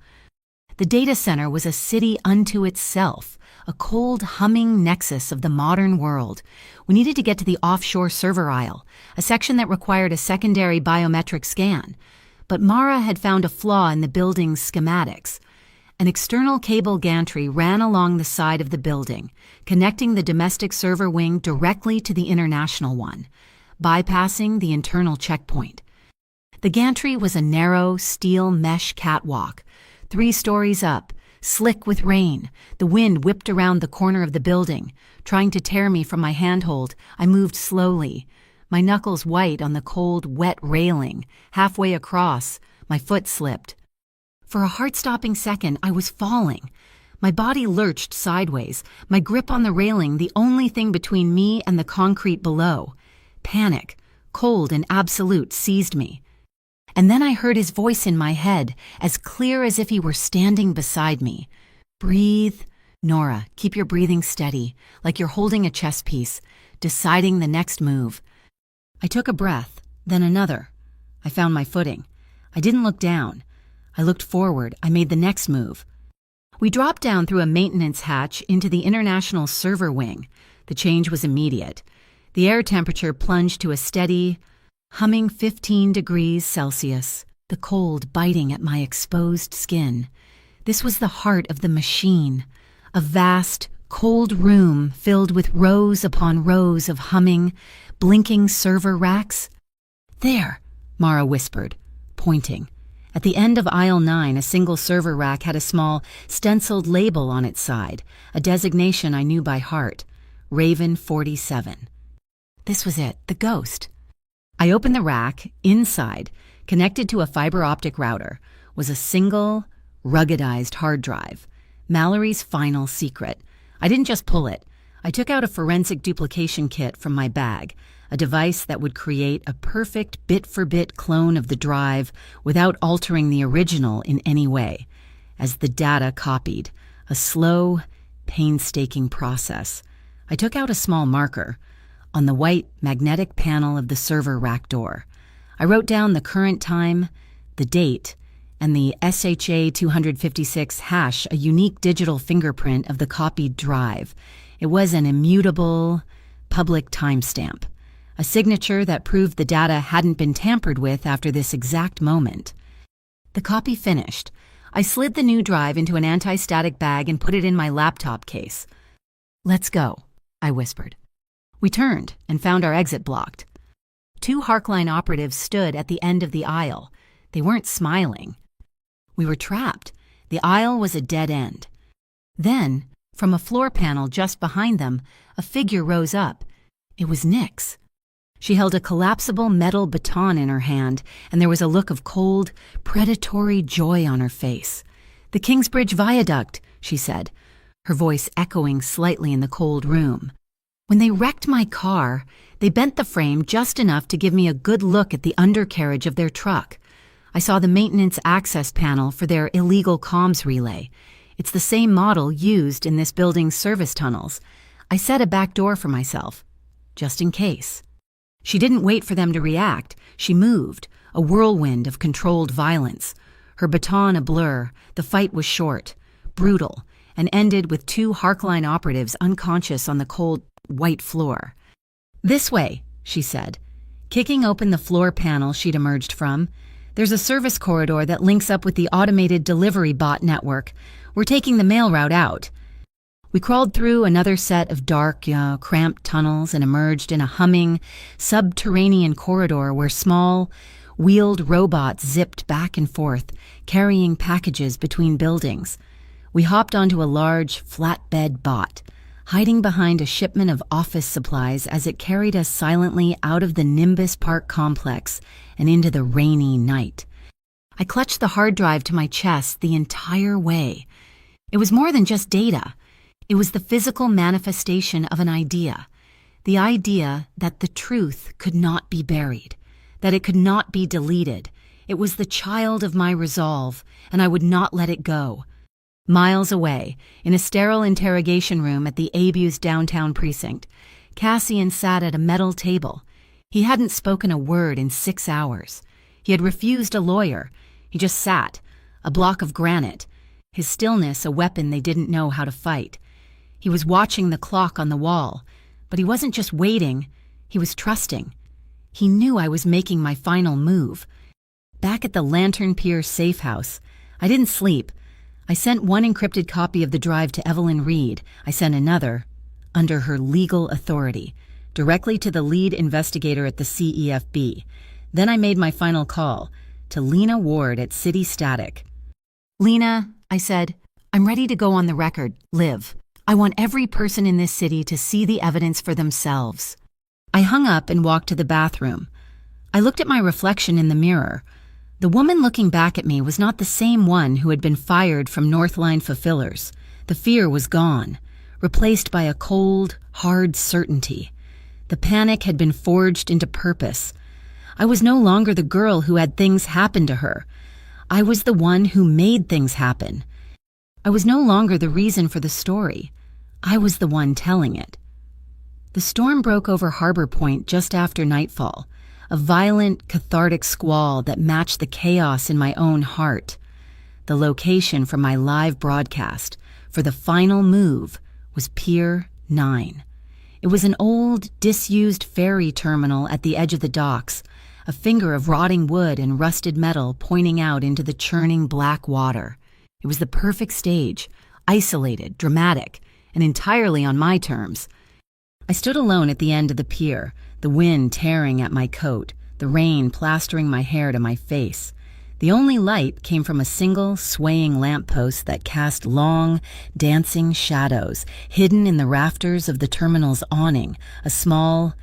S1: The data center was a city unto itself, a cold, humming nexus of the modern world. We needed to get to the offshore server aisle, a section that required a secondary biometric scan. But Mara had found a flaw in the building's schematics. An external cable gantry ran along the side of the building, connecting the domestic server wing directly to the international one, bypassing the internal checkpoint. The gantry was a narrow, steel mesh catwalk, 3 stories up, slick with rain. The wind whipped around the corner of the building. Trying to tear me from my handhold, I moved slowly, my knuckles white on the cold, wet railing. Halfway across, my foot slipped. For a heart-stopping second, I was falling. My body lurched sideways, my grip on the railing the only thing between me and the concrete below. Panic, cold and absolute, seized me. And then I heard his voice in my head, as clear as if he were standing beside me. "Breathe. Nora, keep your breathing steady, like you're holding a chess piece, deciding the next move." I took a breath, then another. I found my footing. I didn't look down. I looked forward. I made the next move. We dropped down through a maintenance hatch into the international server wing. The change was immediate. The air temperature plunged to a steady, humming 15 degrees Celsius, the cold biting at my exposed skin. This was the heart of the machine, a vast, cold room filled with rows upon rows of humming, blinking server racks. "There," Mara whispered, pointing. At the end of aisle 9, a single server rack had a small, stenciled label on its side, a designation I knew by heart, Raven 47. This was it, the ghost. I opened the rack. Inside, connected to a fiber optic router, was a single, ruggedized hard drive, Mallory's final secret. I didn't just pull it. I took out a forensic duplication kit from my bag, a device that would create a perfect bit-for-bit clone of the drive without altering the original in any way. As the data copied, a slow, painstaking process, I took out a small marker. On the white, magnetic panel of the server rack door, I wrote down the current time, the date, and the SHA 256 hash, a unique digital fingerprint of the copied drive. It was an immutable, public timestamp, a signature that proved the data hadn't been tampered with after this exact moment. The copy finished. I slid the new drive into an anti-static bag and put it in my laptop case. "Let's go," I whispered. We turned and found our exit blocked. 2 Harkline operatives stood at the end of the aisle. They weren't smiling. We were trapped. The aisle was a dead end. Then, from a floor panel just behind them, a figure rose up. It was Nyx. She held a collapsible metal baton in her hand, and there was a look of cold, predatory joy on her face. "The Kingsbridge Viaduct," she said, her voice echoing slightly in the cold room. "When they wrecked my car, they bent the frame just enough to give me a good look at the undercarriage of their truck. I saw the maintenance access panel for their illegal comms relay. It's the same model used in this building's service tunnels. I set a back door for myself, just in case." She didn't wait for them to react. She moved, a whirlwind of controlled violence. Her baton a blur, the fight was short, brutal, and ended with 2 Harkline operatives unconscious on the cold, white floor. "This way," she said, kicking open the floor panel she'd emerged from. "There's a service corridor that links up with the automated delivery bot network. We're taking the mail route out." We crawled through another set of dark, cramped tunnels and emerged in a humming, subterranean corridor where small, wheeled robots zipped back and forth, carrying packages between buildings. We hopped onto a large, flatbed bot, hiding behind a shipment of office supplies as it carried us silently out of the Nimbus Park complex and into the rainy night. I clutched the hard drive to my chest the entire way. It was more than just data. It was the physical manifestation of an idea, the idea that the truth could not be buried, that it could not be deleted. It was the child of my resolve, and I would not let it go. Miles away, in a sterile interrogation room at the ABU's downtown precinct, Cassian sat at a metal table. He hadn't spoken a word in 6 hours. He had refused a lawyer. He just sat, a block of granite, his stillness a weapon they didn't know how to fight. He was watching the clock on the wall, but he wasn't just waiting, he was trusting. He knew I was making my final move. Back at the Lantern Pier safe house, I didn't sleep. I sent 1 encrypted copy of the drive to Evelyn Reed. I sent another, under her legal authority, directly to the lead investigator at the CEFB. Then I made my final call, to Lena Ward at City Static. "Lena," I said, "I'm ready to go on the record, live. I want every person in this city to see the evidence for themselves." I hung up and walked to the bathroom. I looked at my reflection in the mirror. The woman looking back at me was not the same one who had been fired from Northline Fulfillers. The fear was gone, replaced by a cold, hard certainty. The panic had been forged into purpose. I was no longer the girl who had things happen to her. I was the one who made things happen. I was no longer the reason for the story. I was the one telling it. The storm broke over Harbor Point just after nightfall, a violent, cathartic squall that matched the chaos in my own heart. The location for my live broadcast, for the final move, was Pier 9. It was an old, disused ferry terminal at the edge of the docks, a finger of rotting wood and rusted metal pointing out into the churning black water. It was the perfect stage, isolated, dramatic, and entirely on my terms. I stood alone at the end of the pier, the wind tearing at my coat, the rain plastering my hair to my face. The only light came from a single, swaying lamppost that cast long, dancing shadows, hidden in the rafters of the terminal's awning, a small,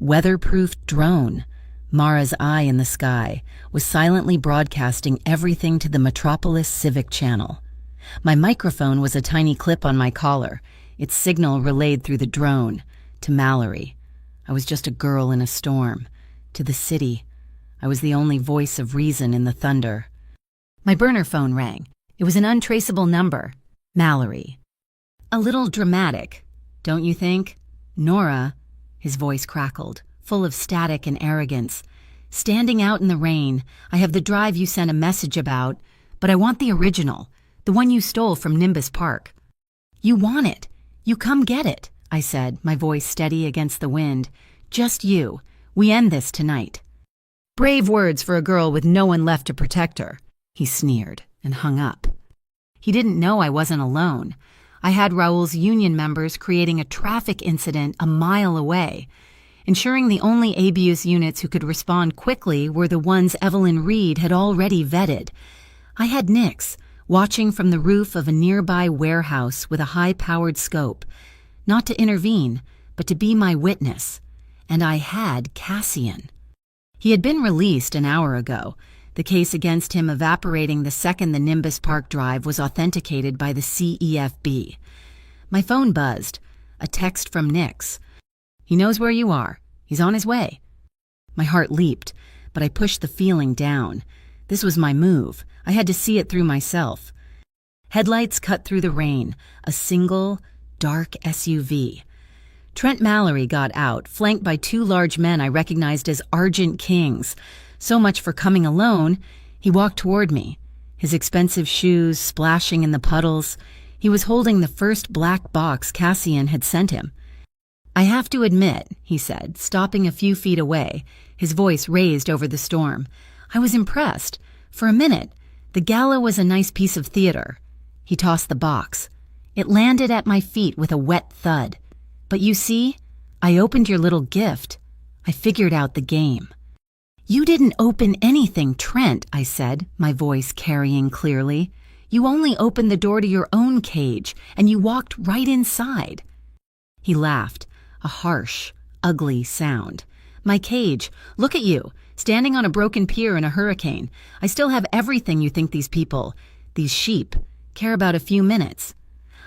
S1: weatherproofed drone. Mara's eye in the sky was silently broadcasting everything to the Metropolis Civic Channel. My microphone was a tiny clip on my collar, its signal relayed through the drone, to Mallory. I was just a girl in a storm. To the city. I was the only voice of reason in the thunder. My burner phone rang. It was an untraceable number. Mallory. A little dramatic, don't you think? Nora, his voice crackled, full of static and arrogance. Standing out in the rain, I have the drive you sent a message about, but I want the original, the one you stole from Nimbus Park. You want it. You come get it, I said, my voice steady against the wind. Just you. We end this tonight. Brave words for a girl with no one left to protect her, he sneered and hung up. He didn't know I wasn't alone. I had Raoul's union members creating a traffic incident a mile away, ensuring the only ABUS units who could respond quickly were the ones Evelyn Reed had already vetted. I had Nix, watching from the roof of a nearby warehouse with a high-powered scope, not to intervene, but to be my witness. And I had Cassian. He had been released an hour ago, the case against him evaporating the second the Nimbus Park drive was authenticated by the CEFB. My phone buzzed, a text from Nix. He knows where you are. He's on his way. My heart leaped, but I pushed the feeling down. This was my move. I had to see it through myself. Headlights cut through the rain, a single, dark SUV. Trent Mallory got out, flanked by two large men I recognized as Argent Kings. So much for coming alone. He walked toward me, his expensive shoes splashing in the puddles. He was holding the first black box Cassian had sent him. I have to admit, he said, stopping a few feet away, his voice raised over the storm. I was impressed. For a minute, the gala was a nice piece of theater. He tossed the box. It landed at my feet with a wet thud. But you see, I opened your little gift. I figured out the game. You didn't open anything, Trent, I said, my voice carrying clearly. You only opened the door to your own cage, and you walked right inside. He laughed, a harsh, ugly sound. My cage, look at you, standing on a broken pier in a hurricane. I still have everything you think these people, these sheep, care about a few minutes.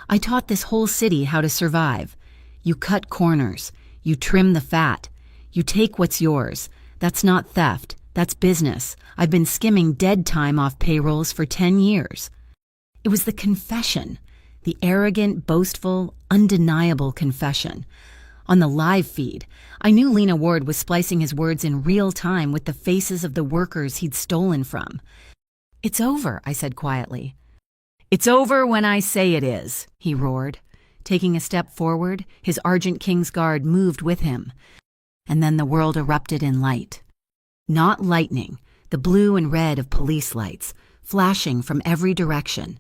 S1: I taught this whole city how to survive. You cut corners. You trim the fat. You take what's yours. That's not theft. That's business. I've been skimming dead time off payrolls for 10 years. It was the confession, the arrogant, boastful, undeniable confession. On the live feed, I knew Lena Ward was splicing his words in real time with the faces of the workers he'd stolen from. It's over, I said quietly. It's over when I say it is, he roared. Taking a step forward, his Argent King's guard moved with him. And then the world erupted in light. Not lightning, the blue and red of police lights, flashing from every direction.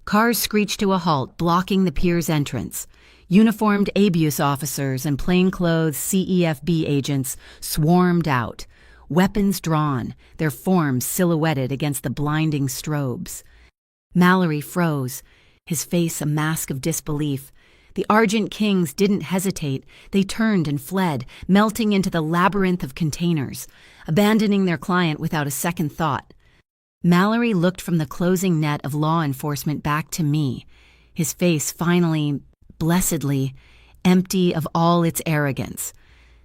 S1: Cars screeched to a halt, blocking the pier's entrance. Uniformed ABUS officers and plainclothes CEFB agents swarmed out, weapons drawn, their forms silhouetted against the blinding strobes. Mallory froze, his face a mask of disbelief. The Argent Kings didn't hesitate. They turned and fled, melting into the labyrinth of containers, abandoning their client without a second thought. Mallory looked from the closing net of law enforcement back to me. his face finally, blessedly, empty of all its arrogance.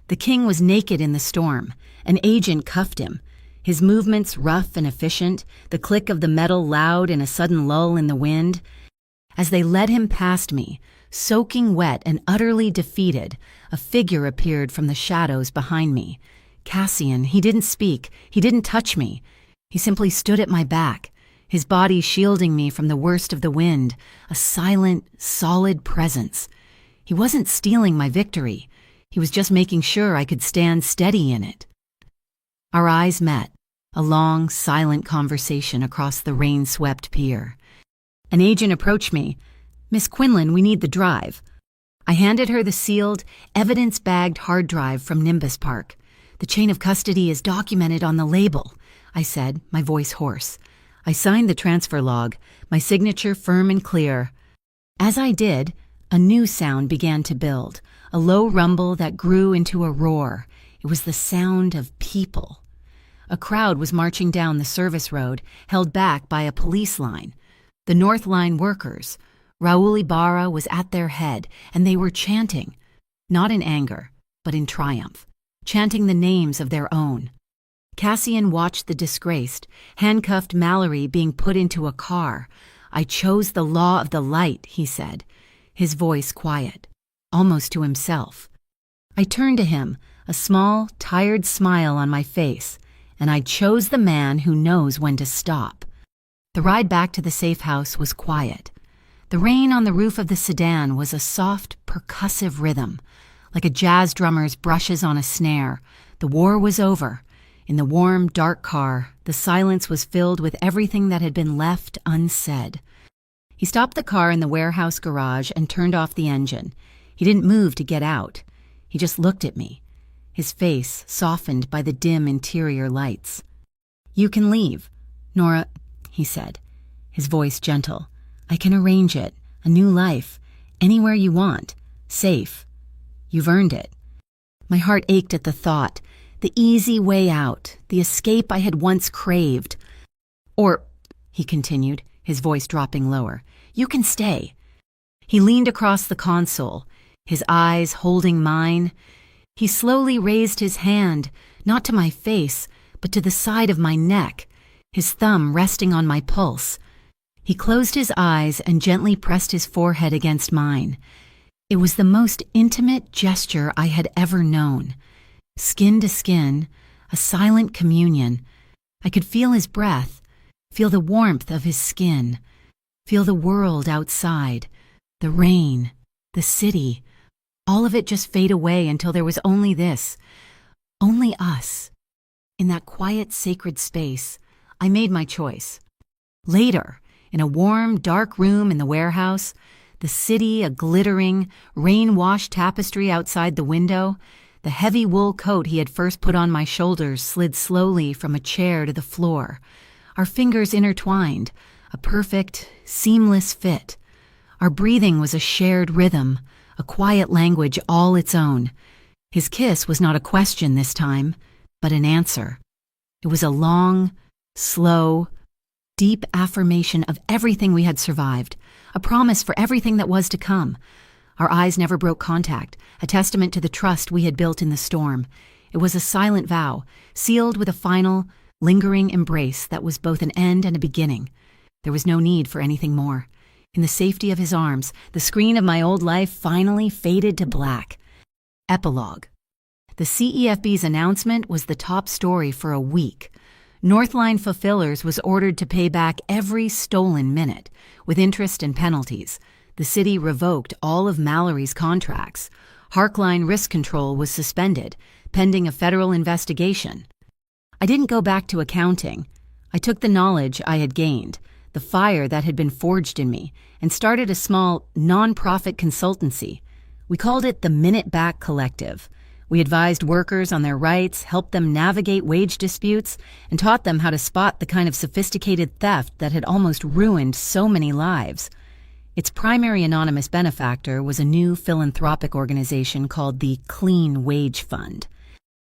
S1: The king was naked in the storm. An agent cuffed him. His movements rough and efficient, the click of the metal loud in a sudden lull in the wind. As they led him past me, soaking wet and utterly defeated, a figure appeared from the shadows behind me. Cassian, he didn't speak, he didn't touch me. He simply stood at my back, his body shielding me from the worst of the wind, a silent, solid presence. He wasn't stealing my victory. He was just making sure I could stand steady in it. Our eyes met, a long, silent conversation across the rain-swept pier. An agent approached me. "Miss Quinlan, we need the drive." I handed her the sealed, evidence-bagged hard drive from Nimbus Park. "The chain of custody is documented on the label," I said, my voice hoarse. I signed the transfer log, my signature firm and clear. As I did, a new sound began to build, a low rumble that grew into a roar. It was the sound of people. A crowd was marching down the service road, held back by a police line. The North Line workers. Raul Ibarra was at their head, and they were chanting, not in anger, but in triumph, chanting the names of their own. Cassian watched the disgraced, handcuffed Mallory being put into a car. "I chose the law of the light," he said, his voice quiet, almost to himself. I turned to him, a small, tired smile on my face, and I chose the man who knows when to stop. The ride back to the safe house was quiet. The rain on the roof of the sedan was a soft, percussive rhythm, like a jazz drummer's brushes on a snare. The war was over. In the warm, dark car, the silence was filled with everything that had been left unsaid. He stopped the car in the warehouse garage and turned off the engine. He didn't move to get out. He just looked at me, his face softened by the dim interior lights. "You can leave, Nora," he said, his voice gentle. "I can arrange it, a new life, anywhere you want, safe. You've earned it." My heart ached at the thought, the easy way out, the escape I had once craved. "Or," he continued, his voice dropping lower, "you can stay." He leaned across the console, his eyes holding mine. He slowly raised his hand, not to my face, but to the side of my neck, his thumb resting on my pulse. He closed his eyes and gently pressed his forehead against mine. It was the most intimate gesture I had ever known. Skin to skin, a silent communion. I could feel his breath, feel the warmth of his skin, feel the world outside, the rain, the city, all of it just fade away until there was only this, only us. In that quiet, sacred space, I made my choice. Later, in a warm, dark room in the warehouse, the city a glittering, rain-washed tapestry outside the window, the heavy wool coat he had first put on my shoulders slid slowly from a chair to the floor. Our fingers intertwined, a perfect, seamless fit. Our breathing was a shared rhythm, a quiet language all its own. His kiss was not a question this time, but an answer. It was a long, slow, deep affirmation of everything we had survived, a promise for everything that was to come. Our eyes never broke contact, a testament to the trust we had built in the storm. It was a silent vow, sealed with a final, lingering embrace that was both an end and a beginning. There was no need for anything more. In the safety of his arms, the screen of my old life finally faded to black. Epilogue. The CEFB's announcement was the top story for a week. Northline Fulfillers was ordered to pay back every stolen minute, with interest and penalties. The city revoked all of Mallory's contracts. Harkline Risk Control was suspended, pending a federal investigation. I didn't go back to accounting. I took the knowledge I had gained, the fire that had been forged in me, and started a small, non-profit consultancy. We called it the Minute Back Collective. We advised workers on their rights, helped them navigate wage disputes, and taught them how to spot the kind of sophisticated theft that had almost ruined so many lives. Its primary anonymous benefactor was a new philanthropic organization called the Clean Wage Fund.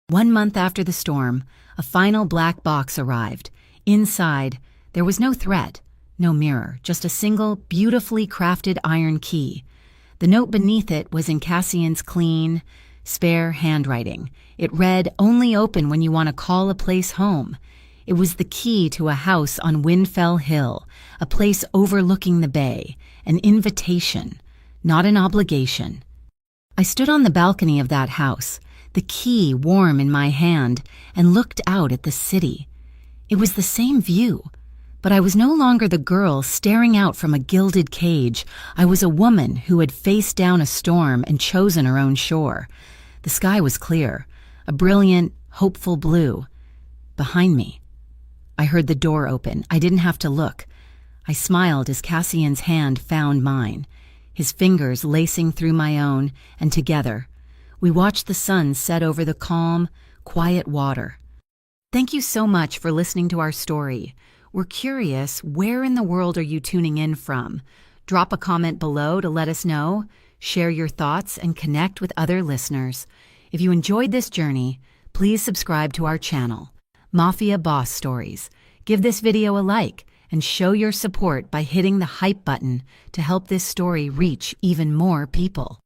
S1: 1 month after the storm, a final black box arrived. Inside, there was no threat, No mirror, just a single, beautifully crafted iron key. The note beneath it was in Cassian's clean, spare handwriting. It read, "Only open when you want to call a place home." It was the key to a house on Windfell Hill, a place overlooking the bay, an invitation, not an obligation. I stood on the balcony of that house, the key warm in my hand, and looked out at the city. It was the same view, but I was no longer the girl staring out from a gilded cage. I was a woman who had faced down a storm and chosen her own shore. The sky was clear, a brilliant, hopeful blue. Behind me, I heard the door open. I didn't have to look. I smiled as Cassian's hand found mine, his fingers lacing through my own, and together, we watched the sun set over the calm, quiet water. Thank you so much for listening to our story. We're curious, where in the world are you tuning in from? Drop a comment below to let us know, share your thoughts, and connect with other listeners. If you enjoyed this journey, please subscribe to our channel, Mafia Boss Stories. Give this video a like and show your support by hitting the hype button to help this story reach even more people.